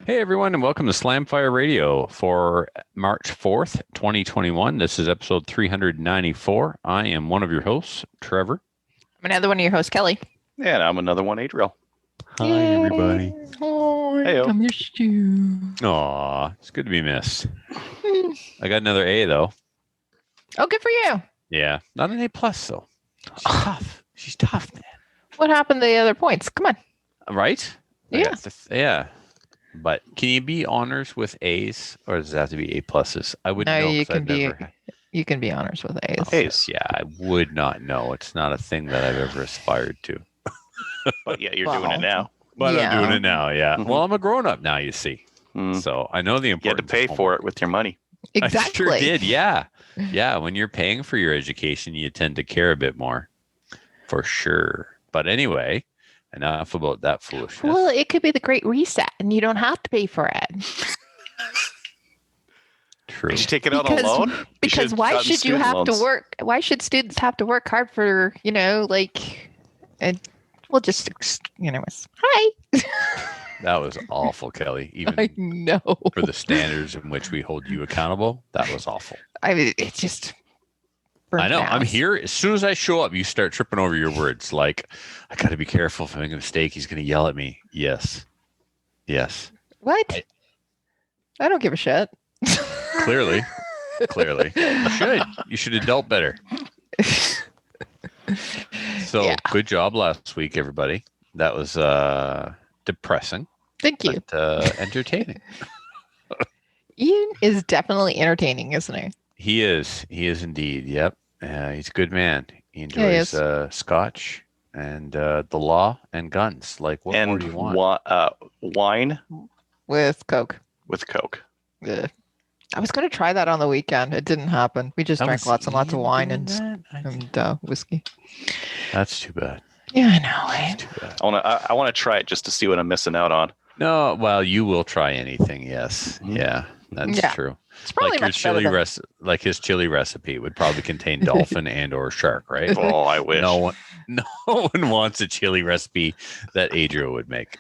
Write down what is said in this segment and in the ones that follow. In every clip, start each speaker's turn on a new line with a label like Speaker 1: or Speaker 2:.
Speaker 1: Hey everyone, and welcome to Slamfire Radio for March 4th, 2021. This is episode 394. I am one of your hosts, Trevor.
Speaker 2: I'm another one of your hosts, Kelly.
Speaker 3: And I'm another one, Adriel.
Speaker 1: Hi, everybody.
Speaker 2: Hi,
Speaker 3: Heyo.
Speaker 2: I missed you.
Speaker 1: Aw, it's good to be missed. I got another A, though.
Speaker 2: Oh, good for you.
Speaker 1: Yeah, not an A+, though. She's tough. She's tough, man.
Speaker 2: What happened to the other points? Come on.
Speaker 1: Right?
Speaker 2: Yeah.
Speaker 1: Yeah. But can you be honors with A's, or does it have to be A+? I wouldn't
Speaker 2: No,
Speaker 1: know.
Speaker 2: you
Speaker 1: 'Cause
Speaker 2: can
Speaker 1: I've
Speaker 2: be.
Speaker 1: never-
Speaker 2: You can be honors with A's.
Speaker 3: A's.
Speaker 1: Yeah, I would not know. It's not a thing that I've ever aspired to.
Speaker 3: But yeah, you're doing
Speaker 2: Well,
Speaker 3: it now.
Speaker 1: But
Speaker 2: Yeah.
Speaker 1: I'm doing it now, yeah.
Speaker 3: Mhm.
Speaker 1: Well, I'm a grown-up now, you see.
Speaker 3: Mm.
Speaker 1: So I know the
Speaker 3: You had to
Speaker 1: importance.
Speaker 3: pay
Speaker 1: of
Speaker 3: for it with your money.
Speaker 2: Exactly.
Speaker 1: I sure did, yeah. Yeah, when you're paying for your education, you tend to care a bit more. For sure. But anyway, enough about that foolishness.
Speaker 2: Well, it could be the Great Reset, and you don't have to pay for it.
Speaker 1: True.
Speaker 3: Did you take it out on
Speaker 2: Because-
Speaker 3: loan? You
Speaker 2: Because
Speaker 3: should've
Speaker 2: why
Speaker 3: gotten
Speaker 2: should you
Speaker 3: student
Speaker 2: have
Speaker 3: loans.
Speaker 2: to work? Why should students have to work hard for, and we'll just, anyways. Hi.
Speaker 1: That was awful, Kelly.
Speaker 2: I
Speaker 1: Even
Speaker 2: know.
Speaker 1: for the standards in which we hold you accountable, that was awful.
Speaker 2: I mean, it just. burns
Speaker 1: I know.
Speaker 2: my
Speaker 1: I'm
Speaker 2: ass.
Speaker 1: here. As soon as I show up, you start tripping over your words. Like, I got to be careful. If I make a mistake, he's going to yell at me. Yes. Yes.
Speaker 2: What? I don't give a shit.
Speaker 1: Clearly. Clearly. You should have dealt better. So
Speaker 2: Yeah.
Speaker 1: good job last week, everybody. That was depressing,
Speaker 2: Thank you.
Speaker 1: but entertaining.
Speaker 2: Ian is definitely entertaining, isn't he?
Speaker 1: He is. He is indeed. Yep. He's a good man. He
Speaker 2: he
Speaker 1: enjoys
Speaker 2: is.
Speaker 1: scotch and the law and guns. Like, what more
Speaker 3: And
Speaker 1: do you want?
Speaker 3: wine
Speaker 2: With Coke.
Speaker 3: with Coke.
Speaker 2: Ugh. I was going to try that on the weekend. It didn't happen. We just
Speaker 1: That
Speaker 2: drank
Speaker 1: was
Speaker 2: lots and lots of
Speaker 1: Ian
Speaker 2: wine
Speaker 1: doing that?
Speaker 2: and whiskey.
Speaker 1: That's too bad.
Speaker 2: Yeah, I know. Right?
Speaker 1: That's too bad.
Speaker 3: I want to try it just to see what I'm missing out on.
Speaker 1: No, well, you will try anything. Yes.
Speaker 3: Mhm.
Speaker 1: Yeah, that's
Speaker 2: Yeah.
Speaker 1: true.
Speaker 2: It's probably
Speaker 1: Like your
Speaker 2: much better
Speaker 1: chili
Speaker 2: than...
Speaker 1: like his chili recipe would probably contain dolphin and or shark, right?
Speaker 3: Oh, I wish.
Speaker 1: No one wants a chili recipe that Adriel would make.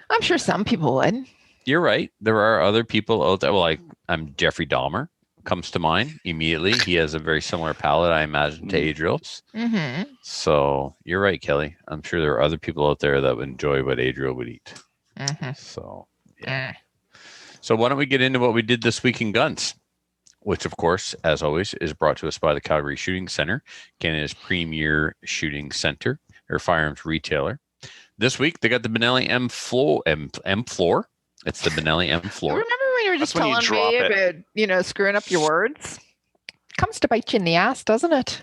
Speaker 2: I'm sure some people would.
Speaker 1: You're right. There are other people out there. Well, I'm Jeffrey Dahmer comes to mind immediately. He has a very similar palate, I imagine, to Adriel's.
Speaker 2: Mm-hmm.
Speaker 1: So you're right, Kelly. I'm sure there are other people out there that would enjoy what Adriel would eat.
Speaker 2: Mm-hmm.
Speaker 1: So yeah. So why don't we get into what we did this week in guns, which, of course, as always, is brought to us by the Calgary Shooting Center, Canada's premier shooting center or firearms retailer. This week, they got the Benelli M floor. It's the Benelli M floor.
Speaker 2: Remember when you were just
Speaker 3: That's when you
Speaker 2: telling me
Speaker 3: drop it.
Speaker 2: about, screwing up your words? Comes to bite you in the ass, doesn't it?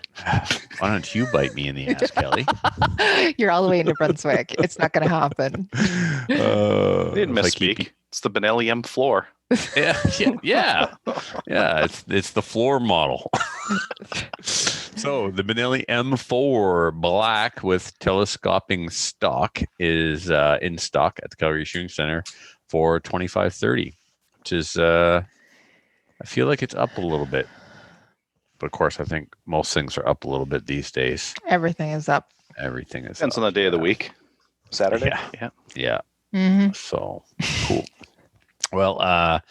Speaker 1: Why don't you bite me in the ass, Kelly?
Speaker 2: You're all the way in New Brunswick. It's not going to happen.
Speaker 3: I didn't
Speaker 1: if I keep
Speaker 3: misspeak. It's the Benelli M floor.
Speaker 1: Yeah. It's the floor model. So the Benelli M4 black with telescoping stock is in stock at the Calgary Shooting Center for $25.30, which is I feel like it's up a little bit. But of course, I think most things are up a little bit these days.
Speaker 2: Everything is up.
Speaker 1: Everything is
Speaker 3: Depends
Speaker 1: up,
Speaker 3: on the day of the
Speaker 1: yeah.
Speaker 3: week. Saturday.
Speaker 1: Yeah. Yeah.
Speaker 2: Mm-hmm.
Speaker 1: So cool. Well,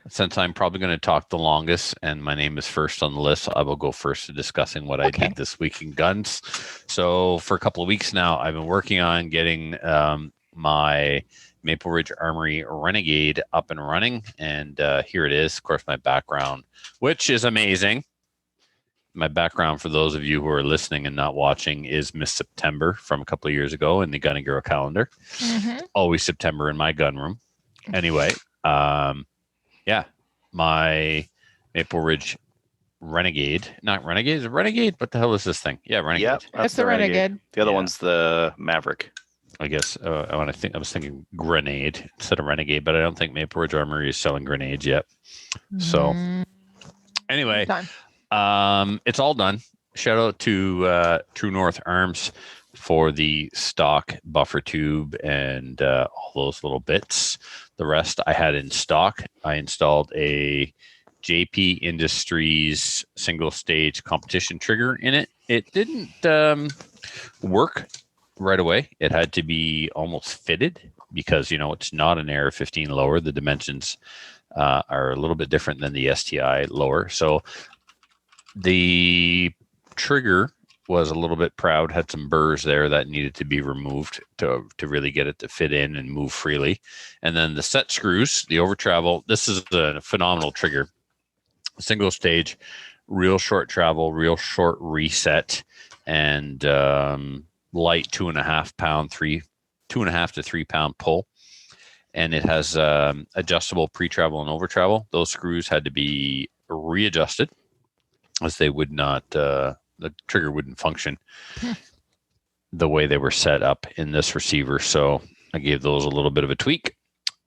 Speaker 1: since I'm probably going to talk the longest and my name is first on the list, I will go first to discussing what I
Speaker 2: Okay.
Speaker 1: did this week in guns. So for a couple of weeks now, I've been working on getting my Maple Ridge Armory Renegade up and running. And here it is. Of course, my background, which is amazing. My background, for those of you who are listening and not watching, is Miss September from a couple of years ago in the Gun and Girl calendar.
Speaker 2: Mm-hmm.
Speaker 1: Always September in my gun room. Anyway, my Maple Ridge Renegade, not Renegade, is it Renegade? What the hell is this thing? Yeah, Renegade.
Speaker 3: Yep.
Speaker 2: That's the Renegade.
Speaker 3: The other
Speaker 1: Yeah.
Speaker 3: one's the Maverick.
Speaker 1: I guess I was thinking Grenade instead of Renegade, but I don't think Maple Ridge Armory is selling grenades yet. So anyway,
Speaker 2: Done.
Speaker 1: it's all done. Shout out to True North Arms for the stock buffer tube and all those little bits. The rest I had in stock. I installed a JP Industries single stage competition trigger in it. It didn't work right away. It had to be almost fitted because, it's not an AR-15 lower. The dimensions are a little bit different than the STI lower. So the trigger was a little bit proud, had some burrs there that needed to be removed to really get it to fit in and move freely. And then the set screws, the over travel, this is a phenomenal trigger. Single stage, real short travel, real short reset, and light 2.5 pound, 2.5 to 3 pound pull. And it has adjustable pre-travel and over travel. Those screws had to be readjusted as they would not, the trigger wouldn't function the way they were set up in this receiver. So I gave those a little bit of a tweak.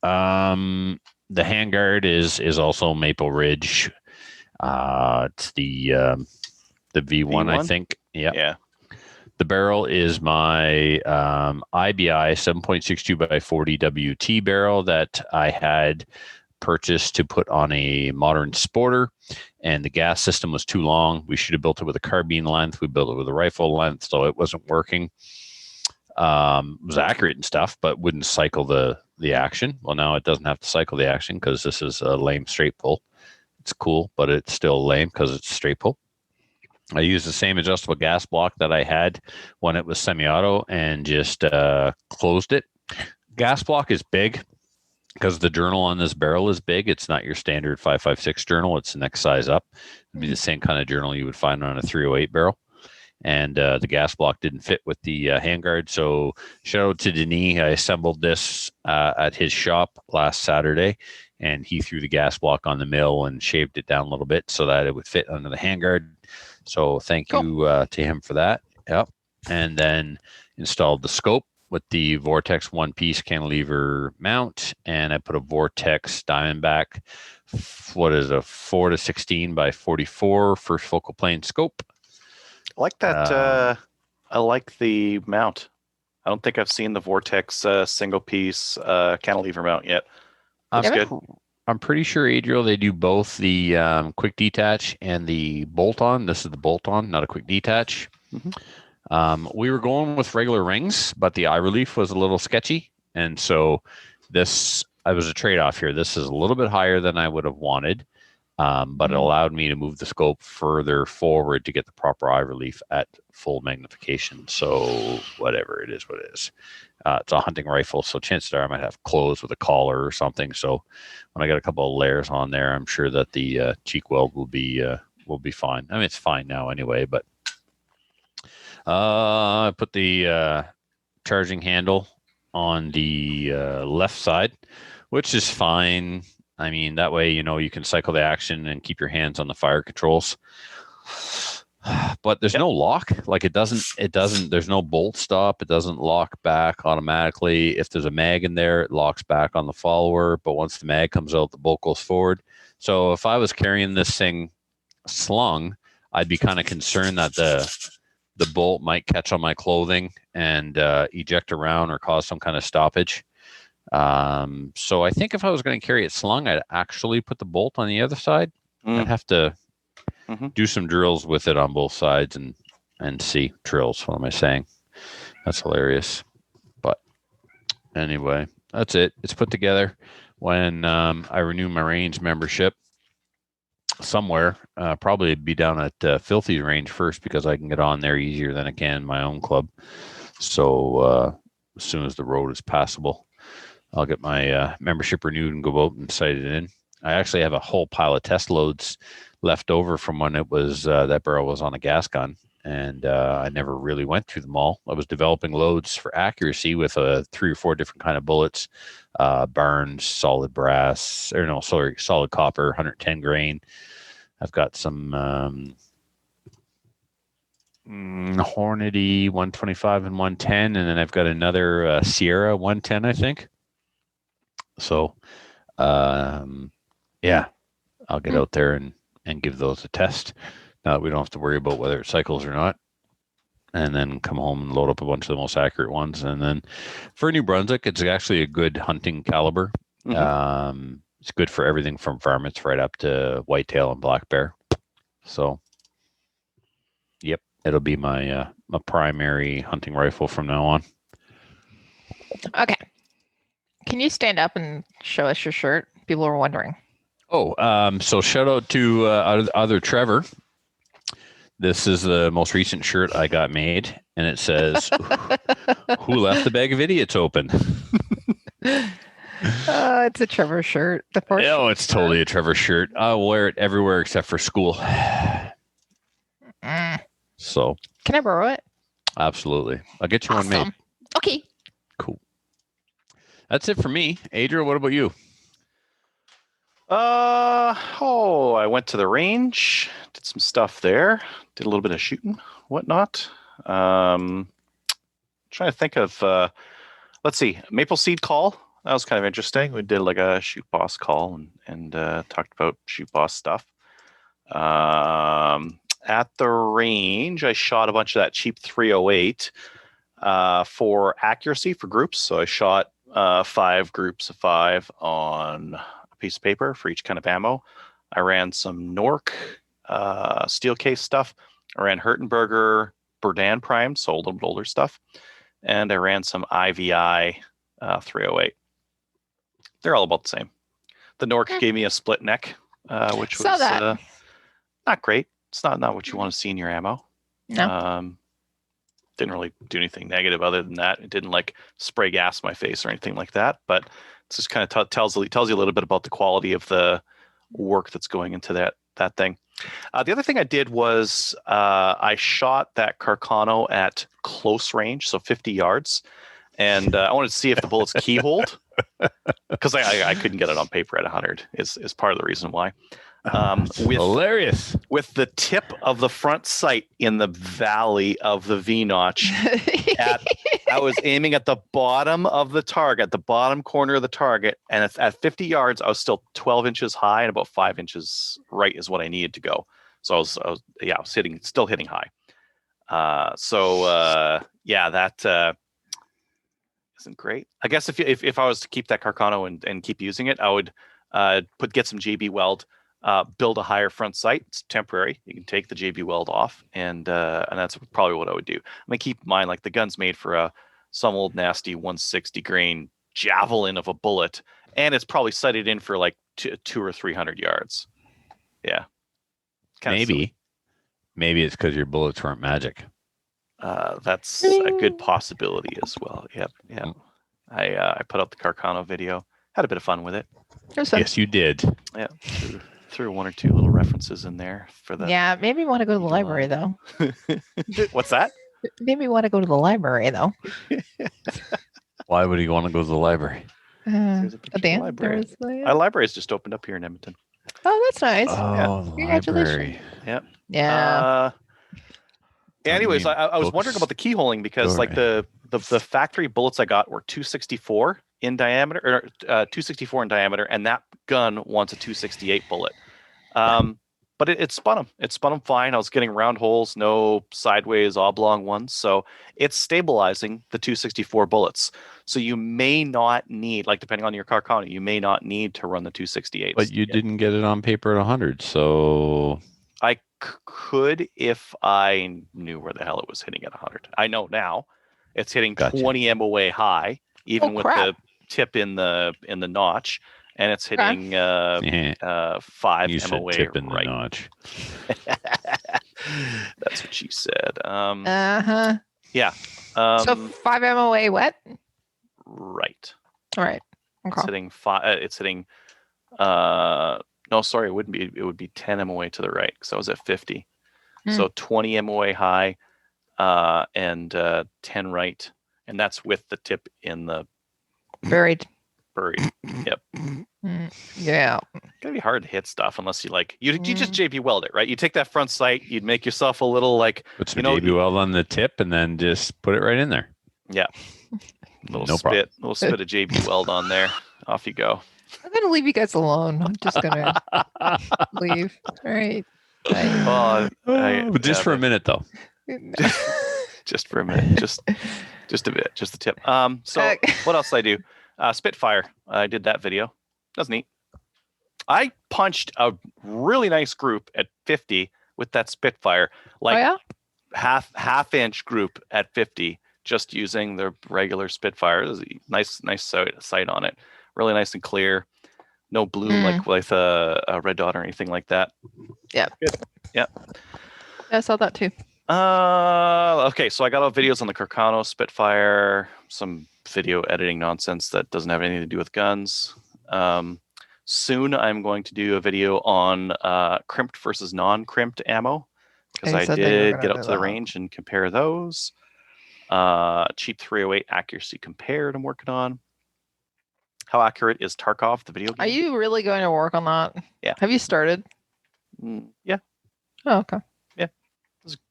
Speaker 1: The handguard is also Maple Ridge. It's the V1, I think.
Speaker 3: Yeah.
Speaker 1: The barrel is my IBI 7.62 by 40 WT barrel that I had purchased to put on a modern sporter, and the gas system was too long. We should have built it with a carbine length. We built it with a rifle length, so it wasn't working. It was accurate and stuff, but wouldn't cycle the action. Well, now it doesn't have to cycle the action because this is a lame straight pull. It's cool, but it's still lame because it's straight pull. I used the same adjustable gas block that I had when it was semi-auto and just closed it. Gas block is big because the journal on this barrel is big. It's not your standard 5.56 journal. It's the next size up. It'd be the same kind of journal you would find on a 308 barrel. And the gas block didn't fit with the handguard. So shout out to Denis. I assembled this at his shop last Saturday, and he threw the gas block on the mill and shaved it down a little bit so that it would fit under the handguard. So thank you to him for that. Yep. And then installed the scope with the Vortex one-piece cantilever mount, and I put a Vortex Diamondback, 4-16 by 44 first focal plane scope.
Speaker 3: I like that. I like the mount. I don't think I've seen the Vortex single piece cantilever mount yet. That's good.
Speaker 1: I'm pretty sure, Adriel, they do both the quick detach and the bolt-on. This is the bolt-on, not a quick detach. Mm-hmm. We were going with regular rings, but the eye relief was a little sketchy. And so I was a trade-off here. This is a little bit higher than I would have wanted, but it allowed me to move the scope further forward to get the proper eye relief at full magnification. So whatever, it is what it is. It's a hunting rifle, so chances are I might have clothes with a collar or something. So when I got a couple of layers on there, I'm sure that the cheek weld will be fine. I mean, it's fine now anyway, but I put the charging handle on the left side, which is fine. I mean, that way, you can cycle the action and keep your hands on the fire controls. But there's no lock. Like it doesn't, there's no bolt stop. It doesn't lock back automatically. If there's a mag in there, it locks back on the follower. But once the mag comes out, the bolt goes forward. So if I was carrying this thing slung, I'd be kind of concerned that the bolt might catch on my clothing and eject around or cause some kind of stoppage. So I think if I was going to carry it slung, I'd actually put the bolt on the other side. I'd have to do some drills with it on both sides and see drills. What am I saying? That's hilarious. But anyway, that's it. It's put together. When I renew my range membership somewhere, probably be down at Filthy's range first because I can get on there easier than I can in my own club. So as soon as the road is passable, I'll get my membership renewed and go out and sight it in. I actually have a whole pile of test loads left over from when it was that barrel was on a gas gun, and I never really went through them all. I was developing loads for accuracy with 3 or 4 different kind of bullets, Barnes, solid brass, solid copper, 110 grain. I've got some Hornady 125 and 110, and then I've got another Sierra 110, I think. So, yeah, I'll get out there and give those a test. Now that we don't have to worry about whether it cycles or not. And then come home and load up a bunch of the most accurate ones. And then for New Brunswick, it's actually a good hunting caliber. Mm-hmm. It's good for everything from varmints right up to whitetail and black bear. So, yep, it'll be my primary hunting rifle from now on.
Speaker 2: Okay. Can you stand up and show us your shirt? People are wondering.
Speaker 1: Oh, so shout out to other Trevor. This is the most recent shirt I got made, and it says, "Who left the bag of idiots open?"
Speaker 2: It's a Trevor shirt. The first.
Speaker 1: Oh, it's totally a Trevor shirt. I'll wear it everywhere except for school. So,
Speaker 2: Can I borrow it?
Speaker 1: absolutely, I'll get you one made.
Speaker 2: Awesome. Okay.
Speaker 1: Cool. That's it for me. Adriel, what about you?
Speaker 3: I went to the range, did some stuff there, did a little bit of shooting, whatnot. Trying to think of, let's see, Maple Seed Call. That was kind of interesting. We did like a shoot boss call and talked about shoot boss stuff. At the range, I shot a bunch of that cheap 308 for accuracy for groups. So I shot 5 groups of 5 on piece of paper for each kind of ammo. I ran some Nork steel case stuff. I ran Hertenberger Berdan primed, so a little bit older stuff. And I ran some IVI 308. They're all about the same. The Nork gave me a split neck, which was not great. It's not what you want to see in your ammo.
Speaker 2: No.
Speaker 3: Didn't really do anything negative other than that. It didn't like spray gas my face or anything like that, but it's just kind of tells you a little bit about the quality of the work that's going into that thing. The other thing I did was I shot that Carcano at close range, so 50 yards, and I wanted to see if the bullets keyholed because I couldn't get it on paper at 100. Is part of the reason why.
Speaker 1: Hilarious.
Speaker 3: With the tip of the front sight in the valley of the V-notch. I was aiming at the bottom of the target, the bottom corner of the target, and at 50 yards, I was still 12 inches high and about 5 inches right is what I needed to go. So I was still hitting high. That isn't great. I guess if I was to keep that Carcano and keep using it, I would get some JB weld. Build a higher front sight. It's temporary. You can take the JB weld off, and that's probably what I would do. I'm gonna keep in mind, like the gun's made for some old nasty 160 grain javelin of a bullet, and it's probably sighted in for like 200 or 300 yards. Yeah,
Speaker 1: maybe it's because your bullets weren't magic.
Speaker 3: That's a good possibility as well. Yep. I put up the Carcano video. Had a bit of fun with it.
Speaker 1: Yes, you did.
Speaker 3: Yeah. Threw 1 or 2 little references in there for the.
Speaker 2: Yeah, maybe you want to go to the library though.
Speaker 3: What's that?
Speaker 2: Maybe you want to go to the library though.
Speaker 1: Why would you want to go to the librry?
Speaker 3: Library. Our library's just opened up here in Edmonton.
Speaker 2: Oh, that's nice.
Speaker 1: Oh, the library.
Speaker 3: Yep.
Speaker 2: Yeah.
Speaker 3: Anyways, I was wondering about the keyholing because like the factory bullets I got were 264 in diameter, or 264 in diameter, and that gun wants a 268 bullet. But it spun them. It spun them fine. I was getting round holes, no sideways oblong ones. So it's stabilizing the 264 bullets. So you may not need, like depending on your Carcano, you may not need to run the 268.
Speaker 1: But you didn't get it on paper at 100, so
Speaker 3: I could if I knew where the hell it was hitting at 100. I know now. It's hitting 20 MOA high, even with the tip in the notch, and it's hitting 5
Speaker 1: you
Speaker 3: MOA
Speaker 1: tip in
Speaker 3: right.
Speaker 1: the notch.
Speaker 3: That's what she said.
Speaker 2: Yeah. So 5 MOA what?
Speaker 3: Right.
Speaker 2: All right. Okay.
Speaker 3: It's hitting 5. It's hitting. No, sorry, it wouldn't be. It would be 10 MOA to the right because I was at 50. So 20 MOA high, and 10 right, and that's with the tip in the
Speaker 2: buried.
Speaker 3: Yep.
Speaker 2: Yeah.
Speaker 3: Gotta be hard to hit stuff unless you just JB weld it, right? You take that front sight, you'd make yourself a little like
Speaker 1: put some JB weld on the tip and then just put it right in there.
Speaker 3: Yeah. Little spit of JB weld on there. Off you go.
Speaker 2: I'm gonna leave you guys alone. I'm just gonna leave. All right.
Speaker 1: Just for a minute though.
Speaker 3: Just for a minute. Just a bit. Just the tip. So what else did I do? Spitfire. I did that video. That was neat. I punched a really nice group at 50 with that Spitfire. Like half inch group at 50 just using the regular Spitfire. There's a nice sight on it. Really nice and clear. No bloom like with a red dot or anything like that.
Speaker 2: Yeah.
Speaker 3: Good. Yeah.
Speaker 2: I saw that too.
Speaker 3: Okay, so I got all videos on the Carcano Spitfire, some video editing nonsense that doesn't have anything to do with guns. Soon I'm going to do a video on crimped versus non-crimped ammo, because I did get out to the range and compare those. Cheap 308 accuracy compared I'm working on. How accurate is Tarkov, the video game?
Speaker 2: Are you really going to work on that?
Speaker 3: Yeah.
Speaker 2: Have you started?
Speaker 3: Yeah.
Speaker 2: Oh, okay.
Speaker 3: Yeah.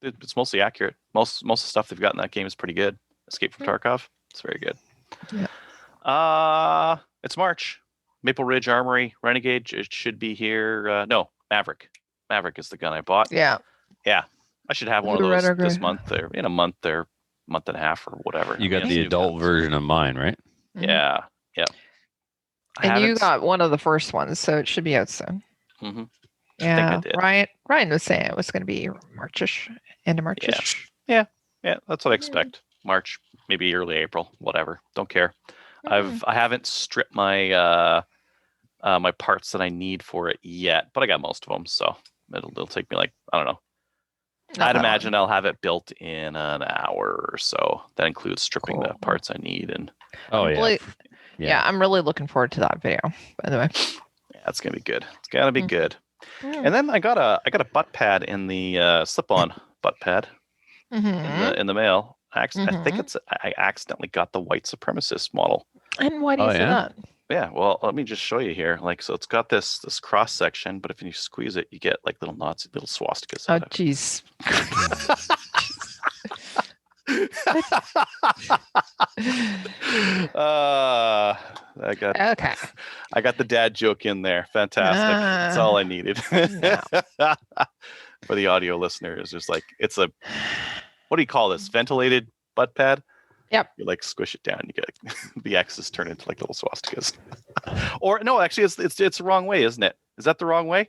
Speaker 3: It's mostly accurate. Most of the stuff they've got in that game is pretty good. Escape from Tarkov. It's very good.
Speaker 2: Yeah.
Speaker 3: It's March. Maple Ridge Armory Renegade. It should be here. No, Maverick. Maverick is the gun I bought.
Speaker 2: Yeah.
Speaker 3: Yeah. I should have one of those this month or in a month or month and a half or whatever.
Speaker 1: You got the adult version of mine, right?
Speaker 3: Yeah. Yeah.
Speaker 2: And you got one of the first ones, so it should be out soon.
Speaker 3: Mm-hmm.
Speaker 2: Yeah. Ryan was saying it was going to be Marchish, end of Marchish.
Speaker 3: Yeah. That's what I expect. March, maybe early April, whatever. Don't care. I haven't stripped my my parts that I need for it yet, but I got most of them, so it'll take me like, I don't know. I'd imagine I'll have it built in an hour or so. That includes stripping the parts I need and.
Speaker 2: Yeah, I'm really looking forward to that video, by the way.
Speaker 3: Yeah, it's gonna be good. It's gonna be good. And then I got a butt pad in the slip-on butt pad in the mail. I think I accidentally got the white supremacist model.
Speaker 2: And why do you say that?
Speaker 3: Yeah, well, let me just show you here. Like, so it's got this cross section, but if you squeeze it, you get like little Nazi, little swastikas.
Speaker 2: Oh, jeez.
Speaker 3: I got the dad joke in there. Fantastic. That's all I needed. For the audio listeners, just like it's a, what do you call this? Ventilated butt pad?
Speaker 2: Yep.
Speaker 3: You like squish it down, you get the X's turn into like little swastikas. Or no, actually it's the wrong way, isn't it? Is that the wrong way?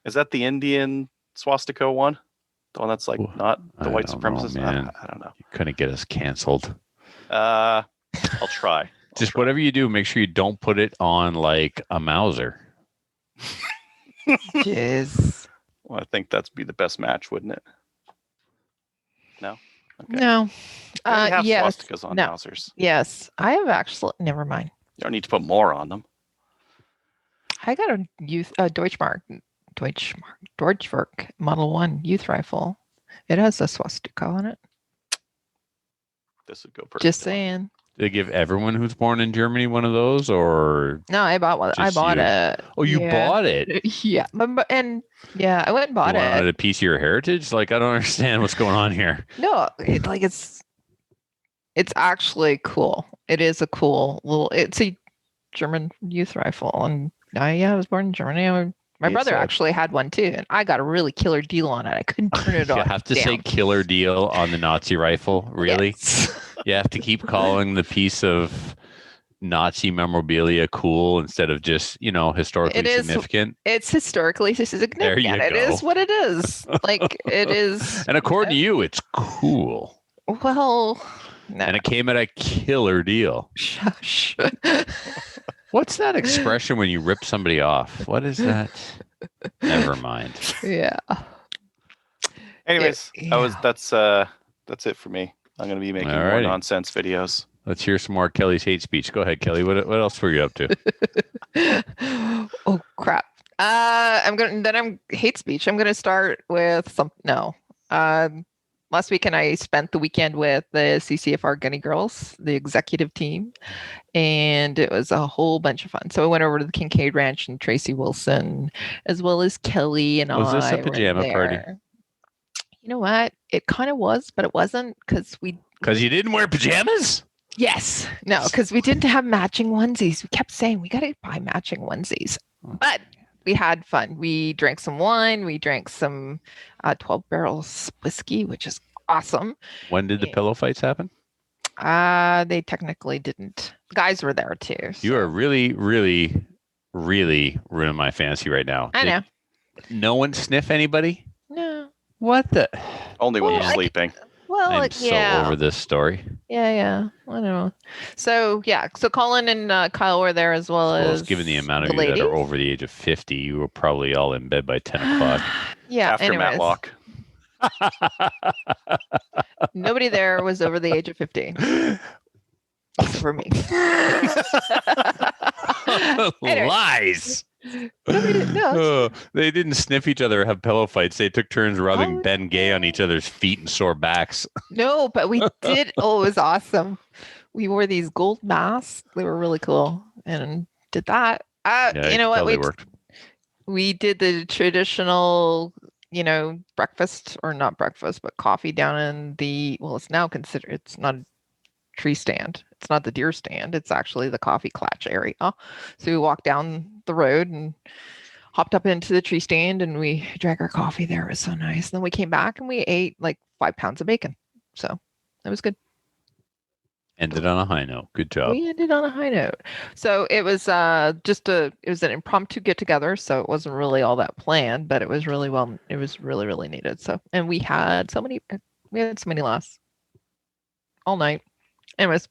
Speaker 3: Is that the Indian swastika one? The one that's like not the white supremacist?
Speaker 1: Man.
Speaker 3: I don't know.
Speaker 1: You couldn't get us canceled.
Speaker 3: I'll try.
Speaker 1: Whatever you do, make sure you don't put it on like a Mauser.
Speaker 2: Jeez.
Speaker 3: Well, I think that'd be the best match, wouldn't it? No? Okay.
Speaker 2: No.
Speaker 3: Have
Speaker 2: yes.
Speaker 3: swastikas on Mausers.
Speaker 2: Yes. I have actually, never mind.
Speaker 3: You don't need to put more on them.
Speaker 2: I got a Deutschmark Model 1 youth rifle. It has a swastika on it.
Speaker 3: This would go perfect.
Speaker 2: Just saying.
Speaker 1: They give everyone who's born in Germany one of those, or
Speaker 2: no? I bought one. I bought it.
Speaker 1: Oh, you bought it?
Speaker 2: Yeah, and I went and bought it.
Speaker 1: Wanted a piece of your heritage? Like, I don't understand what's going on here.
Speaker 2: No, it's actually cool. It is a cool little. It's a German youth rifle, and I was born in Germany. My brother actually had one too, and I got a really killer deal on it. I couldn't turn it on.
Speaker 1: You have to say killer deal on the Nazi rifle, really?
Speaker 2: Yes.
Speaker 1: You have to keep calling the piece of Nazi memorabilia cool instead of just, historically significant.
Speaker 2: It's historically significant.
Speaker 1: There you go.
Speaker 2: It is what it is. Like, it is.
Speaker 1: And according to you, it's cool.
Speaker 2: Well, no.
Speaker 1: And it came at a killer deal.
Speaker 2: Shush. What's
Speaker 1: that expression when you rip somebody off? What is that? Never mind.
Speaker 2: Yeah.
Speaker 3: Anyways, that's it for me. I'm going to be making more nonsense videos.
Speaker 1: Let's hear some more Kelly's hate speech. Go ahead, Kelly. What else were you up to?
Speaker 2: Oh crap! I'm hate speech. I'm going to start with some. No. Last weekend I spent the weekend with the CCFR Gunny Girls, the executive team, and it was a whole bunch of fun. So I went over to the Kincaid Ranch and Tracy Wilson, as well as Kelly and
Speaker 1: Was this a pajama party?
Speaker 2: You know what? It kind of was, but it wasn't because
Speaker 1: you didn't wear pajamas?
Speaker 2: Yes. No, because we didn't have matching onesies. We kept saying we got to buy matching onesies. But we had fun. We drank some wine. We drank some 12 barrels whiskey, which is awesome.
Speaker 1: When did the pillow fights happen?
Speaker 2: They technically didn't. Guys were there too. So.
Speaker 1: You are really, really, really ruining my fancy right now.
Speaker 2: I know.
Speaker 1: No one sniff anybody?
Speaker 2: No.
Speaker 1: What the?
Speaker 3: Only when you're sleeping.
Speaker 2: Well, Well,
Speaker 1: I'm
Speaker 2: like,
Speaker 1: so
Speaker 2: yeah.
Speaker 1: over this story.
Speaker 2: Yeah. I don't know. So yeah, so Colin and Kyle were there as well
Speaker 1: Well,
Speaker 2: as
Speaker 1: given the amount of
Speaker 2: the
Speaker 1: you that are
Speaker 2: ladies.
Speaker 1: over the age of 50, you were probably all in bed by 10 o'clock.
Speaker 2: Yeah.
Speaker 3: After
Speaker 2: anyways,
Speaker 3: Matlock.
Speaker 2: nobody there was over the age of 50, except for me. Anyway,
Speaker 1: Lies.
Speaker 2: nobody. No.
Speaker 1: Oh, they didn't sniff each other or have pillow fights. They took turns rubbing
Speaker 2: Oh,
Speaker 1: Ben Gay on each other's feet and sore backs.
Speaker 2: No, but we did. Oh, it was awesome. We wore these gold masks. They were really cool, and did that.
Speaker 1: Yeah,
Speaker 2: You know what?
Speaker 1: they worked.
Speaker 2: We did the traditional, breakfast, or not breakfast, but coffee down in the, well, it's now considered, it's not a tree stand. It's not the deer stand. It's actually the coffee clutch area. So we walked down the road and hopped up into the tree stand and we drank our coffee there. It was so nice. And then we came back and we ate like 5 pounds of bacon. So that was good.
Speaker 1: Ended on a high note. Good job.
Speaker 2: We ended on a high note. So it was it was an impromptu get together. So it wasn't really all that planned, but it was really really needed. So, and we had so many laughs all night. Anyways,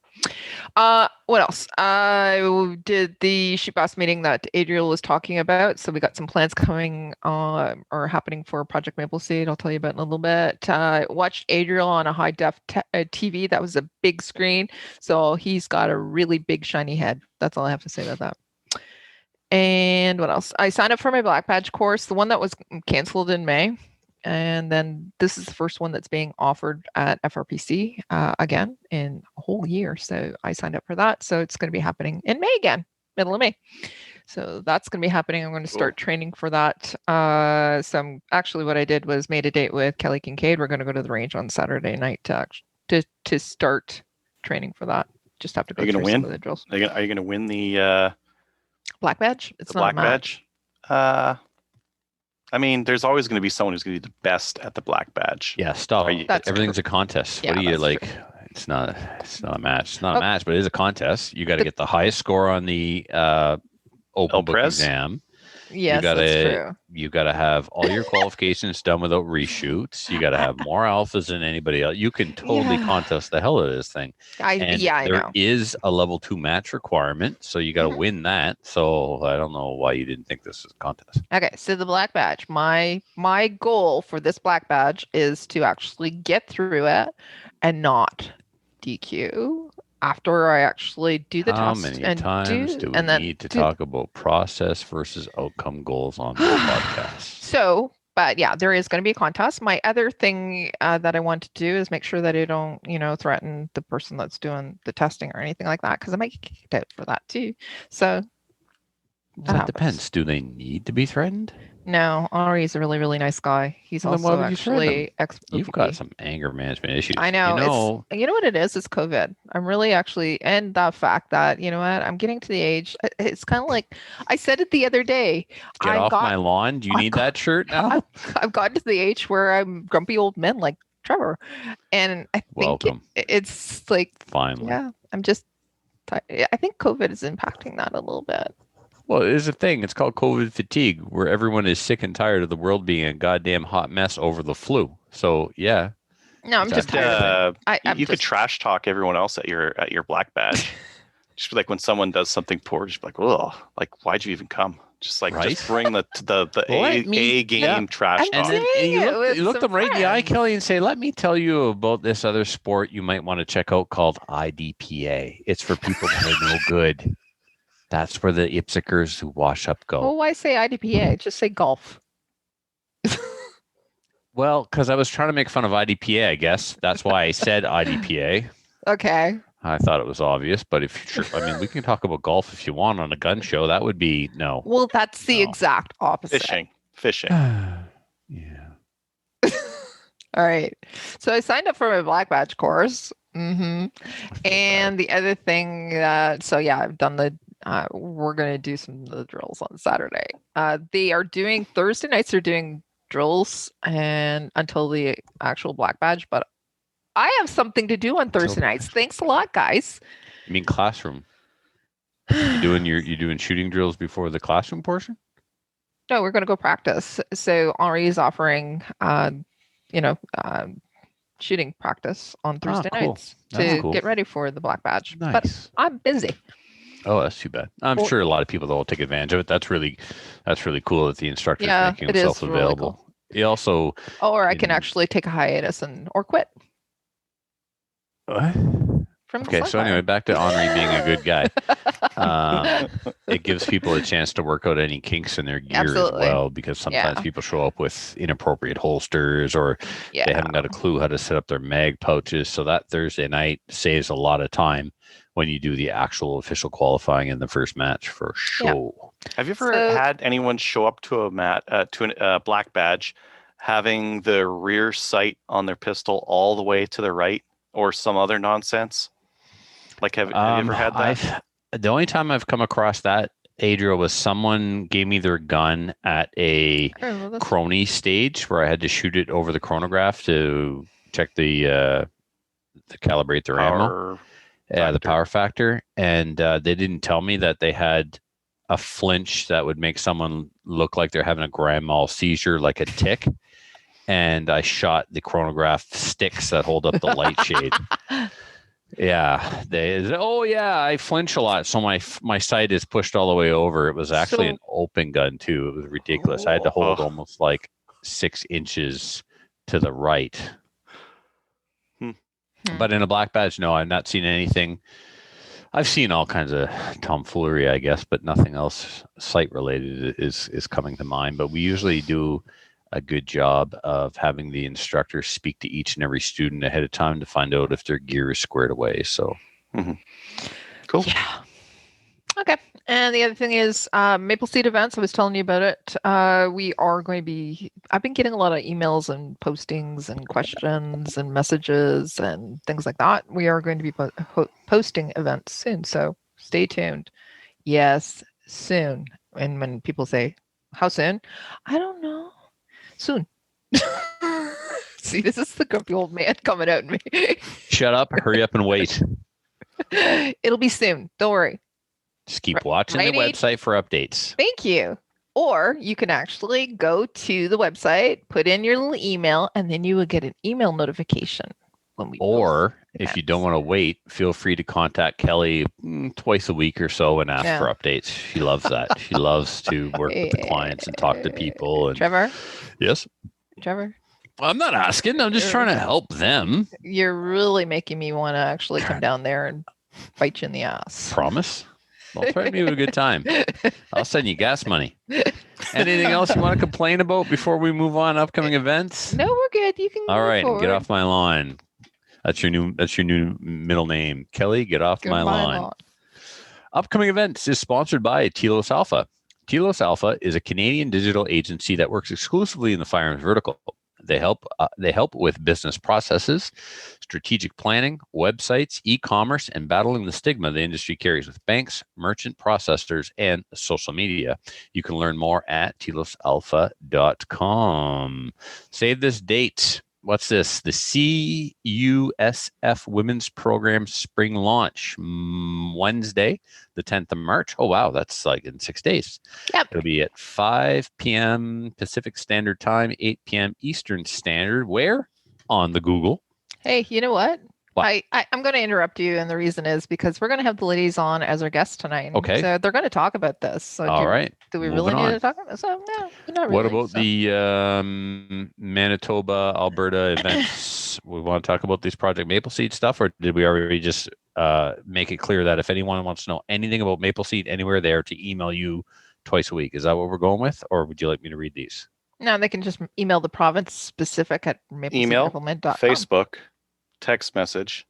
Speaker 2: what else? I did the sheep boss meeting that Adriel was talking about. So we got some plans coming or happening for Project Maple Seed. I'll tell you about in a little bit. Watched Adriel on a high def TV. That was a big screen. So he's got a really big shiny head. That's all I have to say about that. And what else? I signed up for my Black Badge course, the one that was canceled in May. And then this is the first one that's being offered at FRPC again in a whole year. So I signed up for that. So it's going to be happening in May again, middle of May. So that's going to be happening. I'm going to start training for that. Actually, what I did was made a date with Kelly Kincaid. We're going to go to the range on Saturday night to start training for that. Just have to go through some of the drills.
Speaker 3: Are you going to win the
Speaker 2: Black Badge? It's
Speaker 3: the
Speaker 2: not
Speaker 3: Black Badge? I mean, there's always going to be someone who's going to be the best at the Black Badge.
Speaker 1: Yeah, stop. Everything's a contest.
Speaker 2: Yeah,
Speaker 1: what do you like?
Speaker 2: True.
Speaker 1: It's not a match. It's not a match, but it is a contest. You got to get the highest score on the open book exam.
Speaker 2: Yes, that's true.
Speaker 1: You got to have all your qualifications done without reshoots. You got to have more alphas than anybody else. You can totally contest the hell out of this thing. I know. There is a level 2 match requirement, so you got to win that. So I don't know why you didn't think this was a contest.
Speaker 2: Okay, so the Black Badge. My goal for this Black Badge is to actually get through it and not DQ. After I actually do the test.
Speaker 1: How many times do we need to talk about process versus outcome goals on this podcast?
Speaker 2: So, but yeah, there is going to be a contest. My other thing that I want to do is make sure that I don't, threaten the person that's doing the testing or anything like that, because I might get kicked out for that too. So
Speaker 1: that depends. Do they need to be threatened?
Speaker 2: No, Henri is a really, really nice guy. He's also actually
Speaker 1: You've got some anger management issues.
Speaker 2: I know. You know what it is? It's COVID. I'm really actually, and the fact that, you know what, I'm getting to the age. It's kind of like I said it the other day.
Speaker 1: Get off my lawn. Do you need that shirt now?
Speaker 2: I've gotten to the age where I'm grumpy old men like Trevor, and I think it's like
Speaker 1: finally.
Speaker 2: Yeah, I think COVID is impacting that a little bit.
Speaker 1: Well, it is a thing. It's called COVID fatigue, where everyone is sick and tired of the world being a goddamn hot mess over the flu. So, yeah.
Speaker 2: No, I'm just tired.
Speaker 3: You could trash talk everyone else at your Black Badge. Just be like when someone does something poor, just be like, "Oh, like why'd you even come?" Just like just bring the A game trash talk.
Speaker 1: And then you look them right in the eye, Kelly, and say, "Let me tell you about this other sport you might want to check out called IDPA. It's for people that are no good." That's where the Ipsickers who wash up go.
Speaker 2: Well, why say IDPA? Just say golf.
Speaker 1: Well, because I was trying to make fun of IDPA, I guess. That's why I said IDPA.
Speaker 2: Okay.
Speaker 1: I thought it was obvious, but we can talk about golf if you want on a gun show. That would be no.
Speaker 2: Well, that's the exact opposite.
Speaker 3: Fishing.
Speaker 1: Yeah.
Speaker 2: All right. So I signed up for my Black Badge course. Mm-hmm. And the other thing I've done we're going to do some of the drills on Saturday. They are doing Thursday nights. They're doing drills and until the actual Black Badge, but I have something to do on Thursday nights. Thanks a lot, guys.
Speaker 1: You mean classroom? You doing shooting drills before the classroom portion?
Speaker 2: No, we're going to go practice. So Henri is offering, shooting practice on Thursday
Speaker 1: cool.
Speaker 2: nights
Speaker 1: That's
Speaker 2: to
Speaker 1: cool.
Speaker 2: get ready for the Black Badge. But
Speaker 1: Nice.
Speaker 2: I'm busy.
Speaker 1: Oh, that's too bad. I'm
Speaker 2: Or-
Speaker 1: sure a lot of people will take advantage of it. That's really cool that the instructor is
Speaker 2: Yeah,
Speaker 1: making
Speaker 2: it
Speaker 1: himself
Speaker 2: is really
Speaker 1: available.
Speaker 2: cool.
Speaker 1: He also
Speaker 2: Or I can
Speaker 1: in-
Speaker 2: actually take a hiatus or quit
Speaker 1: What?
Speaker 2: from
Speaker 1: Okay, so
Speaker 2: Sunfire.
Speaker 1: anyway, back to Henri being a good guy. It gives people a chance to work out any kinks in their gear
Speaker 2: Absolutely.
Speaker 1: as well, because sometimes
Speaker 2: Yeah.
Speaker 1: people show up with inappropriate holsters, or
Speaker 2: Yeah.
Speaker 1: they haven't got a clue how to set up their mag pouches. So that Thursday night saves a lot of time when you do the actual official qualifying in the first match for sure.
Speaker 3: Have you ever
Speaker 2: So-
Speaker 3: had anyone show up to a Black Badge having the rear sight on their pistol all the way to the right, or some other nonsense? Like, have you ever had that?
Speaker 1: The only time I've come across that, Adriel, was someone gave me their gun at a
Speaker 2: Oh, that's-
Speaker 1: crony stage where I had to shoot it over the chronograph to check the calibrate their ammo. Yeah, the power factor. And they didn't tell me that they had a flinch that would make someone look like they're having a grand mal seizure, like a tick. And I shot the chronograph sticks that hold up the light shade. Yeah, I flinch a lot, so my sight is pushed all the way over. It was actually an open gun too. It was ridiculous. I had to hold almost like 6 inches to the right. But in a Black Badge, no, I've not seen anything. I've seen all kinds of tomfoolery, I guess, but nothing else sight related is coming to mind. But we usually do a good job of having the instructor speak to each and every student ahead of time to find out if their gear is squared away. So
Speaker 3: cool.
Speaker 2: Yeah. Okay. And the other thing is Maple Seed events. I was telling you about it. We are going to be, I've been getting a lot of emails and postings and questions and messages and things like that. We are going to be posting events soon. So stay tuned. Yes, soon. And when people say, how soon? I don't know. Soon. See, this is the grumpy old man coming out at me.
Speaker 1: Shut up, hurry up and wait.
Speaker 2: It'll be soon. Don't worry.
Speaker 1: Just keep watching the website for updates.
Speaker 2: Thank you. Or you can actually go to the website, put in your little email, and then you will get an email notification when we
Speaker 1: Or if you don't want to wait, feel free to contact Kelly twice a week or so and ask for updates. She loves that. She loves to work with the clients and talk to people. And
Speaker 2: Trevor?
Speaker 1: Yes?
Speaker 2: Trevor?
Speaker 1: I'm not asking. I'm just trying to help them.
Speaker 2: You're really making me want to actually come down there and bite you in the ass.
Speaker 1: Promise? I'll try to give you a good time. I'll send you gas money. Anything else you want to complain about before we move on? Upcoming events?
Speaker 2: No, we're good. You can
Speaker 1: All right,
Speaker 2: forward.
Speaker 1: Get off my lawn. That's your new middle name. Kelly, get off my lawn. Upcoming events is sponsored by Telos Alpha. Telos Alpha is a Canadian digital agency that works exclusively in the firearms vertical. They help with business processes, strategic planning, websites, e-commerce, and battling the stigma the industry carries with banks, merchant processors, and social media. You can learn more at telosalpha.com. Save this date. What's this? The CUSF Women's Program Spring Launch, Wednesday, the 10th of March. Oh, wow. That's like in 6 days.
Speaker 2: Yep.
Speaker 1: It'll be at 5 p.m. Pacific Standard Time, 8 p.m. Eastern Standard. Where? On the Google.
Speaker 2: Hey, you know what?
Speaker 1: What?
Speaker 2: I'm going to interrupt you, and the reason is because we're going to have the ladies on as our guests tonight.
Speaker 1: Okay.
Speaker 2: So they're going to talk about this. So
Speaker 1: All right.
Speaker 2: Do we really need to talk about this? So, no, not really.
Speaker 1: What about the Manitoba, Alberta events? We want to talk about these Project Maple Seed stuff, or did we already just make it clear that if anyone wants to know anything about Maple Seed anywhere, they are to email you twice a week? Is that what we're going with, or would you like me to read these?
Speaker 2: No, they can just email the province specific at
Speaker 3: email,
Speaker 2: mapleseedrifleman.com.
Speaker 3: Facebook, text message,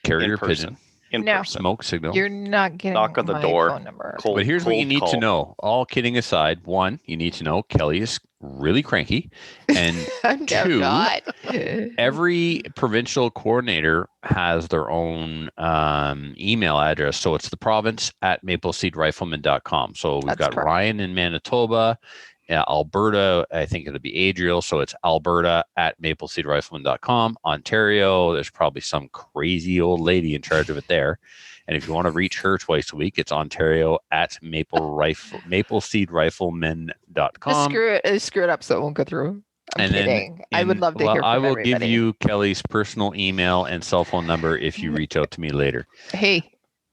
Speaker 1: carrier pigeon,
Speaker 3: in
Speaker 2: No.
Speaker 3: person.
Speaker 1: smoke signal.
Speaker 2: You're not getting
Speaker 3: Knock on the
Speaker 2: my
Speaker 3: door.
Speaker 2: phone number.
Speaker 3: Cold-
Speaker 1: But here's what you
Speaker 3: cold
Speaker 1: need to
Speaker 3: call.
Speaker 1: know. All kidding aside, one, you need to know Kelly is really cranky, and
Speaker 2: I'm
Speaker 1: two,
Speaker 2: not.
Speaker 1: every provincial coordinator has their own email address. So it's the province at mapleseedrifleman.com. So we've
Speaker 2: That's
Speaker 1: got
Speaker 2: correct.
Speaker 1: Ryan in Manitoba, Alberta, I think it'll be Adriel. So it's Alberta at mapleseedrifleman.com. Ontario, there's probably some crazy old lady in charge of it there. And if you want to reach her twice a week, it's Ontario at mapleseedrifleman.com.
Speaker 2: Just screw it up so it won't go through. I'm kidding. I would love to hear from
Speaker 1: I will
Speaker 2: everybody.
Speaker 1: give you Kelly's personal email and cell phone number if you reach out to me later.
Speaker 2: Hey,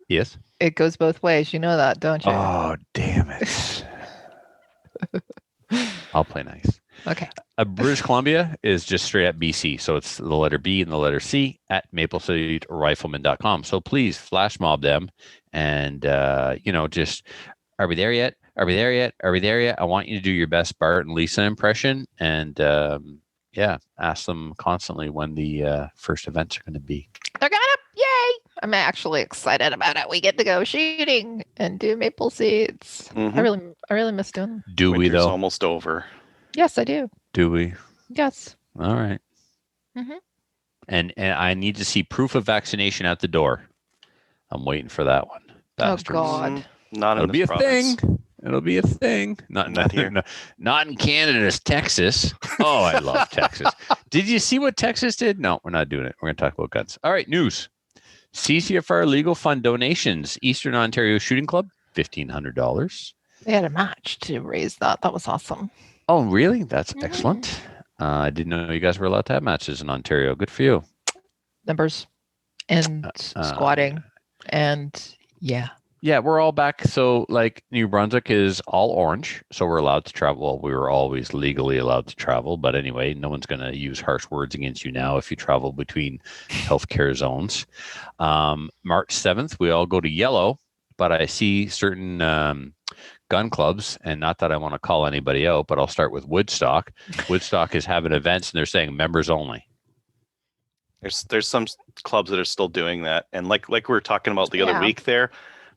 Speaker 1: Yes.
Speaker 2: it goes both ways. You know that, don't you?
Speaker 1: Oh, damn it. I'll play nice.
Speaker 2: Okay.
Speaker 1: British Columbia is just straight at BC. So it's the letter B and the letter C at maplecityRifleman.com. So please flash mob them and, just, are we there yet? Are we there yet? Are we there yet? I want you to do your best Bart and Lisa impression and, ask them constantly when the first events are going to be.
Speaker 2: They're gonna, yay! I'm actually excited about it. We get to go shooting and do maple seeds.
Speaker 3: Mhm.
Speaker 2: I really miss doing them.
Speaker 1: Do we
Speaker 3: Winter's
Speaker 1: though?
Speaker 3: almost over.
Speaker 2: Yes, I do.
Speaker 1: Do we?
Speaker 2: Yes.
Speaker 1: All right.
Speaker 2: Mhm.
Speaker 1: And I need to see proof of vaccination at the door. I'm waiting for that one. Bastards.
Speaker 2: Oh God.
Speaker 3: Not in
Speaker 1: It'll be
Speaker 3: this
Speaker 1: a
Speaker 3: province.
Speaker 1: thing. It'll be a thing. Not
Speaker 3: here.
Speaker 1: not in Canada. It's Texas. Oh, I love Texas. Did you see what Texas did? No, we're not doing it. We're going to talk about guns. All right, news. CCFR legal fund donations. Eastern Ontario Shooting Club, $1,500.
Speaker 2: They had a match to raise that. That was awesome.
Speaker 1: Oh, really? That's
Speaker 2: Mhm.
Speaker 1: excellent. I didn't know you guys were allowed to have matches in Ontario. Good for you.
Speaker 2: Numbers and squatting and yeah.
Speaker 1: Yeah, we're all back. So, like, New Brunswick is all orange, so we're allowed to travel. Well, we were always legally allowed to travel, but anyway, no one's going to use harsh words against you now if you travel between healthcare zones. March 7th, we all go to yellow, but I see certain gun clubs, and not that I want to call anybody out, but I'll start with Woodstock. Woodstock is having events, and they're saying members only.
Speaker 3: There's some clubs that are still doing that, and like we were talking about the other week there.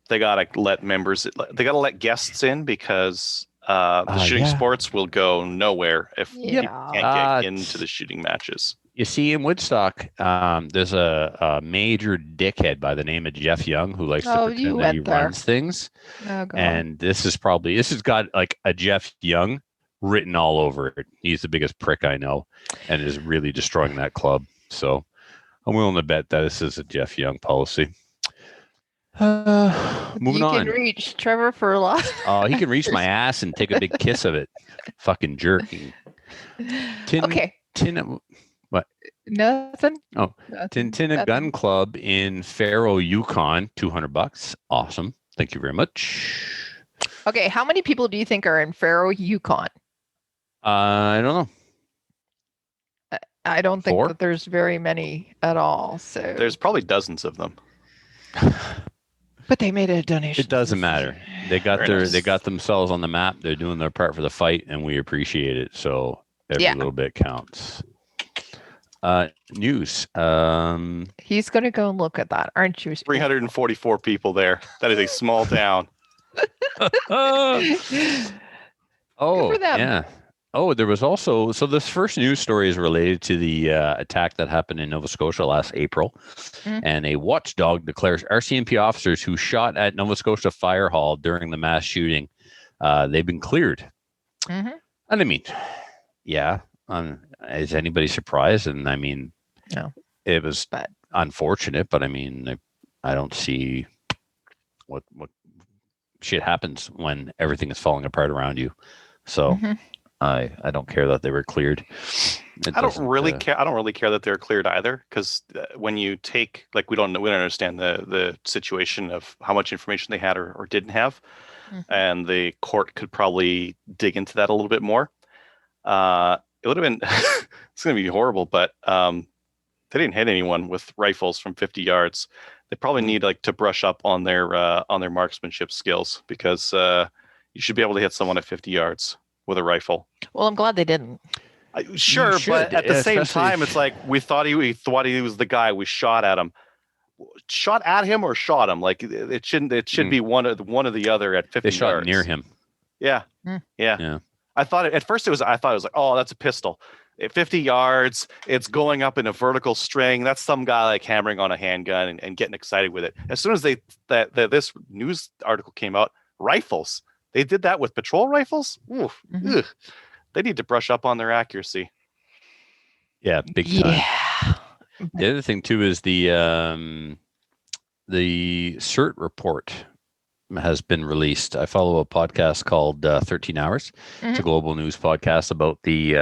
Speaker 3: They gotta let guests in because the shooting sports will go nowhere if you can't get into the shooting matches.
Speaker 1: You see, in Woodstock, there's a major dickhead by the name of Jeff Young who likes to pretend that he runs things.
Speaker 2: Oh, God.
Speaker 1: And this has got like a Jeff Young written all over it. He's the biggest prick I know and is really destroying that club. So I'm willing to bet that this is a Jeff Young policy. Moving on.
Speaker 2: You can reach Trevor for a lot.
Speaker 1: Oh, he can reach my ass and take a big kiss of it. Fucking jerking.
Speaker 2: Okay.
Speaker 1: What?
Speaker 2: Nothing.
Speaker 1: Oh, Tintina Gun Club in Faro, Yukon, $200. Awesome. Thank you very much.
Speaker 2: Okay, how many people do you think are in Faro, Yukon?
Speaker 1: I don't know.
Speaker 2: I don't think that there's very many at all. So
Speaker 3: there's probably dozens of them.
Speaker 2: But they made a donation.
Speaker 1: It doesn't matter. They got themselves on the map. They're doing their part for the fight, and we appreciate it. So every little bit counts. News.
Speaker 2: He's going to go and look at that, aren't you?
Speaker 3: 344 people there. That is a small town.
Speaker 2: Good for them.
Speaker 1: Yeah. Oh, there was also, so this first news story is related to the attack that happened in Nova Scotia last April. And a watchdog declares RCMP officers who shot at Nova Scotia Fire Hall during the mass shooting, they've been cleared. And I mean, is anybody surprised? And I mean,
Speaker 2: no,
Speaker 1: it was unfortunate, but I mean, I don't see what shit happens when everything is falling apart around you. So I don't care that they were cleared.
Speaker 3: I don't really care. I don't really care that they're cleared either, because when you take, like, we don't understand the situation of how much information they had or didn't have, and the court could probably dig into that a little bit more. It would have been it's going to be horrible, but they didn't hit anyone with rifles from 50 yards. They probably need to brush up on their marksmanship skills, because you should be able to hit someone at 50 yards with a rifle.
Speaker 2: Well, I'm glad they didn't.
Speaker 3: Sure, but at the same time, it's like we thought he was the guy. We shot at him. Shot at him or shot him? Like, it should be one or the other at 50 yards.
Speaker 1: They shot near him.
Speaker 3: Yeah. I thought it was like, oh, that's a pistol. At 50 yards, it's going up in a vertical string. That's some guy like hammering on a handgun and getting excited with it. As soon as this news article came out, rifles. They did that with patrol rifles. Oof. Ugh. They need to brush up on their accuracy.
Speaker 1: Yeah, big time. Yeah. The other thing too is the CERT report has been released. I follow a podcast called 13 Hours. It's a global news podcast about the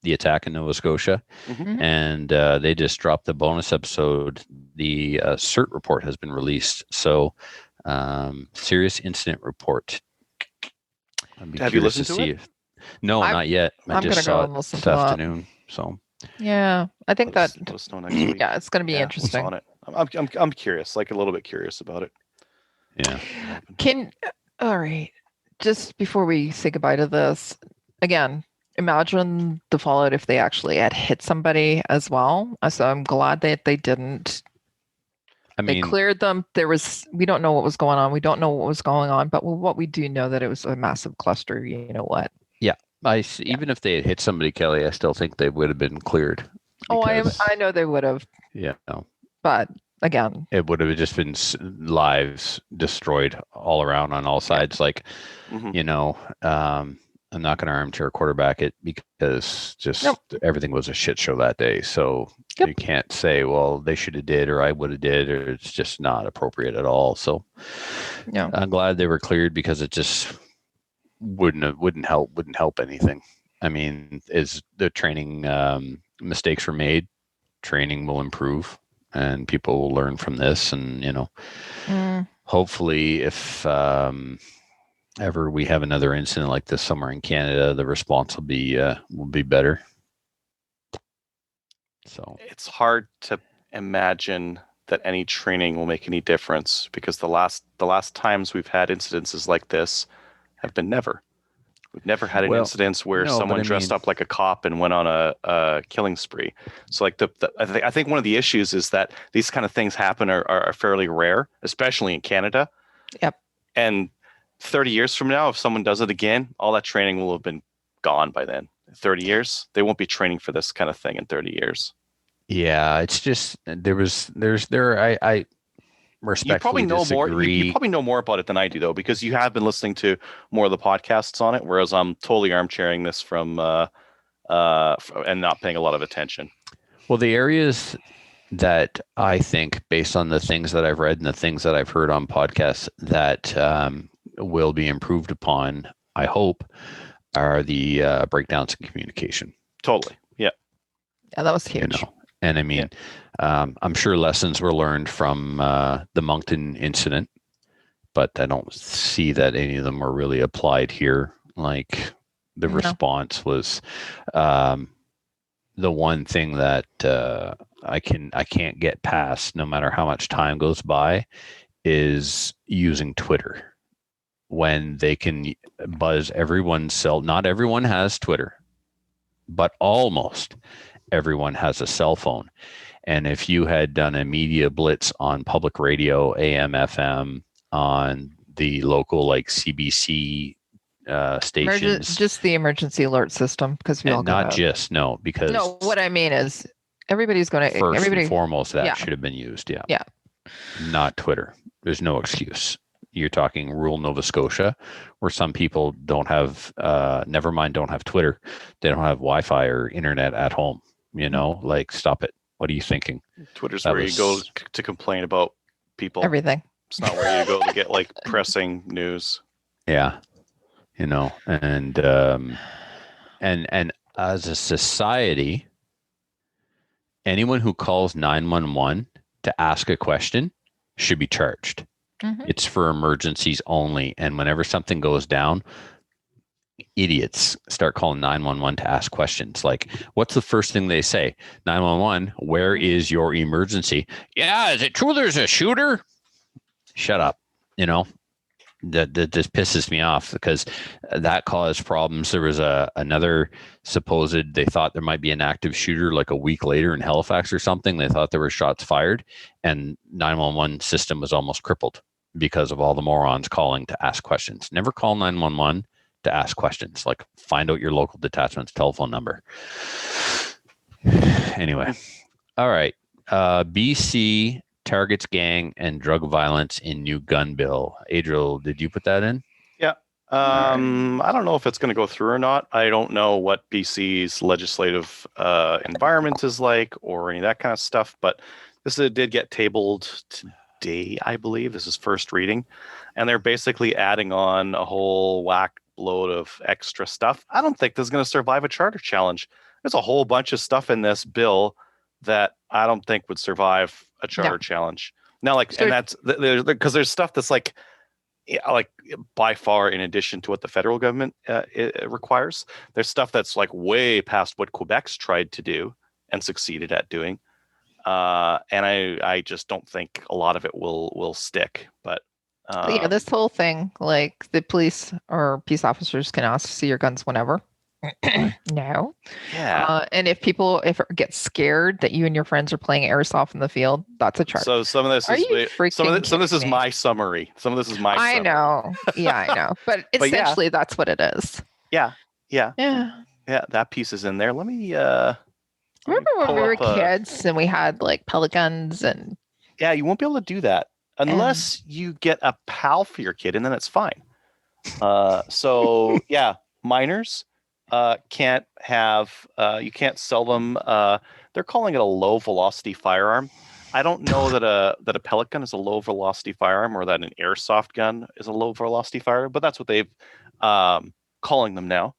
Speaker 1: the attack in Nova Scotia,
Speaker 3: Mhm.
Speaker 1: and they just dropped the bonus episode. The CERT report has been released. So, serious incident report. I'd be
Speaker 3: Have you
Speaker 1: curious
Speaker 3: listened to
Speaker 1: see
Speaker 3: it?
Speaker 1: if. No,
Speaker 2: I'm-
Speaker 1: not yet. I
Speaker 2: I'm
Speaker 1: just
Speaker 2: gonna
Speaker 1: saw
Speaker 2: go
Speaker 1: it
Speaker 2: and listen
Speaker 1: this
Speaker 2: to that.
Speaker 1: afternoon. So,
Speaker 2: Yeah, I think that.
Speaker 3: Let us know next week.
Speaker 2: Yeah, it's going to be
Speaker 3: Yeah, what's
Speaker 2: interesting.
Speaker 3: on it? I'm curious, like a little bit curious about it.
Speaker 1: yeah.
Speaker 2: All right, just before we say goodbye to this, again, imagine the fallout if they actually had hit somebody as well. So I'm glad that they didn't.
Speaker 1: I
Speaker 2: They
Speaker 1: mean,
Speaker 2: cleared them. We don't know what was going on. We don't know what was going on, but what we do know that it was a massive cluster. You know what?
Speaker 1: even if they had hit somebody, Kelly, I still think they would have been cleared.
Speaker 2: Oh,
Speaker 1: because,
Speaker 2: I know they would have,
Speaker 1: Yeah, no,
Speaker 2: but again,
Speaker 1: it would have just been lives destroyed all around on all sides. Like,
Speaker 3: Mhm.
Speaker 1: you know, I'm not going to armchair quarterback it because just
Speaker 2: Nope.
Speaker 1: everything was a shit show that day. So
Speaker 2: Yep.
Speaker 1: you can't say, well, they should have did or I would have did, or it's just not appropriate at all. So
Speaker 2: Yeah.
Speaker 1: I'm glad they were cleared because it just wouldn't help anything. I mean, is the training mistakes were made, training will improve, and people will learn from this. And hopefully, if ever we have another incident like this somewhere in Canada, the response will be better. So
Speaker 3: It's hard to imagine that any training will make any difference because the last times we've had incidences like this have been never. We've never had an
Speaker 1: Well,
Speaker 3: incident where
Speaker 1: no, but
Speaker 3: someone
Speaker 1: I
Speaker 3: dressed
Speaker 1: mean-
Speaker 3: up like a cop and went on a killing spree. So like I think one of the issues is that these kind of things happen are fairly rare, especially in Canada.
Speaker 2: Yep.
Speaker 3: And 30 years from now, if someone does it again, all that training will have been gone by then. 30 years, they won't be training for this kind of thing in 30 years.
Speaker 1: yeah, it's just I
Speaker 3: You probably
Speaker 1: respectfully
Speaker 3: know more.
Speaker 1: disagree.
Speaker 3: You probably know more about it than I do, though, because you have been listening to more of the podcasts on it, whereas I'm totally armchairing this from and not paying a lot of attention.
Speaker 1: Well, the areas that I think, based on the things that I've read and the things that I've heard on podcasts, that will be improved upon, I hope, are the breakdowns in communication.
Speaker 3: Totally. Yeah.
Speaker 2: Yeah, that was huge.
Speaker 1: And I mean, I'm sure lessons were learned from the Moncton incident, but I don't see that any of them were really applied here. Like the
Speaker 2: No.
Speaker 1: response was the one thing that I can't get past, no matter how much time goes by, is using Twitter when they can buzz everyone's cell. Not everyone has Twitter, but almost everyone has a cell phone. And if you had done a media blitz on public radio, AM, FM, on the local like CBC stations,
Speaker 2: Just the emergency alert system, because we all
Speaker 1: and
Speaker 2: got
Speaker 1: not
Speaker 2: out.
Speaker 1: just because
Speaker 2: No, what I mean is everybody's going to
Speaker 1: first
Speaker 2: everybody.
Speaker 1: and foremost that
Speaker 2: Yeah.
Speaker 1: should have been used.
Speaker 2: Yeah.
Speaker 1: Not Twitter. There's no excuse. You're talking rural Nova Scotia, where some people don't have, never mind, don't have Twitter. They don't have Wi-Fi or internet at home. Like, stop it. What are you thinking?
Speaker 3: Twitter's
Speaker 1: That
Speaker 3: where you go to complain about people.
Speaker 2: Everything.
Speaker 3: It's not where you go to get like pressing news.
Speaker 1: Yeah, and as a society, anyone who calls 911 to ask a question should be charged.
Speaker 2: Mhm.
Speaker 1: It's for emergencies only. And whenever something goes down, idiots start calling 911 to ask questions. Like, what's the first thing they say? 911, where is your emergency? Yeah, is it true there's a shooter? Shut up. That just pisses me off because that caused problems. There was another supposed, they thought there might be an active shooter like a week later in Halifax or something. They thought there were shots fired, and 911 system was almost crippled because of all the morons calling to ask questions. Never call 911 to ask questions. Like, find out your local detachment's telephone number. Anyway, all right. BC targets gang and drug violence in new gun bill. Adriel, did you put that in?
Speaker 3: Yeah. I don't know if it's going to go through or not. I don't know what BC's legislative environment is like or any of that kind of stuff, but this did get tabled today, I believe. This is first reading. And they're basically adding on a whole whack load of extra stuff. I don't think this is going to survive a charter challenge. there's a whole bunch of stuff in this bill that I don't think would survive a charter challenge. Now, like, and that's because there's stuff that's like by far in addition to what the federal government it requires. There's stuff that's like way past what Quebec's tried to do and succeeded at doing. And I just don't think a lot of it will stick. But
Speaker 2: this whole thing, like the police or peace officers can ask to see your guns whenever. No.
Speaker 3: Yeah.
Speaker 2: And if it gets scared that you and your friends are playing airsoft in the field, that's a charge.
Speaker 3: So some of this some of this is my summary. Some of this is my summary.
Speaker 2: I know. Yeah, I know. But essentially that's what it is.
Speaker 3: Yeah.
Speaker 2: Yeah.
Speaker 3: That piece is in there. Let me
Speaker 2: remember when we were kids and we had like pellet guns and
Speaker 3: yeah, you won't be able to do that unless you get a PAL for your kid, and then it's fine. So yeah, minors can't have you can't sell them. They're calling it a low velocity firearm. I don't know that a pellet gun is a low velocity firearm or that an airsoft gun is a low velocity firearm, but that's what they've calling them now.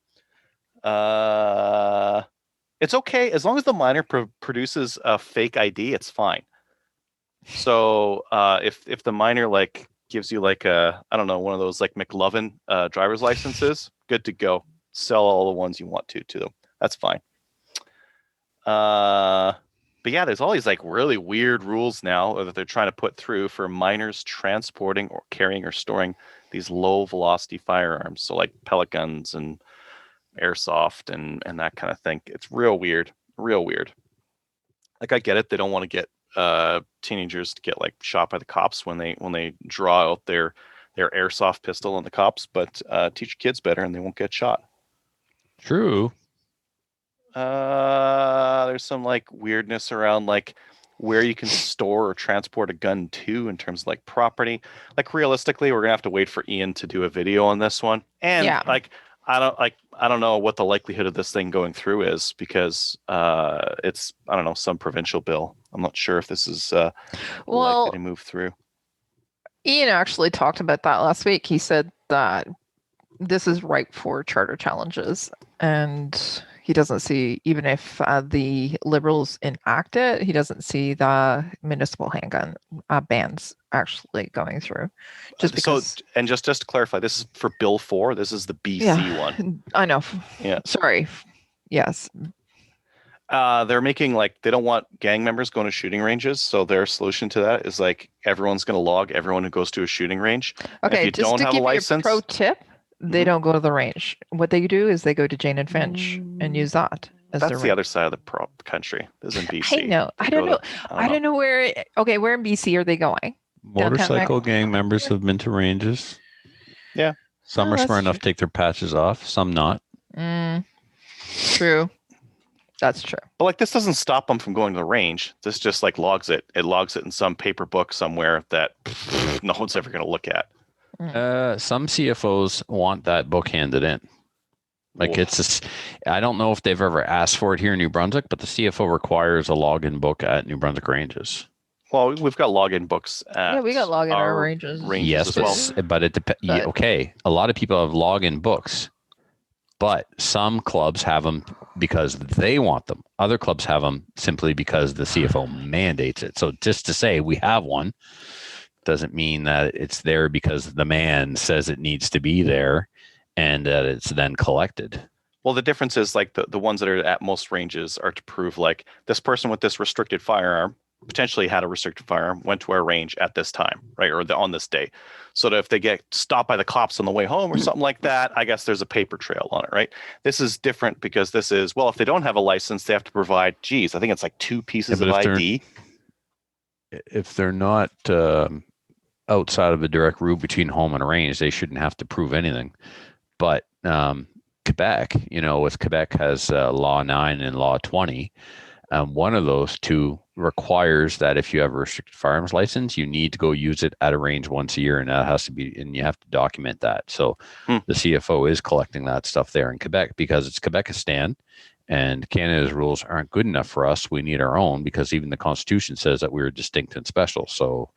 Speaker 3: It's okay as long as the minor produces a fake ID, it's fine. So if the minor like gives you like a one of those like McLovin driver's licenses, good to go. Sell all the ones you want to them. That's fine. But yeah, there's all these like really weird rules now that they're trying to put through for minors transporting or carrying or storing these low velocity firearms. So like pellet guns and airsoft and that kind of thing. It's real weird. Like I get it. They don't want to get teenagers to get like shot by the cops when they draw out their airsoft pistol on the cops, but teach your kids better and they won't get shot.
Speaker 1: True.
Speaker 3: There's some like weirdness around like where you can store or transport a gun to in terms of like property. Like realistically, we're gonna have to wait for Ian to do a video on this one. And like I don't know what the likelihood of this thing going through is because it's some provincial bill. I'm not sure if this is likely to move through.
Speaker 2: Ian actually talked about that last week. He said that this is ripe for charter challenges, and he doesn't see, even if the Liberals enact it, he doesn't see the municipal handgun bans actually going through. Just because.
Speaker 3: So, and just to clarify, this is for Bill 4. This is the BC one.
Speaker 2: I know.
Speaker 3: Yeah.
Speaker 2: Sorry. Yes.
Speaker 3: They're making like they don't want gang members going to shooting ranges, so their solution to that is like everyone's going to log everyone who goes to a shooting range.
Speaker 2: Okay,
Speaker 3: if you
Speaker 2: just
Speaker 3: don't
Speaker 2: to
Speaker 3: have
Speaker 2: give
Speaker 3: a license,
Speaker 2: you a pro tip, they don't go to the range. What they do is they go to Jane and Finch and use that as
Speaker 3: that's the other side of the country. This is in BC.
Speaker 2: I know. I don't know. I don't know where. Okay, where in BC are they going?
Speaker 1: Motorcycle gang members have been to ranges.
Speaker 3: Yeah.
Speaker 1: Some are smart enough to take their patches off. Some not.
Speaker 2: True. That's true.
Speaker 3: But like this doesn't stop them from going to the range. This just like logs it. It logs it in some paper book somewhere that no one's ever going to look at.
Speaker 1: Some CFOs want that book handed in. Like I don't know if they've ever asked for it here in New Brunswick, but the CFO requires a login book at New Brunswick ranges.
Speaker 3: Well, we've got login books at
Speaker 2: we got login our ranges.
Speaker 1: Yes,
Speaker 3: as well.
Speaker 1: But it depends. Yeah, okay, a lot of people have login books, but some clubs have them because they want them. Other clubs have them simply because the CFO mandates it. So just to say we have one doesn't mean that it's there because the man says it needs to be there and that it's then collected.
Speaker 3: Well, the difference is like the ones that are at most ranges are to prove like this person with this restricted firearm potentially had a restricted firearm, went to our range at this time, right? Or on this day. So that if they get stopped by the cops on the way home or something like that, I guess there's a paper trail on it, right? This is different because this is, well, if they don't have a license, they have to provide, I think it's like 2 pieces of ID.
Speaker 1: If they're not outside of a direct route between home and range, they shouldn't have to prove anything. But Quebec, with Quebec has Law 9 and Law 20, one of those two requires that if you have a restricted firearms license, you need to go use it at a range once a year, and that has to be, and you have to document that. So the CFO is collecting that stuff there in Quebec because it's Quebecistan, And Canada's rules aren't good enough for us. We need our own because even the Constitution says that we're distinct and special. So,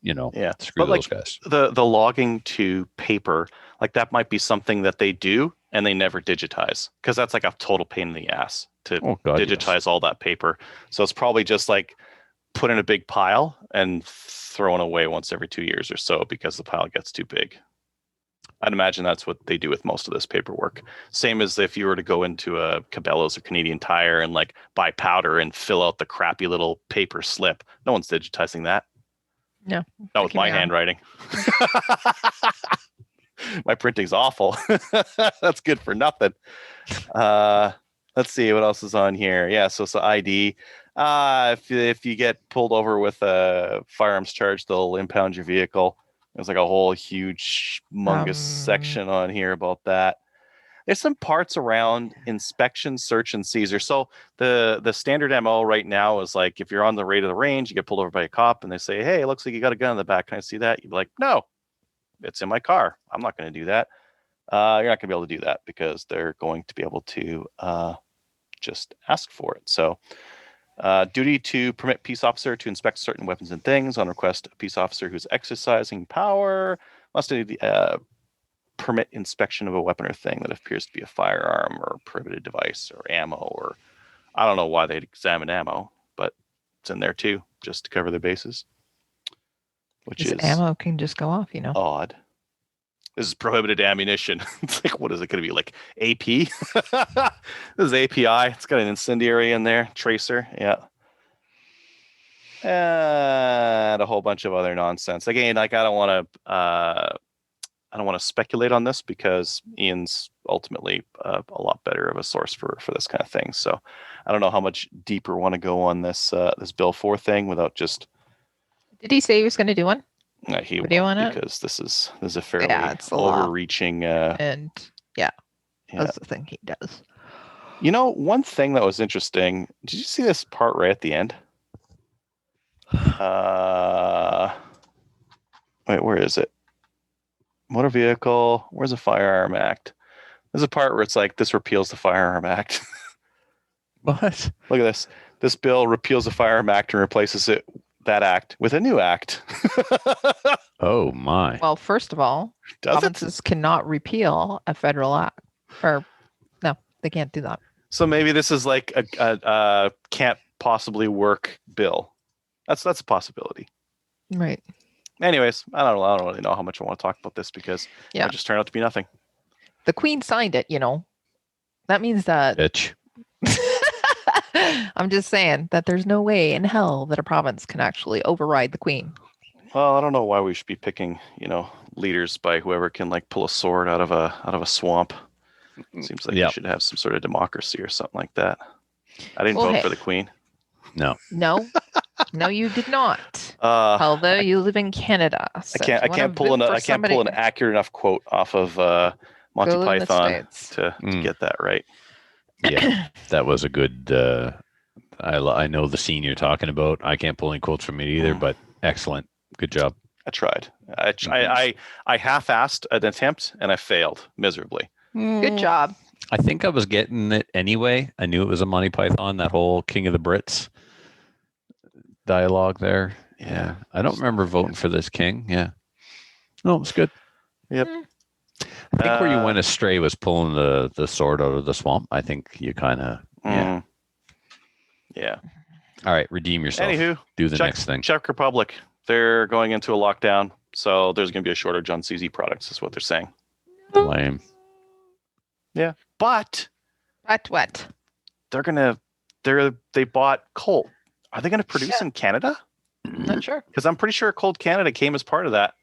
Speaker 1: screw those guys.
Speaker 3: The logging to paper, like that might be something that they do and they never digitize because that's like a total pain in the ass to digitize all that paper. So it's probably just like put in a big pile and thrown away once every 2 years or so because the pile gets too big. I'd imagine that's what they do with most of this paperwork. Same as if you were to go into a Cabela's or Canadian Tire and like buy powder and fill out the crappy little paper slip. No one's digitizing that.
Speaker 2: No.
Speaker 3: That was my handwriting. My printing's awful. That's good for nothing. Let's see what else is on here. Yeah, so ID. If you get pulled over with a firearms charge, they'll impound your vehicle. There's like a whole huge, humongous section on here about that. There's some parts around inspection, search, and seizure. So the standard MO right now is like if you're on the way to the range, you get pulled over by a cop, and they say, "Hey, it looks like you got a gun in the back. Can I see that?" You'd be like, "No, it's in my car. I'm not going to do that." You're not going to be able to do that because they're going to be able to just ask for it. So. Duty to permit peace officer to inspect certain weapons and things on request. A peace officer who's exercising power must permit inspection of a weapon or thing that appears to be a firearm or a prohibited device or ammo, or I don't know why they'd examine ammo, but it's in there too, just to cover their bases. Which is
Speaker 2: ammo can just go off,
Speaker 3: odd. This is prohibited ammunition. It's like, what is it going to be? Like AP? This is API. It's got an incendiary in there. Tracer. Yeah. And a whole bunch of other nonsense. Again, like I don't want to speculate on this because Ian's ultimately a lot better of a source for this kind of thing. So I don't know how much deeper want to go on this Bill 4 thing without just.
Speaker 2: Did he say he was going to do one?
Speaker 3: He won't, because this is a fairly overreaching
Speaker 2: and that's the thing he does.
Speaker 3: One thing that was interesting, did you see this part right at the end? Wait, where is it? Motor vehicle, where's the Firearm Act? There's a part where it's like this repeals the Firearm Act.
Speaker 1: What?
Speaker 3: Look at this. This bill repeals the Firearm Act and replaces that act with a new act.
Speaker 1: Oh my.
Speaker 2: Well, first of all, provinces cannot repeal a federal act. Or no, they can't do that.
Speaker 3: So maybe this is like a can't possibly work bill. That's a possibility.
Speaker 2: Right.
Speaker 3: Anyways, I don't really know how much I want to talk about this because it just turned out to be nothing.
Speaker 2: The Queen signed it, That means that
Speaker 1: bitch.
Speaker 2: I'm just saying that there's no way in hell that a province can actually override the Queen.
Speaker 3: Well, I don't know why we should be picking, leaders by whoever can like pull a sword out of a swamp. It seems like you should have some sort of democracy or something like that. I didn't vote for the Queen.
Speaker 1: No.
Speaker 2: No, you did not. Although you live in Canada, so
Speaker 3: I can't pull an accurate enough quote off of Monty Python to get that right.
Speaker 1: Yeah, that was a good. I know the scene you're talking about. I can't pull any quotes from it either, but excellent, good job.
Speaker 3: I tried. I half-assed an attempt and I failed miserably.
Speaker 2: Good job.
Speaker 1: I think I was getting it anyway. I knew it was a Monty Python. That whole King of the Brits dialogue there. Yeah, I don't remember voting for this king. Yeah, no, it was good.
Speaker 3: Yep.
Speaker 1: I think where you went astray was pulling the sword out of the swamp. I think you kind of
Speaker 3: yeah.
Speaker 1: All right, redeem yourself.
Speaker 3: Anywho,
Speaker 1: do the next thing.
Speaker 3: Czech Republic, they're going into a lockdown, so there's going to be a shortage on CZ products. Is what they're saying.
Speaker 1: Lame.
Speaker 3: Yeah, but
Speaker 2: what?
Speaker 3: They bought Colt. Are they going to produce in Canada?
Speaker 2: Not sure.
Speaker 3: Because I'm pretty sure Colt Canada came as part of that.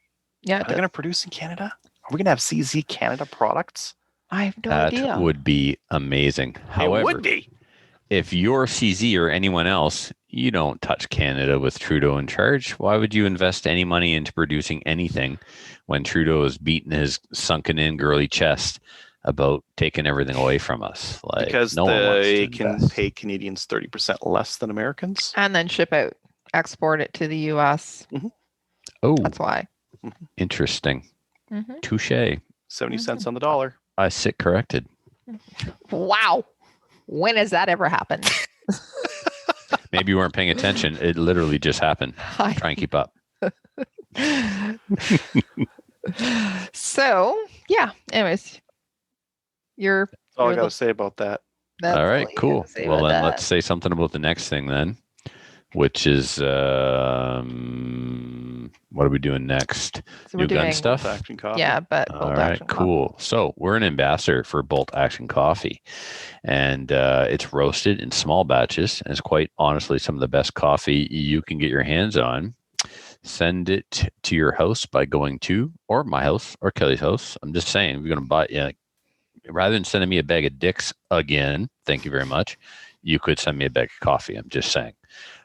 Speaker 2: Yeah.
Speaker 3: Are they going to produce in Canada? Are we going to have CZ Canada products?
Speaker 2: I have no idea.
Speaker 1: That would be amazing. However,
Speaker 3: it would be.
Speaker 1: If you're CZ or anyone else, you don't touch Canada with Trudeau in charge. Why would you invest any money into producing anything when Trudeau is beating his sunken in girly chest about taking everything away from us? Like,
Speaker 3: because they can pay Canadians 30% less than Americans.
Speaker 2: And then export it to the US.
Speaker 3: Mm-hmm.
Speaker 1: Oh,
Speaker 2: that's why.
Speaker 1: Interesting.
Speaker 2: Touche.
Speaker 3: 70 cents on the dollar.
Speaker 1: I sit corrected.
Speaker 2: Wow. When has that ever happened?
Speaker 1: Maybe you weren't paying attention. It literally just happened. Try and keep up.
Speaker 2: So, yeah. Anyways,
Speaker 3: That's all I got to say about that.
Speaker 1: All right, cool. Well, then let's say something about the next thing then, which is what are we doing next?
Speaker 2: So
Speaker 1: New gun stuff?
Speaker 3: Bolt Action Coffee.
Speaker 2: Yeah, but
Speaker 1: all right, cool. So we're an ambassador for Bolt Action Coffee, and it's roasted in small batches, and it's quite honestly some of the best coffee you can get your hands on. Send it to your house by going to, or my house, or Kelly's house. I'm just saying, we're going to buy, rather than sending me a bag of dicks again, thank you very much, you could send me a bag of coffee. I'm just saying.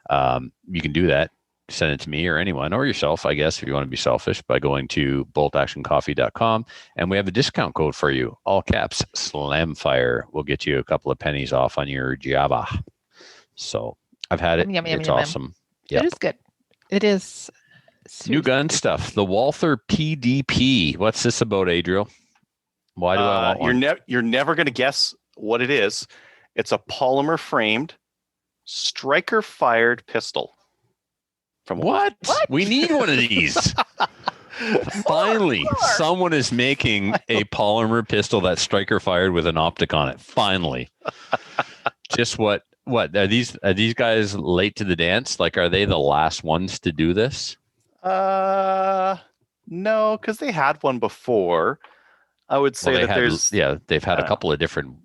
Speaker 1: You can do that. Send it to me or anyone or yourself, I guess, if you want to be selfish, by going to boltactioncoffee.com. And we have a discount code for you. All caps, Slamfire will get you a couple of pennies off on your Java. So I've had it. It's awesome.
Speaker 2: Yep. It is good. It is.
Speaker 1: New gun stuff. The Walther PDP. What's this about, Adriel? Why do I want one?
Speaker 3: You're never going to guess what it is. It's a polymer framed striker fired pistol.
Speaker 1: From what? We need one of these. Finally, someone is making a polymer pistol that's striker fired with an optic on it. Finally. Just what are these guys late to the dance? Like, are they the last ones to do this?
Speaker 3: No, because they had one before. I would say
Speaker 1: they've had a couple of different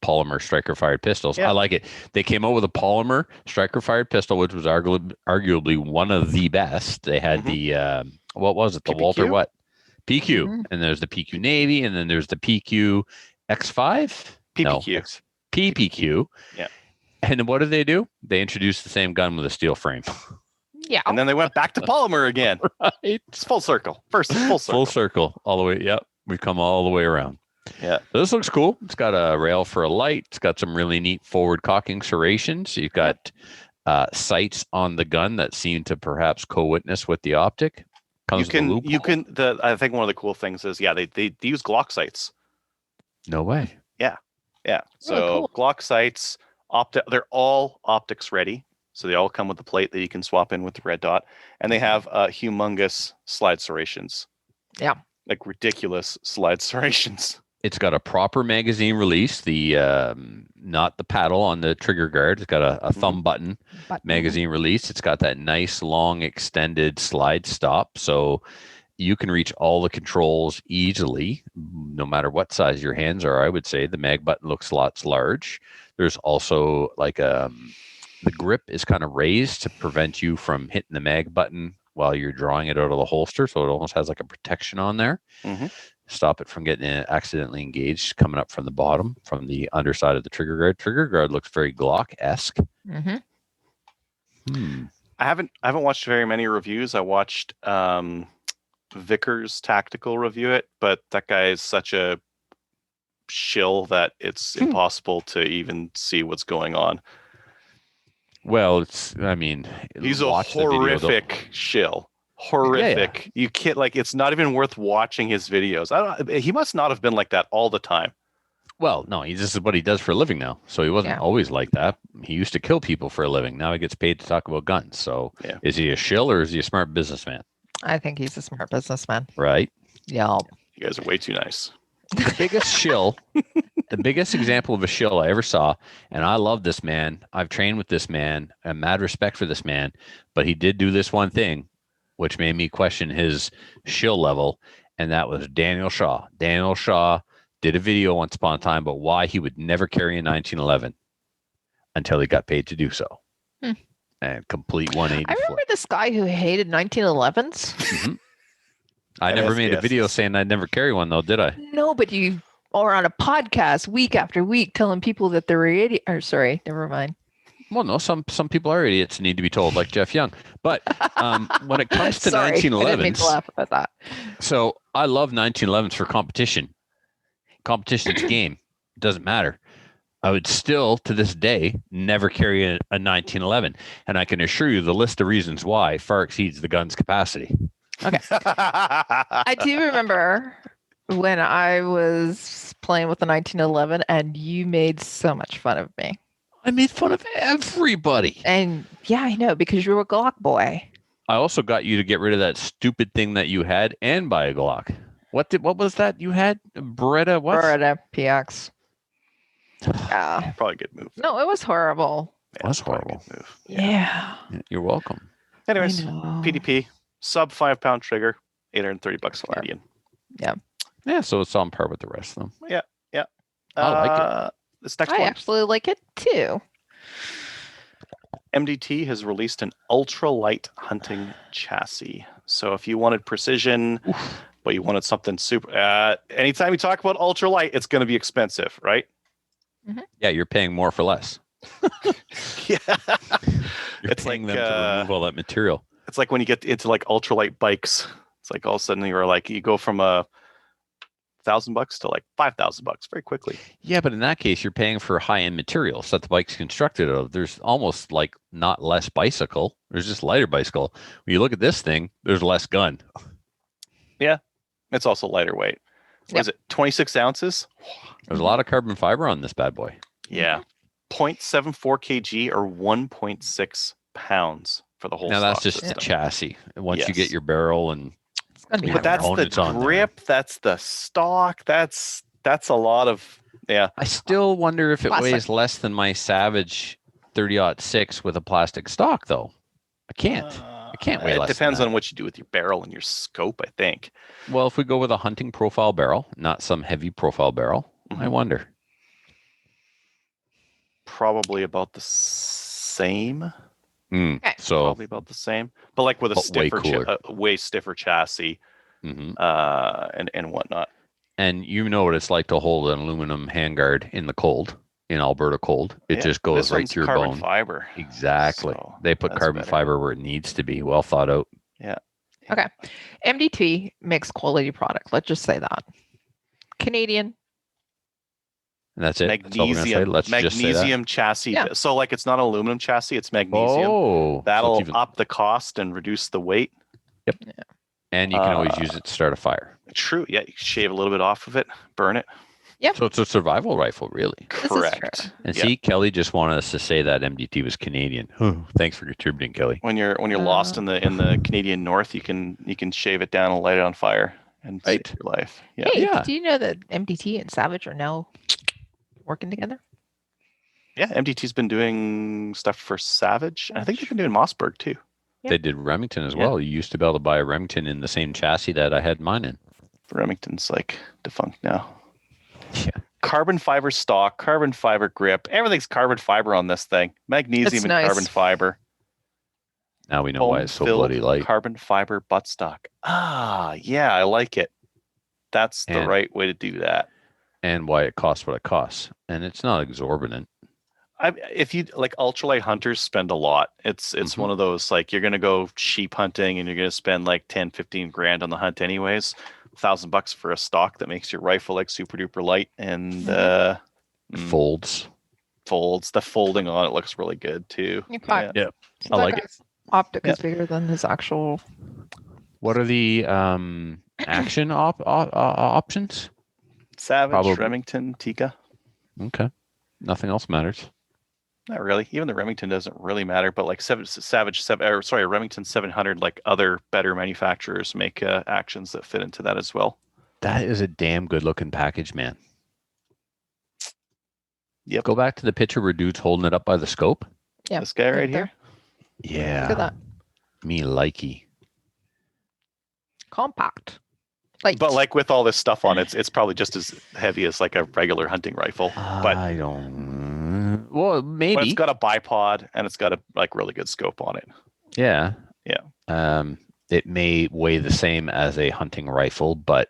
Speaker 1: polymer striker fired pistols. Yeah. I like it. They came out with a polymer striker fired pistol, which was arguably one of the best. They had the what was it? The PPQ? Walther what? PQ, and there's the PQ Navy, and then there's the PQ X5.
Speaker 3: PPQ.
Speaker 1: No, PPQ.
Speaker 3: Yeah.
Speaker 1: And what did they do? They introduced the same gun with a steel frame.
Speaker 2: Yeah.
Speaker 3: And then they went back to polymer again.
Speaker 1: Right.
Speaker 3: It's full circle. Full circle.
Speaker 1: Full circle all the way. Yep. We've come all the way around.
Speaker 3: Yeah.
Speaker 1: So this looks cool. It's got a rail for a light. It's got some really neat forward cocking serrations. You've got sights on the gun that seem to perhaps co-witness with the optic. I think one of the cool things is, they use Glock sights. No way.
Speaker 3: Yeah. Yeah. So
Speaker 2: really cool.
Speaker 3: Glock sights, they're all optics ready. So they all come with the plate that you can swap in with the red dot. And they have humongous slide serrations.
Speaker 2: Yeah.
Speaker 3: Like ridiculous slide serrations.
Speaker 1: It's got a proper magazine release, not the paddle on the trigger guard. It's got a thumb button magazine release. It's got that nice long extended slide stop. So you can reach all the controls easily, no matter what size your hands are. I would say the mag button looks lots large. There's also like the grip is kind of raised to prevent you from hitting the mag button while you're drawing it out of the holster. So it almost has like a protection on there. Mm-hmm. Stop it from getting accidentally engaged coming up from the bottom, from the underside of the trigger guard. Trigger guard looks very Glock-esque.
Speaker 3: Mm-hmm. I haven't watched very many reviews. I watched Vickers Tactical review it, but that guy is such a shill that it's impossible to even see what's going on.
Speaker 1: Well, he's
Speaker 3: a horrific shill. Horrific. Yeah. You can't, it's not even worth watching his videos. He must not have been like that all the time.
Speaker 1: Well, no, this is what he does for a living now. So he wasn't always like that. He used to kill people for a living. Now he gets paid to talk about guns. So is he a shill or is he a smart businessman?
Speaker 2: I think he's a smart businessman.
Speaker 1: Right?
Speaker 2: Yeah.
Speaker 3: You guys are way too nice.
Speaker 1: The biggest shill, the biggest example of a shill I ever saw, and I love this man. I've trained with this man. I have mad respect for this man, but he did do this one thing, which made me question his shill level, and that was Daniel Shaw. Daniel Shaw did a video once upon a time about why he would never carry a 1911 until he got paid to do so. And complete 180.
Speaker 2: I remember this guy who hated 1911s.
Speaker 1: Mm-hmm. I never made a video saying I'd never carry one, though, did I?
Speaker 2: No, but you are on a podcast week after week telling people that they're idiots. Or sorry, never mind.
Speaker 1: Well, no, some people are idiots and need to be told, like Jeff Young. But when it comes to 1911s, I didn't mean to laugh about that. So I love 1911s for competition. Competition's game. Doesn't matter. I would still, to this day, never carry a 1911. And I can assure you the list of reasons why far exceeds the gun's capacity.
Speaker 2: Okay. I do remember when I was playing with the 1911 and you made so much fun of me.
Speaker 1: I made fun of everybody.
Speaker 2: And yeah, I know, because you were a Glock boy.
Speaker 1: I also got you to get rid of that stupid thing that you had and buy a Glock. What was that you had? Beretta what?
Speaker 2: Beretta PX. Yeah.
Speaker 3: Probably a good move.
Speaker 2: No, it was horrible.
Speaker 3: Yeah,
Speaker 1: That's
Speaker 3: probably a
Speaker 1: horrible.
Speaker 3: good move.
Speaker 2: Yeah.
Speaker 1: You're welcome.
Speaker 3: Anyways,
Speaker 2: I know.
Speaker 3: PDP, sub 5 pound trigger, $830 Canadian.
Speaker 1: Yeah, so it's on par with the rest of them. I like it.
Speaker 3: This next
Speaker 2: I
Speaker 3: one,
Speaker 2: actually like it too.
Speaker 3: MDT has released an ultralight hunting chassis. So if you wanted precision, but you wanted something super, anytime you talk about ultralight, it's going to be expensive, right?
Speaker 1: Yeah, you're paying more for less.
Speaker 3: Yeah.
Speaker 1: You're
Speaker 3: It's
Speaker 1: paying
Speaker 3: like,
Speaker 1: them to remove all that material.
Speaker 3: It's like when you get into like ultralight bikes, it's like all of a sudden you go from $1,000 to like $5,000 very quickly.
Speaker 1: Yeah, but in that case, you're paying for high-end materials that the bike's constructed of. There's almost like not less bicycle. There's just lighter bicycle. When you look at this thing, there's less gun.
Speaker 3: It's also lighter weight. What
Speaker 2: Yep.
Speaker 3: is it? 26 ounces?
Speaker 1: There's a lot of carbon fiber on this bad boy.
Speaker 3: Yeah. 0.74 kg or 1.6 pounds for the whole
Speaker 1: Now that's
Speaker 3: stock
Speaker 1: just
Speaker 3: system.
Speaker 1: the chassis. Once you
Speaker 3: Yes.
Speaker 1: get your barrel and
Speaker 2: It's gonna be
Speaker 1: Yeah,
Speaker 3: But that's the
Speaker 1: components on there.
Speaker 3: grip, that's the stock, that's a lot of
Speaker 1: I still wonder if it
Speaker 2: Plastic.
Speaker 1: weighs less than my Savage 30-06 with a plastic stock, though. I can't. I can't weigh
Speaker 3: It
Speaker 1: less than
Speaker 3: depends
Speaker 1: that.
Speaker 3: on what you do with your barrel and your scope, I think.
Speaker 1: Well, if we go with a hunting profile barrel, not some heavy profile barrel, I
Speaker 3: Mhm.
Speaker 1: wonder.
Speaker 3: Probably about the same.
Speaker 2: Okay.
Speaker 1: So,
Speaker 3: Probably about the same. But like with a
Speaker 1: But way
Speaker 3: stiffer
Speaker 1: cooler.
Speaker 3: way stiffer chassis
Speaker 1: mhm.
Speaker 3: and whatnot.
Speaker 1: And you know what it's like to hold an aluminum handguard in the cold, in Alberta cold. It
Speaker 3: Yeah,
Speaker 1: just goes
Speaker 3: this
Speaker 1: right
Speaker 3: one's
Speaker 1: to your
Speaker 3: carbon
Speaker 1: bone.
Speaker 3: fiber.
Speaker 1: Exactly.
Speaker 3: So
Speaker 1: They put
Speaker 3: that's
Speaker 1: carbon
Speaker 3: better.
Speaker 1: fiber where it needs to be. Well thought out.
Speaker 2: Okay. MDT makes quality product. Let's just say that. Canadian.
Speaker 1: And that's it. That's all we're gonna say.
Speaker 3: Magnesium,
Speaker 1: Let's just say that.
Speaker 3: magnesium chassis.
Speaker 2: Yeah.
Speaker 3: So like it's not aluminum chassis, it's magnesium.
Speaker 1: Oh, so
Speaker 3: That'll
Speaker 1: it's even-
Speaker 3: up the cost and reduce the weight.
Speaker 1: and you can always use it to start a fire.
Speaker 3: True. Yeah, you can shave a little bit off of it, burn it.
Speaker 2: Yep.
Speaker 1: So it's a survival rifle, really.
Speaker 2: This is
Speaker 3: Correct.
Speaker 2: true.
Speaker 1: And
Speaker 3: Yeah.
Speaker 1: see, Kelly just wanted us to say that MDT was Canadian. Thanks for contributing, Kelly.
Speaker 3: When you're lost in the Canadian North, you can shave it down and light it on fire and
Speaker 1: Right.
Speaker 3: save your life. Yeah.
Speaker 2: Hey,
Speaker 1: Yeah.
Speaker 2: do you know that MDT and Savage are now working together?
Speaker 3: Yeah, MDT's been doing stuff for Savage. I think they've been doing Mossberg too.
Speaker 2: Yep.
Speaker 1: They did Remington as
Speaker 3: Yeah.
Speaker 1: well. You used to be able to buy a Remington in the same chassis that I had mine in.
Speaker 3: Remington's like defunct now.
Speaker 1: Yeah.
Speaker 3: Carbon fiber stock, carbon fiber grip. Everything's carbon fiber on this thing. Magnesium
Speaker 2: It's
Speaker 3: and
Speaker 2: nice.
Speaker 3: carbon fiber.
Speaker 1: Now we know why it's so
Speaker 3: Foam-filled
Speaker 1: bloody light.
Speaker 3: Carbon fiber buttstock. Yeah, I like it. That's the
Speaker 1: And-
Speaker 3: right way to do that.
Speaker 1: And why it costs what it costs. And it's not exorbitant.
Speaker 3: If you like, ultralight hunters spend a lot. It's
Speaker 1: Mhm.
Speaker 3: one of those like you're gonna go sheep hunting and you're gonna spend like 10-15 grand on the hunt anyways. $1,000 for a stock that makes your rifle like super duper light and
Speaker 1: Folds.
Speaker 3: folds. The folding on it looks really good too.
Speaker 2: Okay.
Speaker 3: Yeah.
Speaker 1: I like it.
Speaker 2: Optic is bigger than his actual.
Speaker 1: What are the action options?
Speaker 3: Savage,
Speaker 1: Probably.
Speaker 3: Remington, Tika.
Speaker 1: Okay. Nothing else matters.
Speaker 3: Not really. Even the Remington doesn't really matter, but like Remington 700, like other better manufacturers make actions that fit into that as well.
Speaker 1: That is a damn good looking package, man.
Speaker 3: Yep.
Speaker 1: Go back to the picture where dude's holding it up by the scope.
Speaker 2: Yeah.
Speaker 3: This guy right
Speaker 2: there.
Speaker 3: here.
Speaker 1: Yeah.
Speaker 2: Look at that.
Speaker 1: Me likey.
Speaker 2: Compact. Like,
Speaker 3: But like with all this stuff on it, it's probably just as heavy as like a regular hunting rifle. But
Speaker 1: I don't. Well,
Speaker 3: but
Speaker 1: maybe.
Speaker 3: it's got a bipod and it's got a like really good scope on it.
Speaker 1: Yeah.
Speaker 3: Yeah.
Speaker 1: It may weigh the same as a hunting rifle, but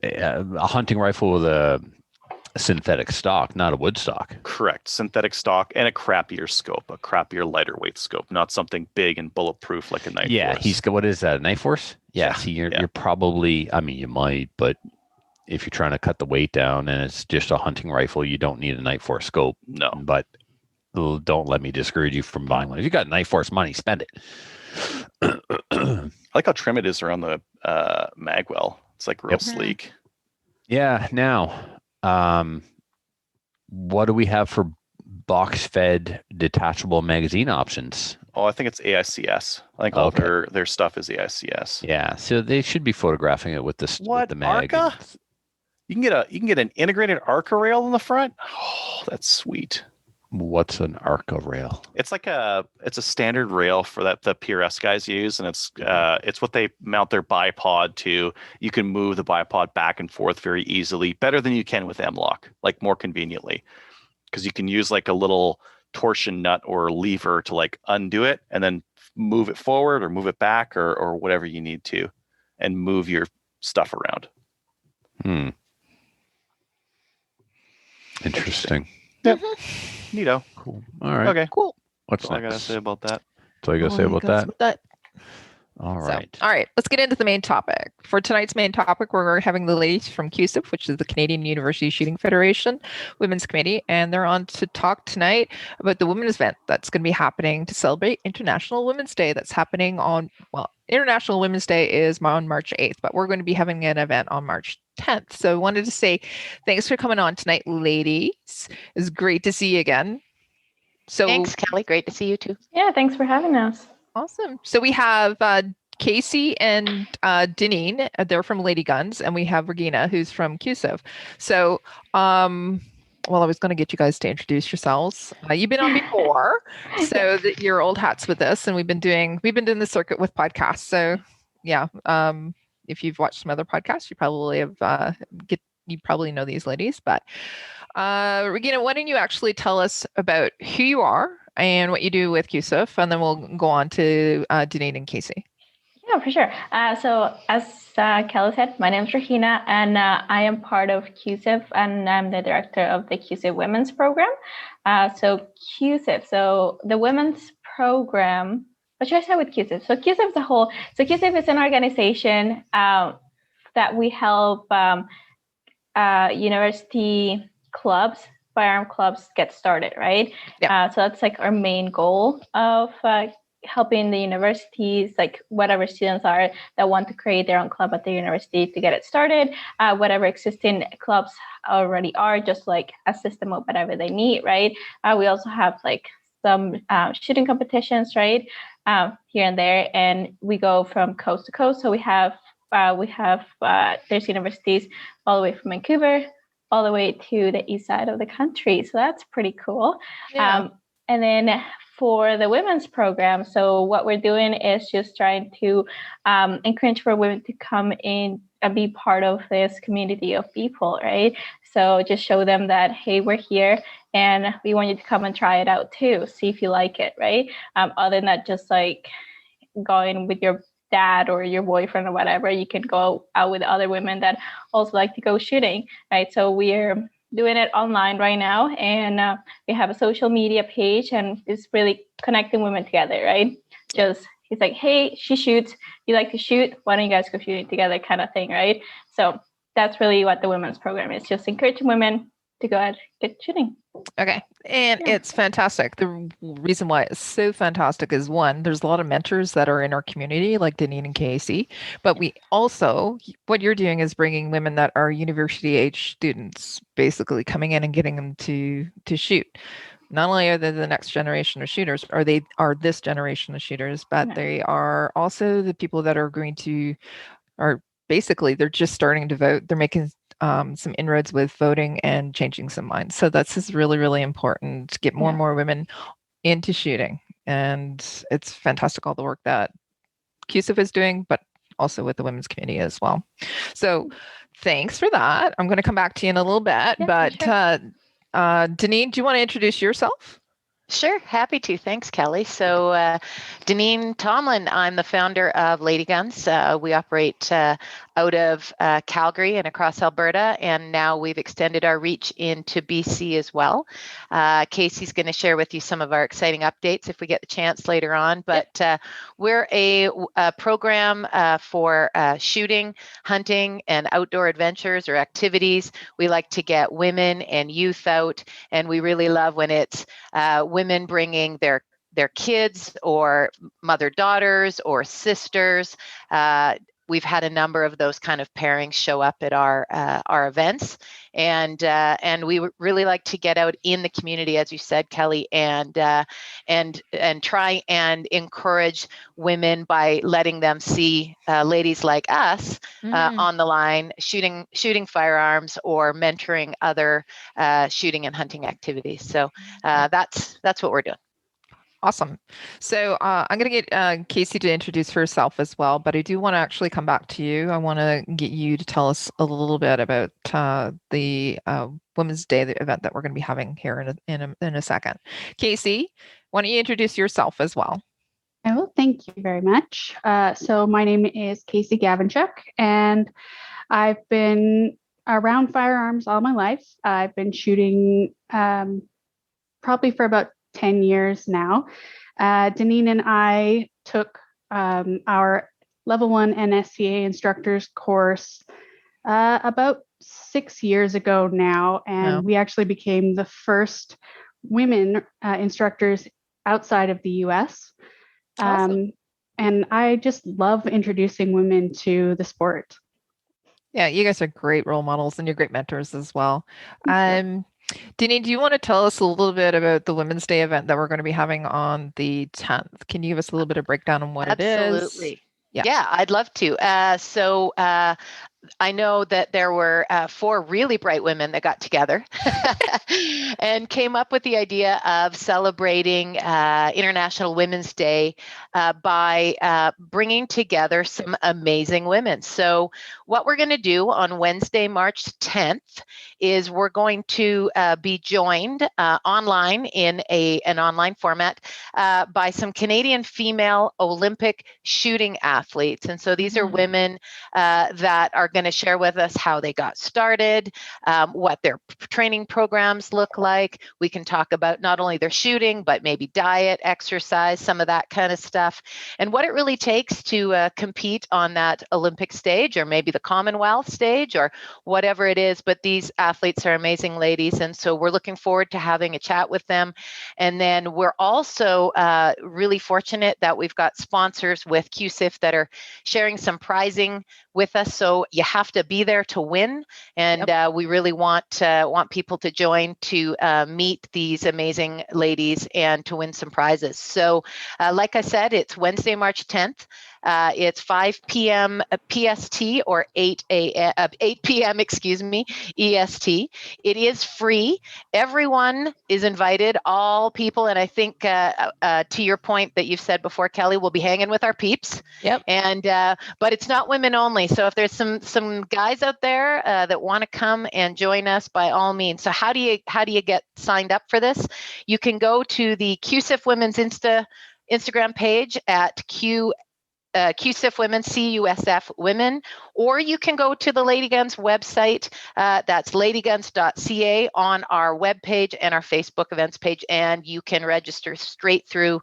Speaker 1: a hunting rifle with a synthetic stock, not a wood stock.
Speaker 3: Correct. Synthetic stock and a crappier scope, a crappier lighter weight scope, not something big and bulletproof like a knife.
Speaker 1: Yeah,
Speaker 3: force.
Speaker 1: he's got, what is that, a knife force? Yeah,
Speaker 3: Yeah,
Speaker 1: see, you're
Speaker 3: yeah.
Speaker 1: probably, I mean, you might, but if you're trying to cut the weight down and it's just a hunting rifle, you don't need a knife force scope.
Speaker 3: No.
Speaker 1: But don't let me discourage you from buying one. If you got knife force money, spend it.
Speaker 3: I like how trim it is around the magwell. It's like real
Speaker 2: Yep.
Speaker 3: sleek.
Speaker 1: Yeah. Now, what do we have for box-fed detachable magazine options?
Speaker 3: Oh, I think it's AICS. I think all their stuff is AICS.
Speaker 1: Yeah. So they should be photographing it with this with
Speaker 3: What,
Speaker 1: the mag.
Speaker 3: ARCA? You can get an integrated ARCA rail in the front. Oh, that's sweet.
Speaker 1: What's an ARCA rail?
Speaker 3: It's like a standard rail for that the PRS guys use, and it's what they mount their bipod to. You can move the bipod back and forth very easily, better than you can with M-LOK, like more conveniently, because you can use like a little torsion nut or lever to like undo it and then move it forward or move it back or whatever you need to, and move your stuff around.
Speaker 1: Interesting.
Speaker 3: Yep. Neato.
Speaker 1: Cool. All right.
Speaker 3: Okay.
Speaker 2: Cool.
Speaker 1: What's
Speaker 3: That's all I gotta
Speaker 1: next?
Speaker 3: say about that.
Speaker 1: So you gotta say about that? All
Speaker 2: So,
Speaker 1: right.
Speaker 2: all right, let's get into the main topic. For tonight's main topic, we're having the ladies from Cusif, which is the Canadian University Shooting Federation Women's Committee, and they're on to talk tonight about the women's event that's going to be happening to celebrate International Women's Day. That's happening on, well, International Women's Day is on March 8th, but we're going to be having an event on March 10th. So I wanted to say thanks for coming on tonight, ladies. It's great to see you again. So
Speaker 4: Thanks, Kelly. Great to see you too.
Speaker 5: Yeah, thanks for having us.
Speaker 2: awesome. So we have Casey and Deneen, they're from Lady Guns, and we have Regina, who's from Cusif. So, well, I was going to get you guys to introduce yourselves. You've been on before, so that you're old hats with this, and we've been doing the circuit with podcasts. So, yeah, if you've watched some other podcasts, you probably have you probably know these ladies. But Regina, why don't you actually tell us about who you are and what you do with Cusif, and then we'll go on to Deneen and Casey.
Speaker 5: Yeah, for sure. So as Kelly said, my name is Regina, and I am part of Cusif, and I'm the director of the Cusif Women's Program. So Cusif, so the women's program, what should I say with Cusif? So Cusif is a whole, so Cusif is an organization that we help university clubs, firearm clubs get started, right?
Speaker 2: Yeah.
Speaker 5: So that's like our main goal of helping the universities, like whatever students are that want to create their own club at the university to get it started, whatever existing clubs already are, just like assist them with whatever they need, right? We also have like some shooting competitions, right, here and there, and we go from coast to coast. So we have there's universities all the way from Vancouver all the way to the east side of the country. So that's pretty cool.
Speaker 2: Yeah.
Speaker 5: And then for the women's program, so what we're doing is just trying to encourage for women to come in and be part of this community of people, right? So just show them that, hey, we're here and we want you to come and try it out too. See if you like it, right? Other than that, just like going with your dad or your boyfriend or whatever, you can go out with other women that also like to go shooting, right? So we're doing it online right now, and we have a social media page, and it's really connecting women together, right? Just he's like, hey, she shoots, you like to shoot, why don't you guys go shooting together, kind of thing, right? So that's really what the women's program is, just encouraging women to go out and get shooting.
Speaker 2: Okay. And it's fantastic. The reason why it's so fantastic is, one, there's a lot of mentors that are in our community, like Deneen and Casey, but we also, what you're doing is bringing women that are university age students, basically coming in and getting them to shoot. Not only are they the next generation of shooters, or they are this generation of shooters, but they are also the people that are going to, are basically, they're just starting to vote. They're making some inroads with voting and changing some minds. So that's just really, really important to get more and more women into shooting. And it's fantastic, all the work that Cusif is doing, but also with the women's community as well. So thanks for that. I'm going to come back to you in a little bit, but sure. Deneen, do you want to introduce yourself?
Speaker 4: Sure, happy to. Thanks, Kelly. So Deneen Tomlin, I'm the founder of Lady Guns. We operate out of Calgary and across Alberta, and now we've extended our reach into BC as well. Casey's going to share with you some of our exciting updates if we get the chance later on, but we're a program for shooting, hunting, and outdoor adventures or activities. We like to get women and youth out, and we really love when it's women bringing their kids or mother daughters or sisters we've had a number of those kind of pairings show up at our events, and we would really like to get out in the community, as you said, Kelly, and try and encourage women by letting them see ladies like us on the line shooting firearms or mentoring other shooting and hunting activities. So that's what we're doing.
Speaker 2: Awesome. So I'm going to get Casey to introduce herself as well, but I do want to actually come back to you. I want to get you to tell us a little bit about the Women's Day event that we're going to be having here in a second. Casey, why don't you introduce yourself as well?
Speaker 6: Oh, thank you very much. So my name is Casey Gavinchuk, and I've been around firearms all my life. I've been shooting probably for about 10 years now. Deneen and I took our level 1 NSCA instructors course about 6 years ago now, and we actually became the first women instructors outside of the US.
Speaker 2: Awesome.
Speaker 6: And I just love introducing women to the sport.
Speaker 2: Yeah, you guys are great role models and you're great mentors as well. Deneen, do you want to tell us a little bit about the Women's Day event that we're going to be having on the 10th? Can you give us a little bit of breakdown on what it is?
Speaker 4: Absolutely. Yeah, I'd love to. So I know that there were 4 really bright women that got together and came up with the idea of celebrating International Women's Day by bringing together some amazing women. So what we're going to do on Wednesday, March 10th, is we're going to be joined online in an online format by some Canadian female Olympic shooting athletes. And so these are women that are going to share with us how they got started, what their training programs look like. We can talk about not only their shooting, but maybe diet, exercise, some of that kind of stuff, and what it really takes to compete on that Olympic stage, or maybe the Commonwealth stage, or whatever it is. But these athletes are amazing ladies, and so we're looking forward to having a chat with them. And then we're also really fortunate that we've got sponsors with Cusif that are sharing some prizing with us. So you have to be there to win, and we really want people to join to meet these amazing ladies and to win some prizes. So like I said, it's Wednesday, March 10th. It's 5 p.m. PST or 8 p.m. EST. It is free. Everyone is invited, all people. And I think to your point that you've said before, Kelly, we'll be hanging with our peeps.
Speaker 2: Yep.
Speaker 4: And but it's not women only. So if there's some guys out there that want to come and join us, by all means. So how do you get signed up for this? You can go to the Cusif Women's Instagram page at Cusif Women, CUSF Women, or you can go to the Lady Guns website. That's ladyguns.ca on our webpage and our Facebook events page, and you can register straight through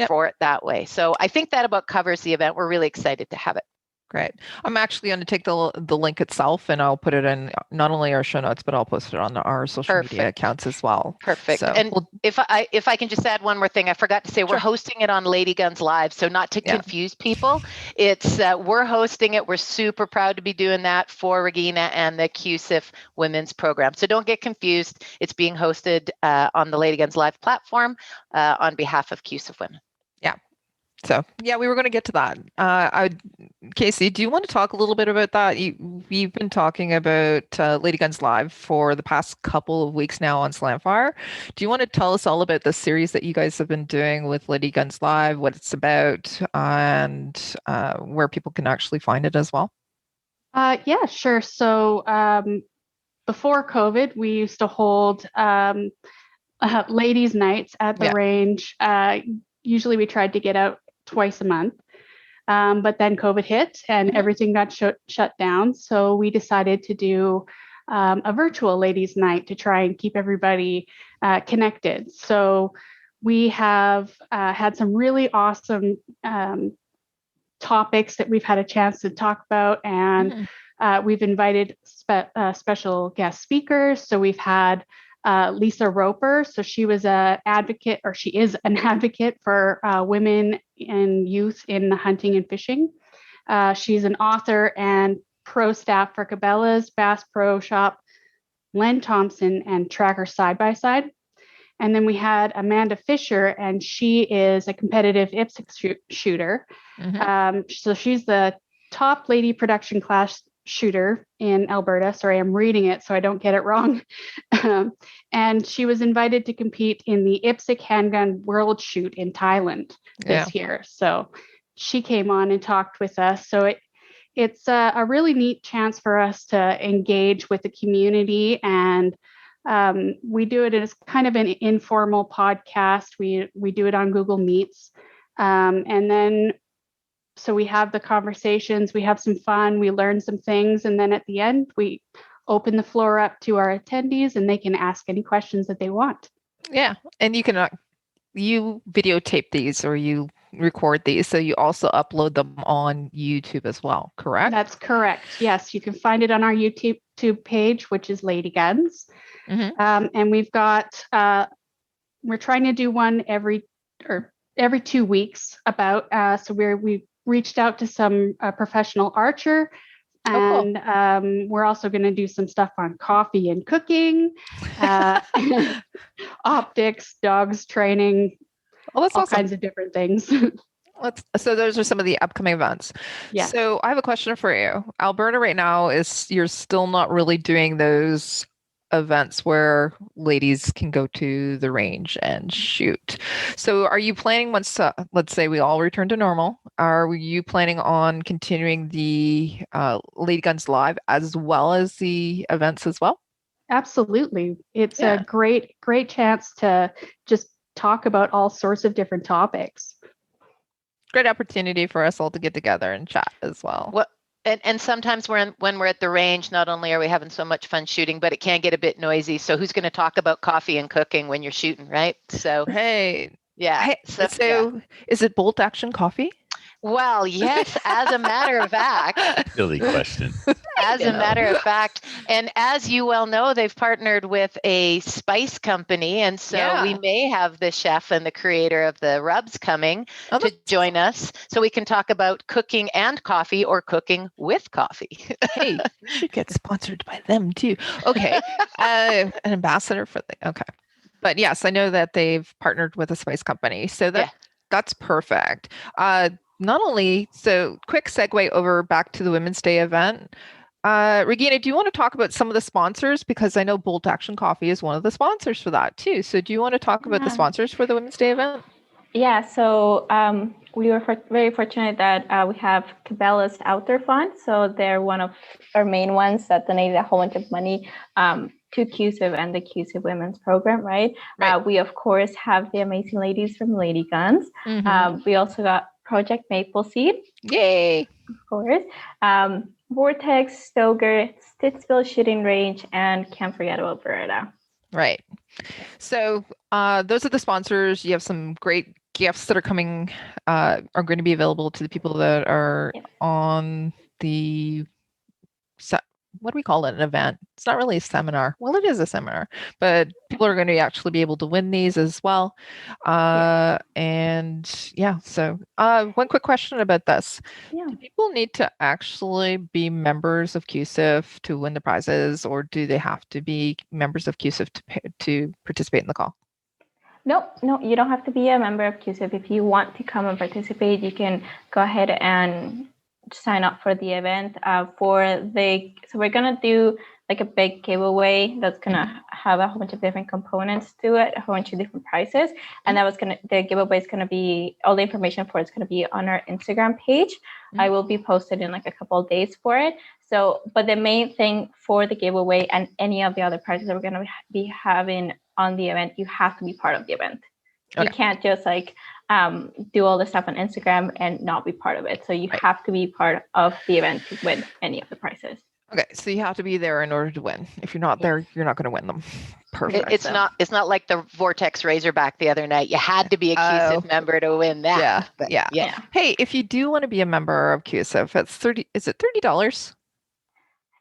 Speaker 4: for it that way. So I think that about covers the event. We're really excited to have it.
Speaker 2: Great. I'm actually going to take the link itself and I'll put it in not only our show notes, but I'll post it on our social media accounts as well.
Speaker 4: Perfect.
Speaker 2: So
Speaker 4: and if I can just add one more thing, I forgot to say, we're hosting it on Lady Guns Live. So not to confuse people, it's we're hosting it. We're super proud to be doing that for Regina and the Cusif Women's Program. So don't get confused. It's being hosted on the Lady Guns Live platform on behalf of Cusif Women.
Speaker 2: Yeah. So we were going to get to that. Casey, do you want to talk a little bit about that? We've been talking about Lady Guns Live for the past couple of weeks now on Slamfire. Do you want to tell us all about the series that you guys have been doing with Lady Guns Live, what it's about, and where people can actually find it as well?
Speaker 6: Yeah, sure. So before COVID, we used to hold ladies' nights at the range. Usually we tried to get out twice a month. But then COVID hit and everything got shut down. So we decided to do a virtual ladies' night to try and keep everybody connected. So we have had some really awesome topics that we've had a chance to talk about. And we've invited special guest speakers. So we've had Lisa Roper. So she was she is an advocate for women and youth in the hunting and fishing. She's an author and pro staff for Cabela's, Bass Pro Shop, Len Thompson, and Tracker Side by Side. And then we had Amanda Fisher, and she is a competitive IPSC shooter. So she's the top lady production class shooter in Alberta. Sorry, I'm reading it so I don't get it wrong. And she was invited to compete in the IPSC Handgun World Shoot in Thailand this year. So she came on and talked with us. So it's a really neat chance for us to engage with the community, and we do it as kind of an informal podcast. We do it on Google Meets, and then so we have the conversations, we have some fun, we learn some things, and then at the end we open the floor up to our attendees, and they can ask any questions that they want.
Speaker 2: Yeah, and you can you videotape these or you record these, so you also upload them on YouTube as well, correct?
Speaker 6: That's correct. Yes, you can find it on our YouTube page, which is Lady Guns. And we've got we're trying to do one every 2 weeks about so we reached out to some professional archer, and we're also going to do some stuff on coffee and cooking, optics, dogs training,
Speaker 2: Oh, that's
Speaker 6: all
Speaker 2: awesome.
Speaker 6: kinds of different things.
Speaker 2: So those are some of the upcoming events.
Speaker 6: Yeah.
Speaker 2: So I have a question for you. Alberta right now you're still not really doing those events where ladies can go to the range and shoot. So are you planning once, let's say we all return to normal, are you planning on continuing the Lady Guns Live as well as the events as well?
Speaker 6: Absolutely. It's a great chance to just talk about all sorts of different topics.
Speaker 2: Great opportunity for us all to get together and chat as well.
Speaker 4: Well, and sometimes when we're at the range, not only are we having so much fun shooting, but it can get a bit noisy. So who's going to talk about coffee and cooking when you're shooting, right? So
Speaker 2: right.
Speaker 4: Yeah.
Speaker 2: So is it bolt action coffee?
Speaker 4: Well, yes, as a matter of fact.
Speaker 1: Silly question.
Speaker 4: As a matter of fact, and as you well know, they've partnered with a spice company, and so we may have the chef and the creator of the rubs coming to join us, so we can talk about cooking and coffee, or cooking with coffee.
Speaker 2: Hey, we should get sponsored by them too. Okay, an ambassador for okay, but yes, I know that they've partnered with a spice company, so that's perfect. Not only, so quick segue over back to the Women's Day event. Regina, do you want to talk about some of the sponsors? Because I know Bolt Action Coffee is one of the sponsors for that too. So do you want to talk about the sponsors for the Women's Day event?
Speaker 5: Yeah, so we were very fortunate that we have Cabela's Outdoor Fund. So they're one of our main ones that donated a whole bunch of money to Cusif and the Cusif Women's Program, right? We, of course, have the amazing ladies from Lady Guns. We also got Project Maple Seed.
Speaker 2: Yay!
Speaker 5: Of course. Vortex, Stoger, Stittsville Shooting Range, and Can't Forget About Beretta.
Speaker 2: Right. So those are the sponsors. You have some great gifts that are coming, are going to be available to the people that are on the what do we call it? An event. It's not really a seminar. Well, it is a seminar, but people are going to actually be able to win these as well. And so one quick question about this. Do people need to actually be members of Cusif to win the prizes, or do they have to be members of Cusif to participate in the call?
Speaker 5: No, you don't have to be a member of Cusif. If you want to come and participate, you can go ahead and sign up for the event. So we're gonna do like a big giveaway that's gonna have a whole bunch of different components to it, a whole bunch of different prizes, and the giveaway is gonna be, all the information for it's gonna be on our Instagram page. I will be posted in like a couple of days for it. So, but the main thing for the giveaway and any of the other prizes that we're gonna be having on the event, you have to be part of the event. Okay. You can't just do all the stuff on Instagram and not be part of it. So you have to be part of the event to win any of the prizes.
Speaker 2: Okay, so you have to be there in order to win. If you're not there, you're not going to win them. Perfect.
Speaker 4: It's not like the Vortex Razorback the other night. You had to be a Cusif member to win that.
Speaker 2: Yeah. Hey, if you do want to be a member of Cusif, it's $30.
Speaker 5: I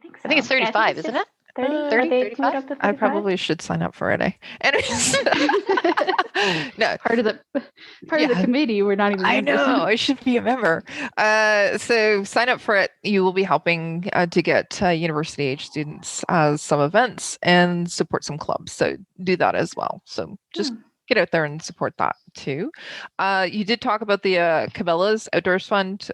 Speaker 5: think so.
Speaker 4: I think it's 35, isn't it?
Speaker 5: 30? Or
Speaker 4: 30,
Speaker 5: they
Speaker 4: 35?
Speaker 5: moved up to
Speaker 2: I
Speaker 5: 35?
Speaker 2: probably should sign up for it. Anyways. No,
Speaker 6: part of the
Speaker 2: Yeah.
Speaker 6: committee. We're not even
Speaker 2: I
Speaker 6: members.
Speaker 2: know. I should be a member. So sign up for it. You will be helping to get university age students some events and support some clubs. So do that as well. So just get out there and support that too. You did talk about the Cabela's Outdoors Fund.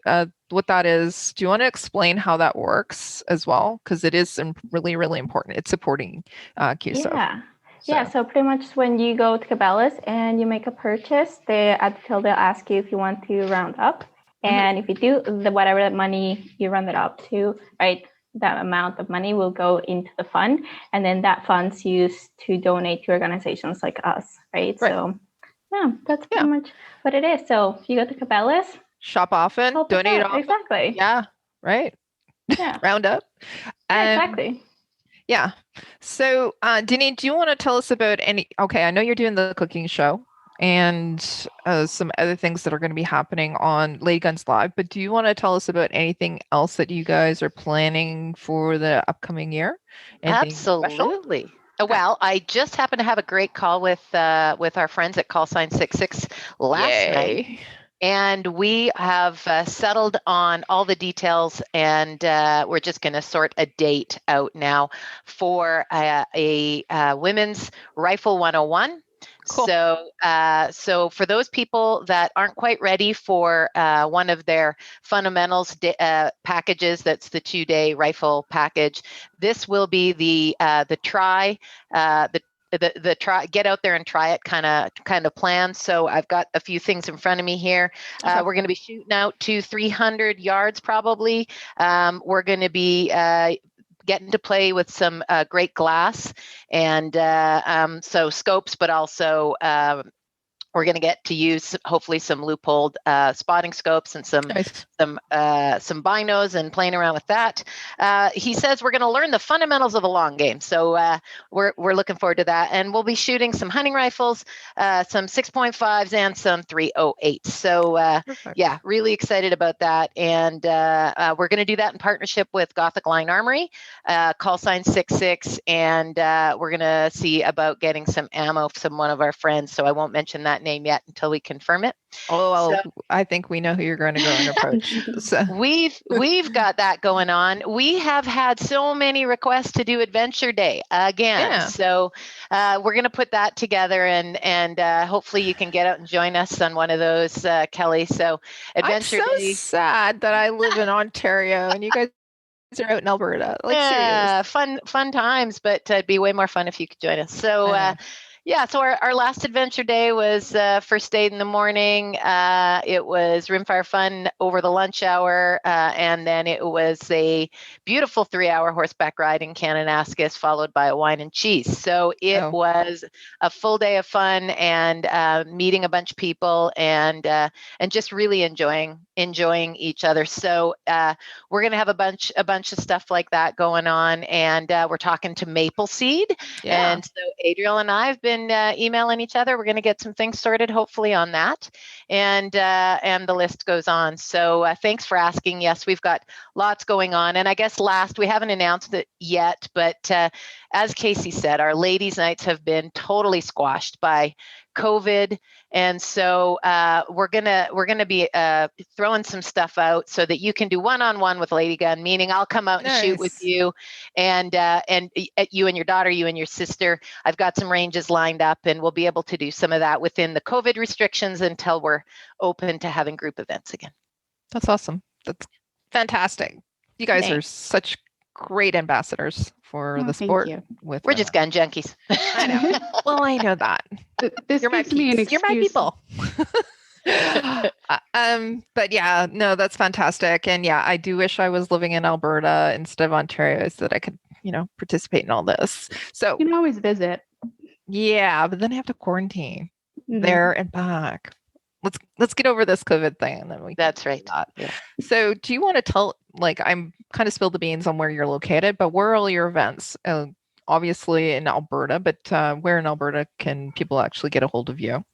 Speaker 2: What that is. Do you want to explain how that works as well? Because it is really, really important. It's supporting Cusif.
Speaker 5: Yeah, so pretty much when you go to Cabela's and you make a purchase, at the till they'll ask you if you want to round up. And if you do, whatever that money you round it up to, right, that amount of money will go into the fund. And then that fund's used to donate to organizations like us, right? So yeah, that's pretty much what it is. So if you go to Cabela's,
Speaker 2: shop often, donate often.
Speaker 5: Exactly.
Speaker 2: Yeah, right.
Speaker 5: Yeah.
Speaker 2: Round up.
Speaker 5: Exactly.
Speaker 2: Yeah. So, Denise, do you want to tell us about I know you're doing the cooking show and some other things that are going to be happening on Lady Guns Live, but do you want to tell us about anything else that you guys are planning for the upcoming year? Anything
Speaker 4: Absolutely.
Speaker 2: special?
Speaker 4: Well, I just happened to have a great call with our friends at Call Sign 66 last night. And we have settled on all the details, and we're just going to sort a date out now for a Women's Rifle 101.
Speaker 2: Cool.
Speaker 4: So for those people that aren't quite ready for one of their fundamentals packages, that's the 2-day rifle package, this will be the try, the try, get out there and try it kind of plan. So I've got a few things in front of me here. We're going to be shooting out to 300 yards probably. We're going to be getting to play with some great glass and so scopes, but also we're going to get to use hopefully some loopholed spotting scopes and some binos and playing around with that. He says we're going to learn the fundamentals of a long game, so we're looking forward to that. And we'll be shooting some hunting rifles, some 6.5s and some 308s. So yeah, really excited about that. And we're going to do that in partnership with Gothic Line Armory, Call Sign 66, and we're going to see about getting some ammo from one of our friends. So I won't mention that name yet until we confirm it.
Speaker 2: Oh, well, I think we know who you're going to go and approach. So
Speaker 4: we've got that going on. We have had so many requests to do Adventure Day again.
Speaker 2: Yeah.
Speaker 4: So we're going to put that together, and hopefully you can get out and join us on one of those, Kelly. So Adventure
Speaker 2: I'm so
Speaker 4: Day.
Speaker 2: sad that I live in Ontario and you guys are out in Alberta. Like, serious.
Speaker 4: Fun times, but it'd be way more fun if you could join us. So yeah, so our last Adventure Day was first aid in the morning. It was rimfire fun over the lunch hour, and then it was a beautiful 3-hour horseback ride in Kananaskis, followed by a wine and cheese. So it was a full day of fun and meeting a bunch of people and just really enjoying each other. So we're going to have a bunch of stuff like that going on, and we're talking to Maple Seed, and so Adriel and I have been emailing each other. We're going to get some things sorted, hopefully, on that, and the list goes on. So thanks for asking. Yes, we've got lots going on, and I guess last, we haven't announced it yet, but as Casey said, our ladies' nights have been totally squashed by COVID, and so we're gonna be throwing some stuff out so that you can do one-on-one with Lady Gun, meaning I'll come out and shoot with you, and you and your daughter, you and your sister. I've got some ranges lined up, and we'll be able to do some of that within the COVID restrictions until we're open to having group events again.
Speaker 2: That's awesome. That's fantastic. You guys are such great ambassadors for the sport.
Speaker 4: We're just gun junkies.
Speaker 2: I know. Well, I know that.
Speaker 6: You're my peeps.
Speaker 2: You're my people. But yeah, no, that's fantastic. And yeah, I do wish I was living in Alberta instead of Ontario so that I could, participate in all this. So
Speaker 6: you can always visit.
Speaker 2: Yeah, but then I have to quarantine there and back. Let's get over this COVID thing, and then we.
Speaker 4: That's right.
Speaker 2: Yeah. So, do you want to tell? I'm kind of spilled the beans on where you're located, but where are all your events? Obviously in Alberta, but where in Alberta can people actually get a hold of you?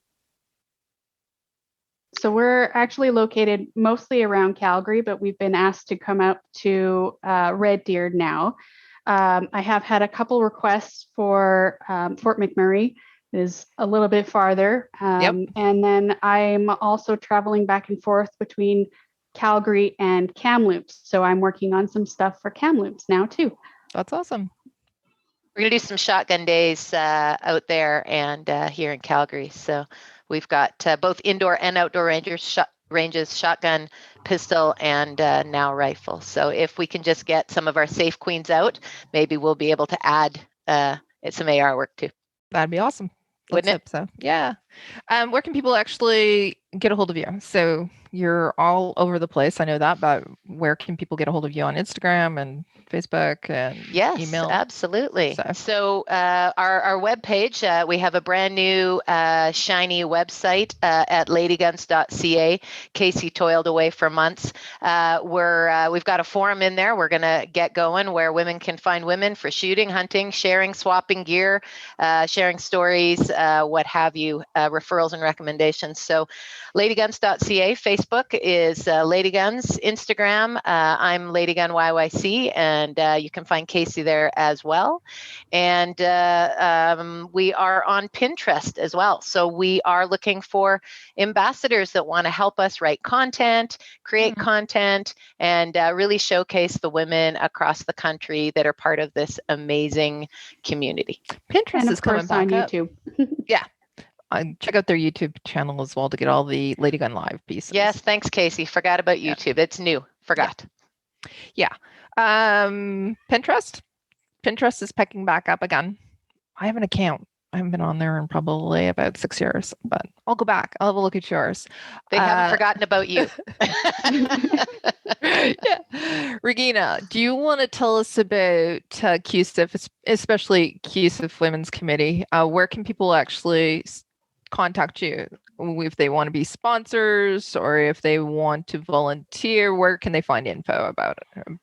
Speaker 6: So we're actually located mostly around Calgary, but we've been asked to come out to Red Deer now. I have had a couple requests for Fort McMurray. Is a little bit farther. And then I'm also traveling back and forth between Calgary and Kamloops. So I'm working on some stuff for Kamloops now too.
Speaker 2: That's awesome.
Speaker 4: We're going to do some shotgun days out there and here in Calgary. So we've got both indoor and outdoor ranges, shotgun, pistol, and now rifle. So if we can just get some of our safe queens out, maybe we'll be able to add some AR work too.
Speaker 2: That'd be awesome. Let's
Speaker 4: Wouldn't
Speaker 2: hope so. Yeah. Where can people actually get a hold of you? So you're all over the place. I know that, but where can people get a hold of you on Instagram and Facebook and email?
Speaker 4: Yes, absolutely.
Speaker 2: So-
Speaker 4: So our webpage, we have a brand new shiny website at ladyguns.ca. Casey toiled away for months. We've got a forum in there. We're going to get going where women can find women for shooting, hunting, sharing, swapping gear, sharing stories, what have you, referrals and recommendations. So ladyguns.ca. Facebook is Ladyguns. Instagram, I'm Ladygun YYC, and you can find Casey there as well. And we are on Pinterest as well. So we are looking for ambassadors that want to help us write content, create content, and really showcase the women across the country that are part of this amazing community.
Speaker 2: Pinterest
Speaker 6: And
Speaker 2: is
Speaker 6: of
Speaker 2: coming
Speaker 6: course
Speaker 2: back
Speaker 6: on
Speaker 2: up.
Speaker 6: YouTube.
Speaker 2: Check out their YouTube channel as well to get all the Ladygun Live pieces.
Speaker 4: Yes, thanks, Casey. Forgot about YouTube. It's new. Forgot.
Speaker 2: Pinterest. Pinterest is picking back up again. I have an account. I haven't been on there in probably about 6 years, but I'll go back. I'll have a look at yours.
Speaker 4: They haven't forgotten about you.
Speaker 2: Yeah. Regina, do you want to tell us about Cusif, especially Cusif Women's Committee? Where can people actually contact you if they want to be sponsors or if they want to volunteer? Where can they find info about it?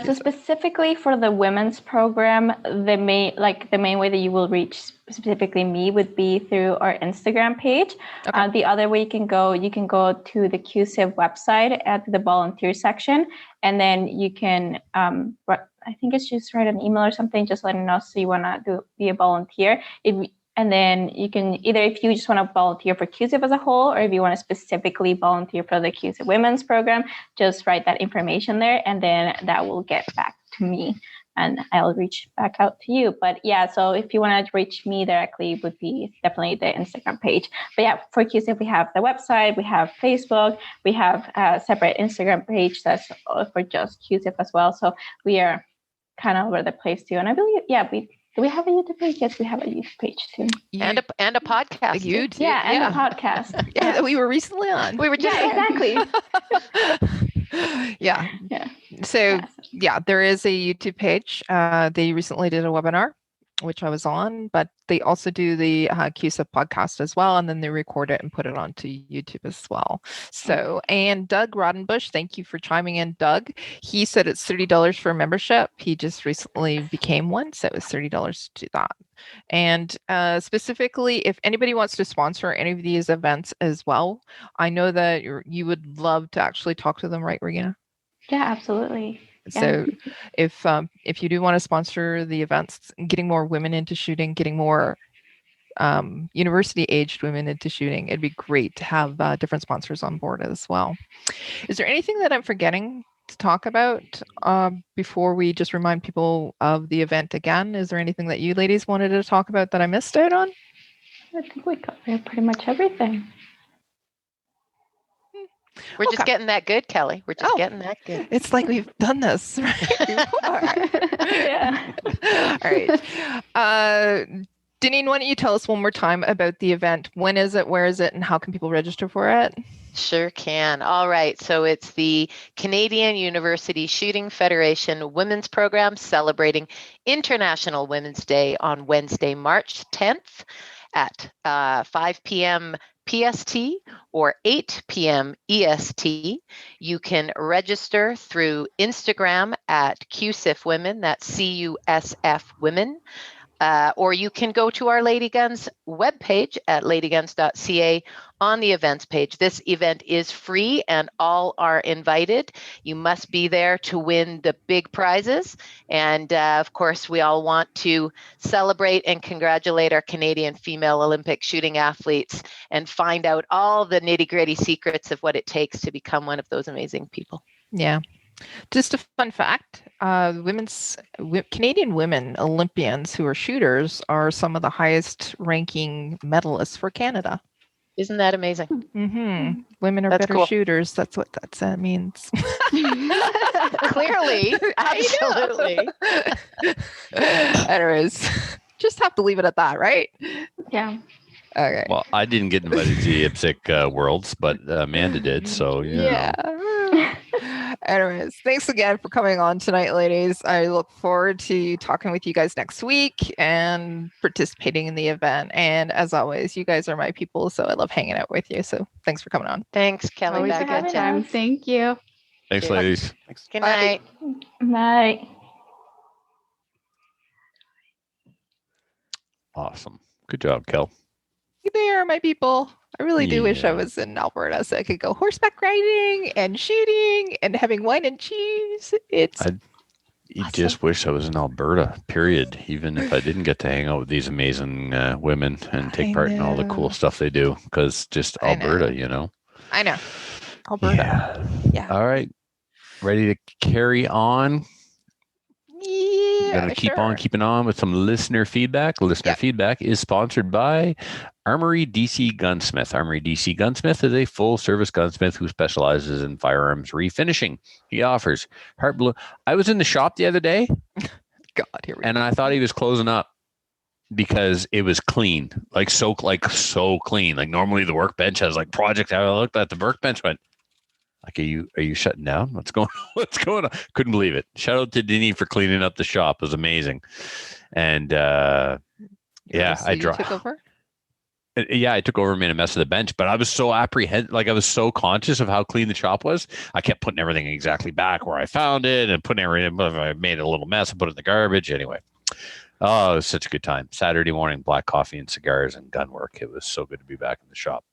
Speaker 5: So specifically for the women's program, the main way that you will reach specifically me would be through our Instagram page.
Speaker 2: Okay.
Speaker 5: The other way you can go to the Cusif website at the volunteer section, and then you can I think it's just write an email or something, just letting us know you want to be a volunteer. And then you can either, if you just want to volunteer for Cusif as a whole, or if you want to specifically volunteer for the Cusif Women's Program, just write that information there, and then that will get back to me, and I'll reach back out to you. But yeah, so if you want to reach me directly, it would be definitely the Instagram page. But yeah, for Cusif, we have the website, we have Facebook, we have a separate Instagram page that's for just Cusif as well. So we are kind of over the place too. And I believe, do we have a YouTube page? Yes, we have a YouTube page too.
Speaker 4: And a podcast.
Speaker 2: YouTube.
Speaker 5: Yeah, and a podcast.
Speaker 2: Yeah, that we were recently on.
Speaker 4: We were just
Speaker 5: exactly.
Speaker 2: Yeah. So there is a YouTube page. They recently did a webinar, which I was on, but they also do the Cusif podcast as well, and then they record it and put it onto YouTube as well. So, and Doug Rodenbush, thank you for chiming in, Doug. He said it's $30 for a membership. He just recently became one, so it was $30 to do that. And specifically, if anybody wants to sponsor any of these events as well, I know that you would love to actually talk to them, right, Regina?
Speaker 5: Yeah, absolutely.
Speaker 2: So if you do want to sponsor the events, getting more women into shooting, getting more university-aged women into shooting, it'd be great to have different sponsors on board as well. Is there anything that I'm forgetting to talk about before we just remind people of the event again? Is there anything that you ladies wanted to talk about that I missed out on?
Speaker 5: I think we covered pretty much everything.
Speaker 4: We're just getting that good, Kelly. We're just getting that good.
Speaker 2: It's like we've done this right before.
Speaker 5: Yeah.
Speaker 2: All right. Deneen, why don't you tell us one more time about the event? When is it, where is it, and how can people register for it?
Speaker 4: Sure can. All right. So it's the Canadian University Shooting Federation Women's Program celebrating International Women's Day on Wednesday, March 10th at 5 p.m. PST or 8 p.m. EST. You can register through Instagram at Cusif Women, that's CUSF Women. or you can go to our Lady Guns webpage at ladyguns.ca on the events page. This event is free and all are invited. You must be there to win the big prizes. And of course, we all want to celebrate and congratulate our Canadian female Olympic shooting athletes and find out all the nitty-gritty secrets of what it takes to become one of those amazing people.
Speaker 2: Yeah. Just a fun fact, Canadian women Olympians who are shooters are some of the highest ranking medalists for Canada.
Speaker 4: Isn't that amazing?
Speaker 2: Mm-hmm. Women are
Speaker 4: That's
Speaker 2: better
Speaker 4: cool.
Speaker 2: shooters. That's what that means.
Speaker 4: Clearly, absolutely.
Speaker 2: Anyways, just have to leave it at that, right?
Speaker 5: Yeah.
Speaker 2: Okay.
Speaker 1: Well, I didn't get invited to the IPSC Worlds, but Amanda did. So,
Speaker 2: yeah. Anyways, thanks again for coming on tonight, ladies. I look forward to talking with you guys next week and participating in the event. And as always, you guys are my people, so I love hanging out with you. So thanks for coming on.
Speaker 4: Thanks, Kelly.
Speaker 6: Always
Speaker 4: Back
Speaker 6: a good
Speaker 4: at
Speaker 6: time.
Speaker 4: ya.
Speaker 6: Thank you.
Speaker 1: Thanks,
Speaker 4: Cheers.
Speaker 1: ladies.
Speaker 3: Thanks.
Speaker 4: Good
Speaker 2: Bye.
Speaker 4: night.
Speaker 5: Bye.
Speaker 1: Awesome. Good job, Kel.
Speaker 2: They are my people. I really do wish I
Speaker 1: Yeah.
Speaker 2: was in Alberta so I could go horseback riding and shooting and having wine and cheese. It's
Speaker 1: You
Speaker 2: Awesome.
Speaker 1: just wish I was in Alberta, period. Even if I didn't get to hang out with these amazing women and take
Speaker 2: I
Speaker 1: part in all the
Speaker 2: know.
Speaker 1: cool stuff they do, because just
Speaker 2: I know.
Speaker 1: Alberta, you know.
Speaker 2: I know. Alberta. Yeah.
Speaker 1: All right. Ready to carry on?
Speaker 2: Yeah.
Speaker 1: Gonna keep on
Speaker 2: sure.
Speaker 1: keeping on with some listener feedback. Listener
Speaker 2: Yep.
Speaker 1: feedback is sponsored by Armory DC Gunsmith. Armory DC Gunsmith is a full-service gunsmith who specializes in firearms refinishing. He offers heart blue. I was in the shop the other day,
Speaker 2: God, here we
Speaker 1: and I thought he was closing up because it was clean, like so clean. Like normally the workbench has like project. I looked at the workbench, went like, are you shutting down? What's going on? What's going on? Couldn't believe it. Shout out to Denny for cleaning up the shop. It was amazing. And yeah, I
Speaker 2: took over.
Speaker 1: Yeah, I took over and made a mess of the bench, but I was so apprehensive, like I was so conscious of how clean the shop was. I kept putting everything exactly back where I found it and putting everything. I made a little mess and put it in the garbage. Anyway, oh, it was such a good time. Saturday morning, black coffee and cigars and gun work. It was so good to be back in the shop.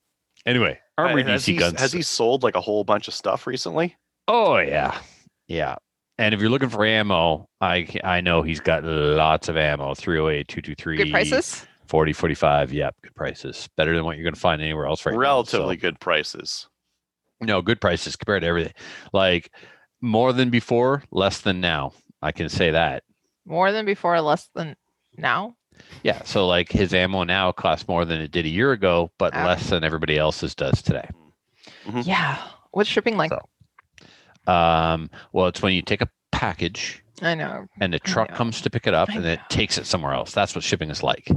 Speaker 1: Anyway, Armory DC Guns.
Speaker 3: Has he sold like a whole bunch of stuff recently?
Speaker 1: Oh yeah, yeah. And if you're looking for ammo, I know he's got lots of ammo. 308, 223.
Speaker 2: Good prices.
Speaker 1: 40, 45. Yep, good prices. Better than what you're going to find anywhere else right
Speaker 3: Relatively
Speaker 1: now.
Speaker 3: good prices.
Speaker 1: No, good prices compared to everything. Like more than before, less than now. I can say that.
Speaker 2: More than before, less than now.
Speaker 1: Yeah. So like his ammo now costs more than it did a year ago, but
Speaker 2: Okay.
Speaker 1: less than everybody else's does today.
Speaker 3: Mhm.
Speaker 2: Yeah. What's shipping like?
Speaker 1: So, well, it's when you take a package
Speaker 2: I know.
Speaker 1: and the truck
Speaker 2: know.
Speaker 1: comes to pick it up
Speaker 2: I
Speaker 1: and it
Speaker 2: know.
Speaker 1: takes it somewhere else. That's what shipping is like.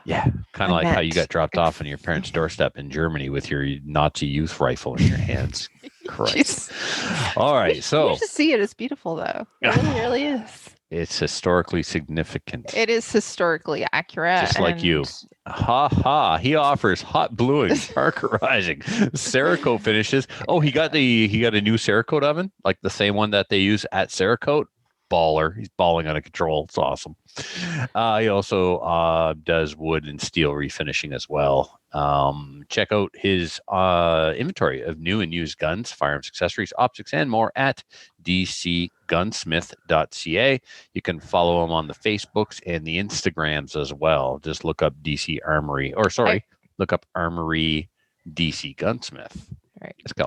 Speaker 1: Yeah. Kind
Speaker 2: I
Speaker 1: of like how you
Speaker 2: meant-
Speaker 1: got dropped off on your parents' doorstep in Germany with your Nazi youth rifle in your hands. Christ.
Speaker 2: Jeez.
Speaker 1: All right.
Speaker 2: You
Speaker 1: So
Speaker 2: should see it. It's beautiful, though. It really is.
Speaker 1: it's historically significant.
Speaker 2: It is historically accurate.
Speaker 1: Just like you.
Speaker 2: and-
Speaker 1: Ha ha. He offers hot bluing, parkerizing, Cerakote finishes. Oh, he got a new Cerakote oven, like the same one that they use at Cerakote. Baller. He's balling out of control. It's awesome. He also does wood and steel refinishing as well. Check out his inventory of new and used guns, firearms, accessories, optics, and more at dcgunsmith.ca. You can follow him on the Facebooks and the Instagrams as well. Just look up DC Armory, look up Armory DC Gunsmith.
Speaker 2: Right.
Speaker 1: Let's go.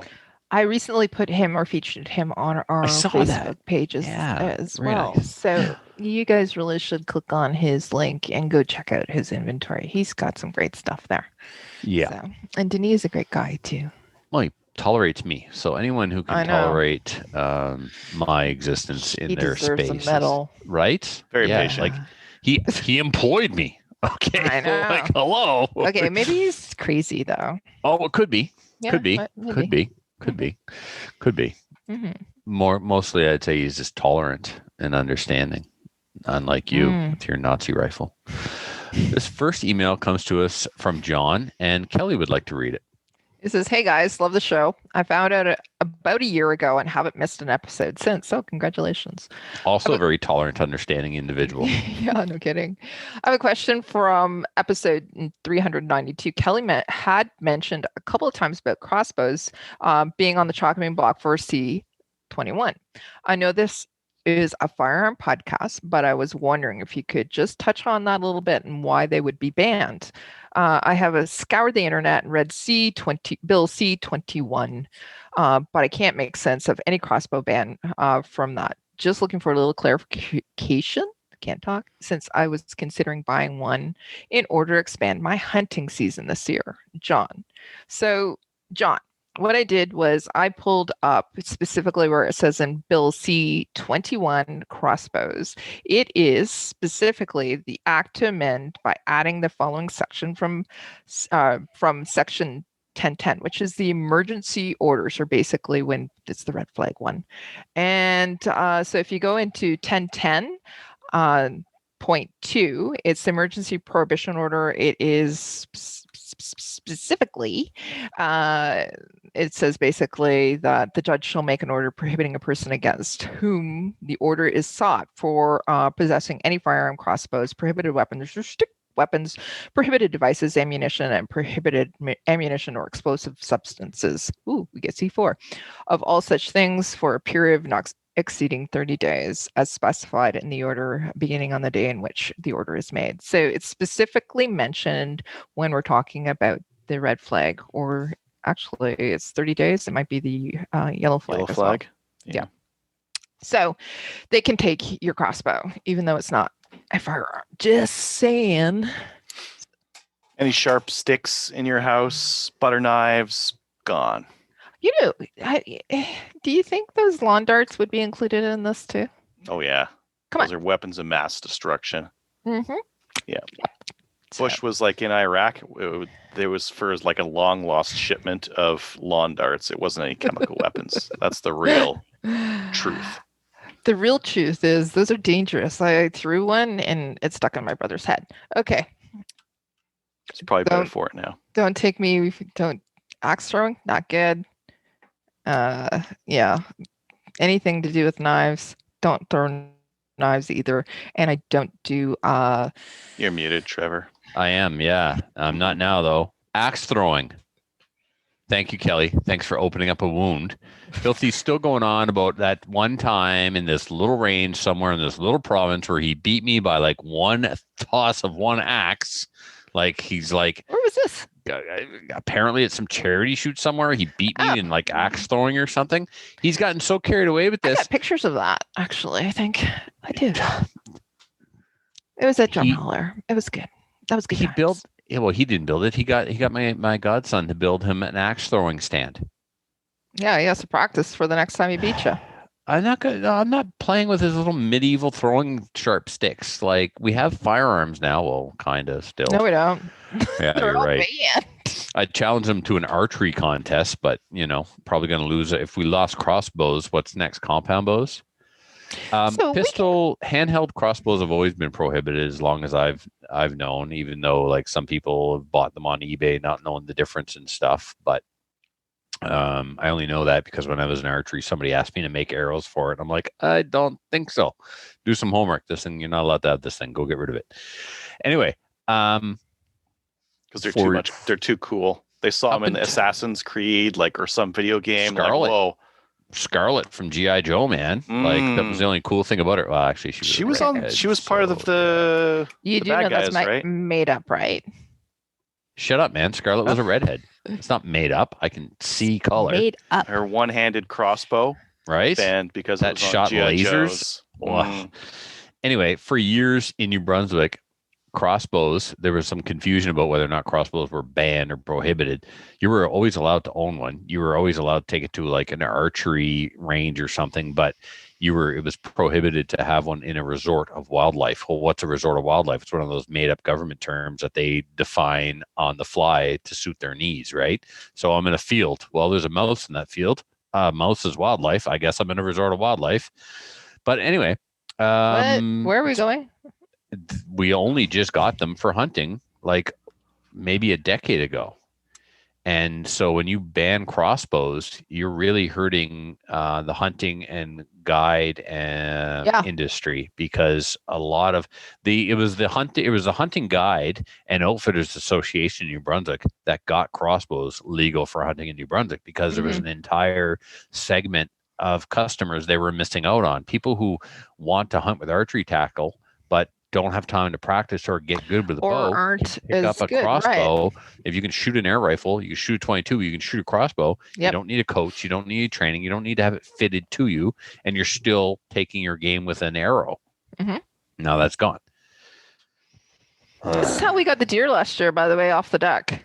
Speaker 2: I recently put him or featured him on our
Speaker 1: saw
Speaker 2: Facebook
Speaker 1: that.
Speaker 2: pages
Speaker 1: Yeah,
Speaker 2: as
Speaker 1: very
Speaker 2: well.
Speaker 1: nice.
Speaker 2: So you guys really should click on his link and go check out his inventory. He's got some great stuff there.
Speaker 1: Yeah.
Speaker 2: So, and Denis is a great guy too.
Speaker 1: Well, he tolerates me. So anyone who
Speaker 2: I
Speaker 1: can
Speaker 2: know.
Speaker 1: tolerate my existence in
Speaker 2: He
Speaker 1: their
Speaker 2: deserves
Speaker 1: space,
Speaker 2: a medal.
Speaker 1: right?
Speaker 3: Very
Speaker 1: Yeah,
Speaker 3: patient.
Speaker 1: Like he employed me. Okay,
Speaker 2: I know.
Speaker 1: like hello.
Speaker 2: Okay, maybe he's crazy though.
Speaker 1: Oh, it could be.
Speaker 2: Yeah,
Speaker 1: Could be.
Speaker 2: maybe.
Speaker 1: Could be. Could be. Could be.
Speaker 2: Mhm.
Speaker 1: Mostly, I'd say he's just tolerant and understanding, unlike you with your Nazi rifle. This first email comes to us from John, and Kelly would like to read it.
Speaker 2: It says, "Hey guys, love the show. I found out about a year ago and haven't missed an episode since. So congratulations."
Speaker 1: Also a very tolerant, understanding individual.
Speaker 2: Yeah, no kidding. I have a question from episode 392. Kelly had mentioned a couple of times about crossbows being on the chopping block for C21. I know this is a firearm podcast, but I was wondering if you could just touch on that a little bit and why they would be banned. I have scoured the internet and read Bill C21, but I can't make sense of any crossbow ban from that. Just looking for a little clarification. Can't talk, since I was considering buying one in order to expand my hunting season this year. John. So, John, what I did was I pulled up specifically where it says in Bill C21 crossbows. It is specifically the act to amend by adding the following section from section 1010, which is the emergency orders, or basically when it's the red flag one. And so if you go into 1010, point 2, it's the emergency prohibition order. It is specifically, it says basically that the judge shall make an order prohibiting a person against whom the order is sought for possessing any firearm, crossbows, prohibited weapons, weapons, prohibited devices, ammunition, and prohibited ammunition or explosive substances. Ooh, we get C4. Of all such things for a period of not exceeding 30 days as specified in the order beginning on the day in which the order is made. So it's specifically mentioned when we're talking about the red flag, or actually it's 30 days. It might be the yellow flag.
Speaker 3: Yellow flag.
Speaker 2: Well. Yeah. So they can take your crossbow, even though it's not a firearm. Just saying.
Speaker 3: Any sharp sticks in your house, butter knives, gone.
Speaker 2: You know, do you think those lawn darts would be included in this too?
Speaker 3: Oh yeah.
Speaker 2: Come
Speaker 3: Those are weapons of mass destruction.
Speaker 2: Mm-hmm.
Speaker 3: Yeah. Bush was like in Iraq. There was for like a long lost shipment of lawn darts. It wasn't any chemical weapons. That's the real truth.
Speaker 2: The real truth is those are dangerous. I threw one and it stuck in my brother's head. Okay.
Speaker 3: It's probably better for it now.
Speaker 2: Don't take me. Don't axe throwing. Not good. Yeah. Anything to do with knives. Don't throw knives either. And I don't do.
Speaker 3: You're muted, Trevor.
Speaker 1: I am, yeah. I'm not now though. Axe throwing. Thank you, Kelly. Thanks for opening up a wound. Filthy's still going on about that one time in this little range somewhere in this little province where he beat me by like one toss of one axe. Like he's like,
Speaker 2: where was this?
Speaker 1: Apparently it's some charity shoot somewhere. He beat me in like axe throwing or something. He's gotten so carried away with this.
Speaker 2: I got pictures of that, actually. I think I did. It was at Drum Holler. It was good. That was good.
Speaker 1: He didn't build it. He got my godson to build him an axe throwing stand.
Speaker 2: Yeah, he has to practice for the next time he beats you.
Speaker 1: I'm not playing with his little medieval throwing sharp sticks. Like we have firearms now. Well, kind of still.
Speaker 2: No, we don't.
Speaker 1: Yeah, you're right. I challenged him to an archery contest, but probably going to lose it. If we lost crossbows, what's next? Compound bows. Handheld crossbows have always been prohibited as long as I've known. Even though like some people have bought them on eBay, not knowing the difference and stuff, but. I only know that because when I was in archery, somebody asked me to make arrows for it. I'm like, I don't think so. Do some homework. This thing, you're not allowed to have this thing. Go get rid of it. Anyway,
Speaker 3: because they're too much. They're too cool. They saw them in the Assassin's Creed, or some video game.
Speaker 1: Scarlet.
Speaker 3: Like, whoa.
Speaker 1: Scarlet from G.I. Joe, man. Like that was the only cool thing about her. Well, actually, she was
Speaker 3: part of the.
Speaker 2: You
Speaker 3: the
Speaker 2: do
Speaker 3: bad
Speaker 2: know
Speaker 3: guys,
Speaker 2: that's
Speaker 3: right?
Speaker 2: made up, right?
Speaker 1: Shut up, man. Scarlet was a redhead. It's not made up. I can see color.
Speaker 2: Made up.
Speaker 3: Her one-handed crossbow,
Speaker 1: right?
Speaker 3: Banned because
Speaker 1: that shot lasers. Anyway, for years in New Brunswick, crossbows, there was some confusion about whether or not crossbows were banned or prohibited. You were always allowed to own one. You were always allowed to take it to like an archery range or something, but it was prohibited to have one in a resort of wildlife. Well, what's a resort of wildlife? It's one of those made up government terms that they define on the fly to suit their needs, right? So I'm in a field. Well, there's a mouse in that field. Mouse is wildlife. I guess I'm in a resort of wildlife. But anyway.
Speaker 2: Where are we going?
Speaker 1: We only just got them for hunting like maybe a decade ago. And so when you ban crossbows, you're really hurting the hunting and guide industry, because a lot of it was the hunting guide and outfitters association in New Brunswick that got crossbows legal for hunting in New Brunswick, because there was an entire segment of customers they were missing out on. People who want to hunt with archery tackle but don't have time to practice or get good with a bow,
Speaker 2: aren't
Speaker 1: pick up
Speaker 2: as
Speaker 1: a
Speaker 2: good,
Speaker 1: crossbow.
Speaker 2: right.
Speaker 1: If you can shoot an air rifle, you can shoot a 22, you can shoot a crossbow.
Speaker 2: Yep.
Speaker 1: You don't need a coach, you don't need training, you don't need to have it fitted to you, and you're still taking your game with an arrow. Now that's gone.
Speaker 2: This is how we got the deer last year, by the way, off the deck.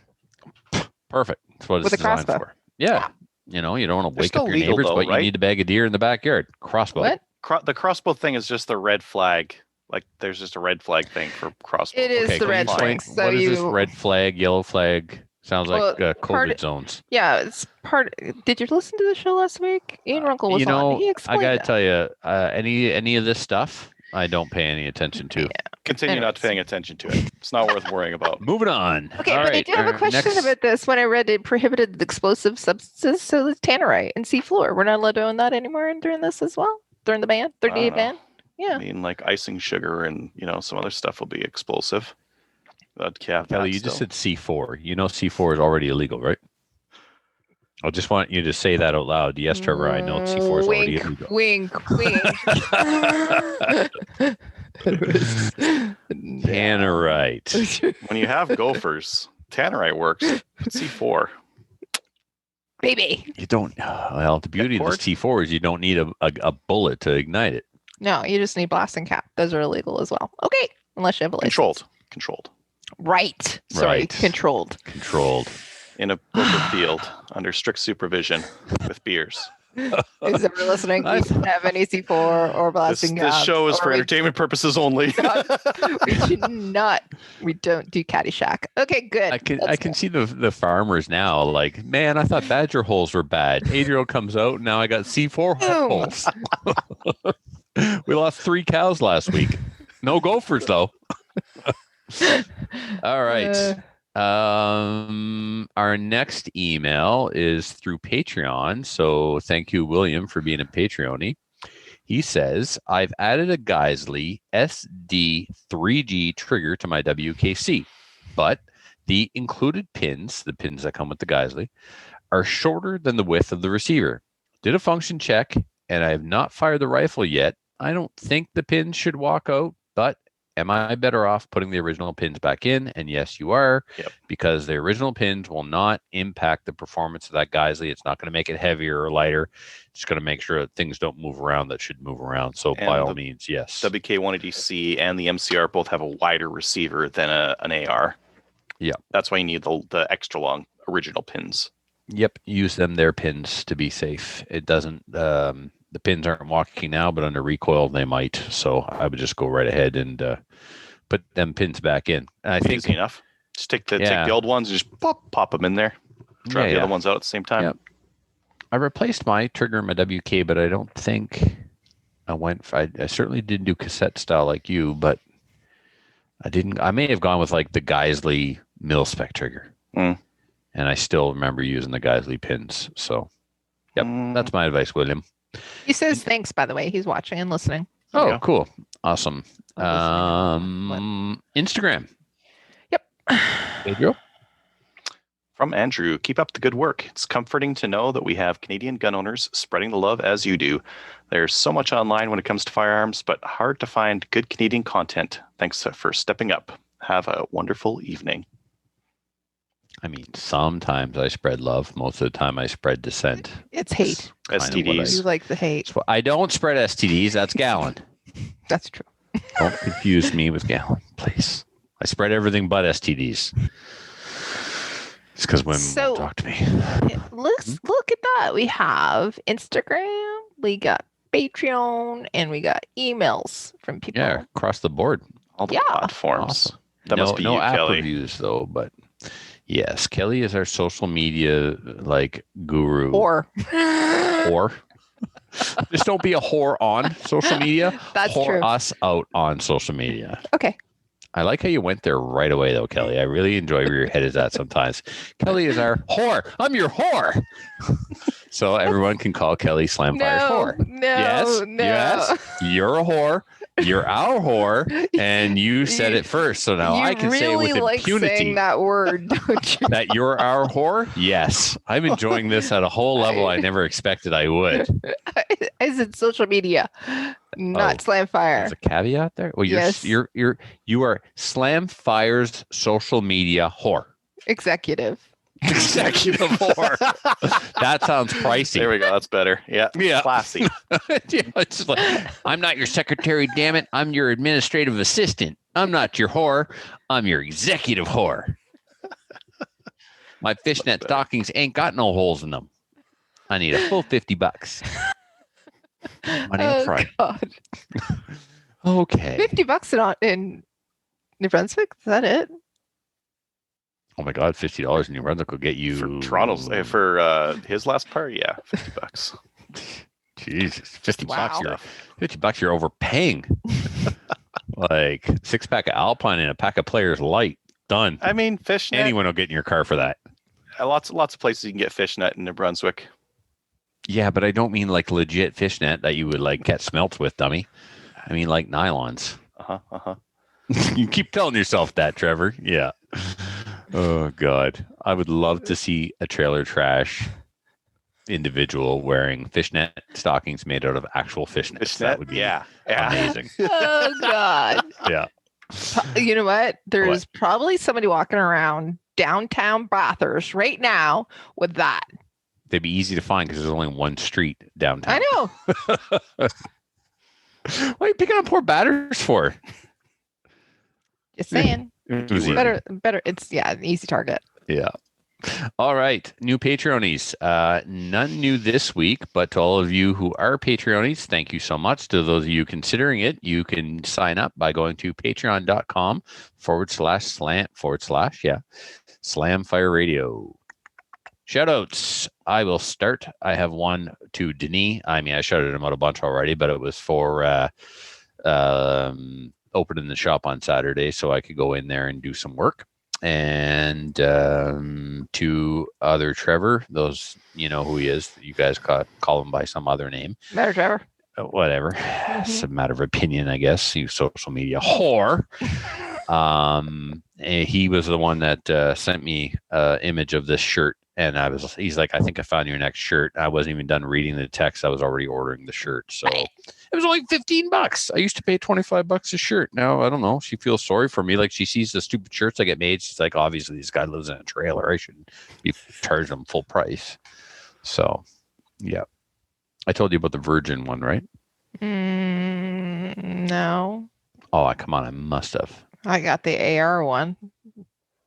Speaker 1: Perfect. That's what it's
Speaker 2: With a
Speaker 1: designed
Speaker 2: crossbow.
Speaker 1: for. Yeah. You know, you don't want to
Speaker 3: They're
Speaker 1: wake up
Speaker 3: still
Speaker 1: your
Speaker 3: legal,
Speaker 1: neighbors,
Speaker 3: though,
Speaker 1: but
Speaker 3: right?
Speaker 1: you need to bag a deer in the backyard. Crossbow.
Speaker 2: What?
Speaker 3: The crossbow thing is just the red flag. Like, there's just a red flag thing for crossbow.
Speaker 2: It is the
Speaker 1: can you
Speaker 2: red
Speaker 1: explain
Speaker 2: flag. So
Speaker 1: what is this
Speaker 2: you-
Speaker 1: red flag, yellow flag? Sounds like COVID zones.
Speaker 2: Yeah, it's part. Did you listen to the show last week? Ian Runkle was on. He
Speaker 1: I
Speaker 2: explained
Speaker 1: gotta
Speaker 2: that.
Speaker 1: tell you, any of this stuff, I don't pay any attention to.
Speaker 3: Continue not paying attention to it. It's not worth worrying about.
Speaker 1: Moving on.
Speaker 2: Okay,
Speaker 1: All
Speaker 2: but I
Speaker 1: right,
Speaker 2: do have a
Speaker 1: our
Speaker 2: question
Speaker 1: next-
Speaker 2: about this. When I read it prohibited explosive substances, so it's tannerite and seafloor. We're not allowed doing that anymore during this as well? During the ban? 30-day ban? Yeah.
Speaker 3: I mean, like icing sugar and, some other stuff will be explosive.
Speaker 1: Kelly, you just said C4. You know C4 is already illegal, right? I just want you to say that out loud. Yes, Trevor, I know C4 is already illegal.
Speaker 2: Wink.
Speaker 1: Tannerite.
Speaker 3: When you have gophers, tannerite works. C4.
Speaker 2: Baby.
Speaker 1: You don't. Well, the beauty of this C4 is you don't need a bullet to ignite it.
Speaker 2: No, you just need blasting cap. Those are illegal as well. Okay, unless you have a license.
Speaker 3: Controlled.
Speaker 2: Right. Sorry,
Speaker 1: Right.
Speaker 2: controlled.
Speaker 3: In a open field under strict supervision with beers.
Speaker 2: Who's ever listening? We don't have any C4 or blasting
Speaker 3: This
Speaker 2: cap.
Speaker 3: show is
Speaker 2: or
Speaker 3: for
Speaker 2: we-
Speaker 3: entertainment purposes only.
Speaker 2: We should not. We don't do Caddyshack. Okay, good.
Speaker 1: I can see the farmers now. Like, man, I thought badger holes were bad. 8-year-old comes out. Now I got C4 holes. We lost 3 cows last week. No gophers though. All right. Our next email is through Patreon. So thank you, William, for being a Patreon. He says, I've added a Geisley SD3G trigger to my WKC, but the included pins, the pins that come with the Geisley, are shorter than the width of the receiver. Did a function check, and I have not fired the rifle yet. I don't think the pins should walk out, but am I better off putting the original pins back in? And yes, you are, because the original pins will not impact the performance of that Geisley. It's not going to make it heavier or lighter. It's going to make sure that things don't move around that should move around. So by all means, yes.
Speaker 3: WK180C and the MCR both have a wider receiver than an AR.
Speaker 1: Yeah.
Speaker 3: That's why you need the extra long original pins.
Speaker 1: Yep. Use their pins to be safe. It doesn't... the pins aren't walking now, but under recoil they might. So I would just go right ahead and put them pins back in. And I think
Speaker 3: easy enough. Just take the old ones and just pop them in there. Drop the other ones out at the same time.
Speaker 1: Yep. I replaced my trigger in my WK, but I don't think I went. I certainly didn't do cassette style like you, but I didn't. I may have gone with like the Geisley mil spec trigger, and I still remember using the Geisley pins. So, yep, that's my advice, William.
Speaker 2: He says thanks, by the way. He's watching and listening.
Speaker 1: Oh, cool. Awesome. Instagram.
Speaker 2: Yep.
Speaker 1: Adriel?
Speaker 3: From Andrew, keep up the good work. It's comforting to know that we have Canadian gun owners spreading the love as you do. There's so much online when it comes to firearms, but hard to find good Canadian content. Thanks for stepping up. Have a wonderful evening.
Speaker 1: I mean, sometimes I spread love. Most of the time I spread dissent.
Speaker 2: It's hate.
Speaker 3: STDs.
Speaker 2: You like the hate.
Speaker 1: I don't spread STDs. That's Gallon.
Speaker 2: That's true.
Speaker 1: Don't confuse me with Gallon, please. I spread everything but STDs. It's because women won't talk to me.
Speaker 2: Let's look at that. We have Instagram, we got Patreon, and we got emails from people.
Speaker 1: Yeah, across the board.
Speaker 3: All the platforms.
Speaker 1: Awesome.
Speaker 3: That must be
Speaker 1: no
Speaker 3: you,
Speaker 1: app
Speaker 3: Kelly.
Speaker 1: reviews though, but yes, Kelly is our social media like guru.
Speaker 2: Whore.
Speaker 1: Just don't be a whore on social media.
Speaker 2: That's
Speaker 1: whore
Speaker 2: true.
Speaker 1: us out on social media.
Speaker 2: Okay.
Speaker 1: I like how you went there right away, though, Kelly. I really enjoy where your head is at sometimes. Kelly is our whore. I'm your whore. So everyone can call Kelly Slamfire's whore.
Speaker 2: No,
Speaker 1: Yes. You're a whore. You're our whore, and you said it first. So now I can say it with
Speaker 2: really like
Speaker 1: impunity.
Speaker 2: saying that word, don't you?
Speaker 1: That you're our whore? Yes. I'm enjoying this at a whole level I never expected I would.
Speaker 2: I said social media, not Slamfire.
Speaker 1: There's a caveat there. Well,
Speaker 2: Yes.
Speaker 1: you are Slamfire's social media whore.
Speaker 2: Executive
Speaker 1: whore. That sounds pricey.
Speaker 3: There we go. That's better. Yeah. Classy.
Speaker 1: It's like, I'm not your secretary, damn it. I'm your administrative assistant. I'm not your whore. I'm your executive whore. My fishnet stockings ain't got no holes in them. I need a full $50. Money up front.
Speaker 2: God.
Speaker 1: Okay.
Speaker 2: $50 in New Brunswick? Is that it?
Speaker 1: Oh my God, $50 in New Brunswick will get you
Speaker 3: For Toronto's for his last part, yeah, $50.
Speaker 1: Jesus, $50.
Speaker 2: Wow.
Speaker 1: $50 you're overpaying. Like 6-pack of Alpine and a pack of Players Light. Done.
Speaker 3: I mean, fishnet.
Speaker 1: Anyone will get in your car for that.
Speaker 3: Lots of places you can get fishnet in New Brunswick.
Speaker 1: Yeah, but I don't mean like legit fishnet that you would like catch smelts with, dummy. I mean like nylons. You keep telling yourself that, Trevor. Yeah. Oh God, I would love to see a trailer trash individual wearing fishnet stockings made out of actual fishnets. That would be amazing.
Speaker 2: Oh God.
Speaker 1: Yeah.
Speaker 2: You know what? There's probably somebody walking around downtown Bathurst right now with that.
Speaker 1: They'd be easy to find because there's only one street downtown.
Speaker 2: I know.
Speaker 1: What are you picking on poor Batters for?
Speaker 2: Just saying. Better. It's an easy target.
Speaker 1: Yeah. All right. New Patreonies. None new this week, but to all of you who are Patreonies, thank you so much. To those of you considering it, you can sign up by going to patreon.com/slam/Slamfire Radio. Shoutouts. I will start. I have one to Denis. I mean, I shouted him out a bunch already, but it was for opening the shop on Saturday so I could go in there and do some work. And to other Trevor, those, you know who he is. You guys call him by some other name.
Speaker 2: Matter, Trevor.
Speaker 1: Whatever. It's a matter of opinion, I guess. You social media whore. He was the one that sent me an image of this shirt. And he's like, I think I found your next shirt. I wasn't even done reading the text. I was already ordering the shirt. So it was only $15. I used to pay $25 a shirt. Now, I don't know. She feels sorry for me. Like she sees the stupid shirts I get made. She's like, obviously this guy lives in a trailer. I shouldn't be charging him full price. So, yeah. I told you about the Virgin one, right?
Speaker 2: No.
Speaker 1: Oh, come on. I must have.
Speaker 2: I got the AR one.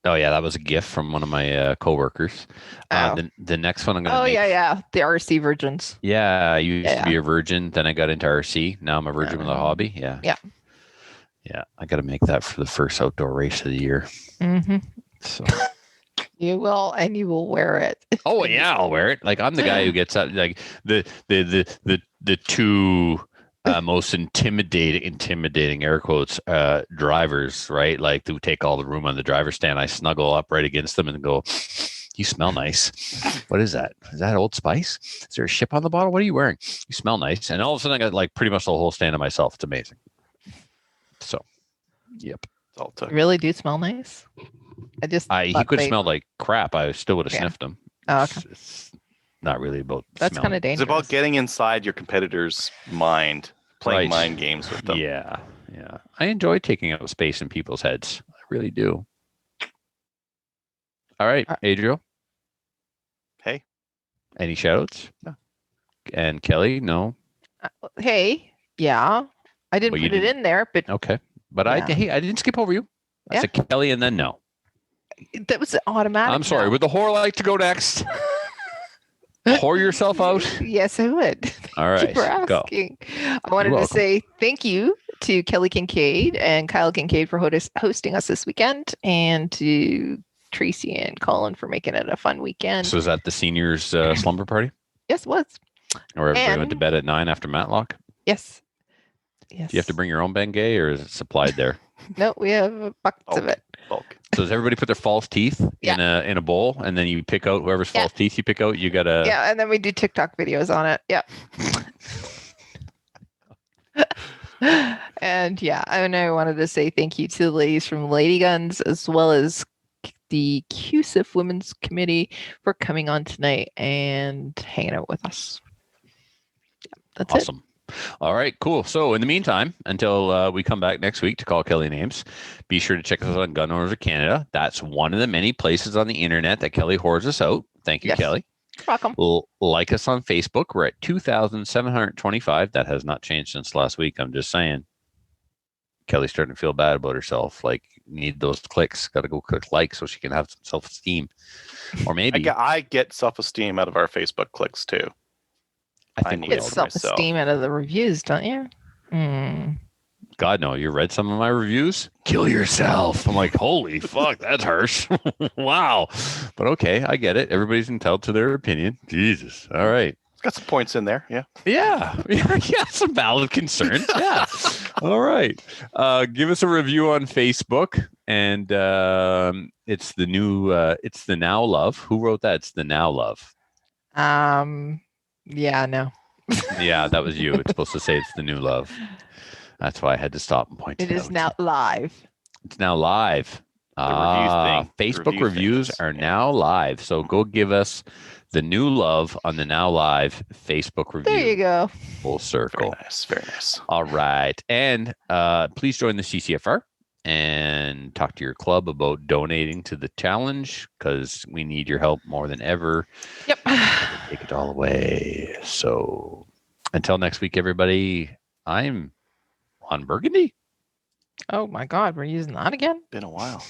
Speaker 1: Oh yeah, that was a gift from one of my coworkers. The next one I'm gonna.
Speaker 2: The RC Virgins.
Speaker 1: Yeah, I used to be a virgin, then I got into RC. Now I'm a virgin with a hobby. Yeah. I got to make that for the first outdoor race of the year.
Speaker 2: Mm-hmm.
Speaker 1: So
Speaker 2: you will, and you will wear it.
Speaker 1: Oh yeah, I'll wear it. Like I'm the guy who gets out. Like the two. Most intimidating air quotes drivers, right? Like who take all the room on the driver's stand. I snuggle up right against them and go, "You smell nice. What is that? Is that Old Spice? Is there a ship on the bottle? What are you wearing? You smell nice." And all of a sudden, I got like pretty much the whole stand to myself. It's amazing. So, yep.
Speaker 2: You really do smell nice.
Speaker 1: He could have smelled like crap. I still would have sniffed him.
Speaker 2: Oh, okay.
Speaker 1: It's not really about.
Speaker 2: That's kind of dangerous.
Speaker 3: It's about getting inside your competitor's mind. Playing mind games with them.
Speaker 1: Yeah. I enjoy taking up space in people's heads. I really do. All right, Adriel.
Speaker 3: Hey.
Speaker 1: Any shoutouts? No. And Kelly, no.
Speaker 2: Hey, yeah. I didn't put it in there, but
Speaker 1: okay. But I didn't skip over you. I said Kelly and then no.
Speaker 2: That was automatic.
Speaker 1: I'm sorry. Would the whore like to go next? Whore yourself out?
Speaker 2: Yes, I would.
Speaker 1: All right.
Speaker 2: Thank you for asking.
Speaker 1: Go.
Speaker 2: I wanted to say thank you to Kelly Kincaid and Kyle Kincaid for hosting us this weekend, and to Tracy and Colin for making it a fun weekend.
Speaker 1: So is that the seniors slumber party?
Speaker 2: Yes, it was.
Speaker 1: Or everybody went to bed at 9 after Matlock?
Speaker 2: Yes. Yes.
Speaker 1: Do you have to bring your own Bengay, or is it supplied there?
Speaker 2: No, we have buckets of it.
Speaker 3: Bulk.
Speaker 1: So does everybody put their false teeth in a bowl, and then you pick out whoever's false teeth you pick out? You gotta.
Speaker 2: Yeah, and then we do TikTok videos on it. Yep. And I wanted to say thank you to the ladies from Lady Guns as well as the Cusif Women's Committee for coming on tonight and hanging out with us. Yeah, that's
Speaker 1: awesome. All right, cool. So in the meantime, until we come back next week to call Kelly names, be sure to check us out on Gun Owners of Canada. That's one of the many places on the internet that Kelly hoards us out. Thank you, Kelly.
Speaker 2: Welcome.
Speaker 1: Like us on Facebook. We're at 2,725. That has not changed since last week. I'm just saying. Kelly's starting to feel bad about herself. Like, need those clicks. Got to go click like so she can have some self-esteem. Or maybe
Speaker 3: I get self-esteem out of our Facebook clicks too.
Speaker 1: I think
Speaker 2: You get self-esteem out of the reviews, don't you?
Speaker 1: God, no. You read some of my reviews? Kill yourself. I'm like, holy fuck, that's harsh. Wow. But okay, I get it. Everybody's entitled to their opinion. Jesus. All right.
Speaker 3: It's got some points in there. Yeah.
Speaker 1: Yeah. Some valid concerns. Yeah. All right. Give us a review on Facebook. And it's the new, it's the Now Love. Who wrote that? It's the Now Love.
Speaker 2: Yeah, no.
Speaker 1: Yeah, that was you. It's supposed to say it's the new love. That's why I had to stop and point it out.
Speaker 2: It is now live.
Speaker 1: It's now live. Facebook reviews are now live. So go give us the new love on the Now Live Facebook review.
Speaker 2: There you go.
Speaker 1: Full circle.
Speaker 3: Very nice. Very nice.
Speaker 1: All right. And please join the CCFR and talk to your club about donating to the challenge because we need your help more than ever.
Speaker 2: Yep.
Speaker 1: Take it all away. So until next week, everybody, I'm on Burgundy.
Speaker 2: Oh my God, we're using that again?
Speaker 3: Been a while.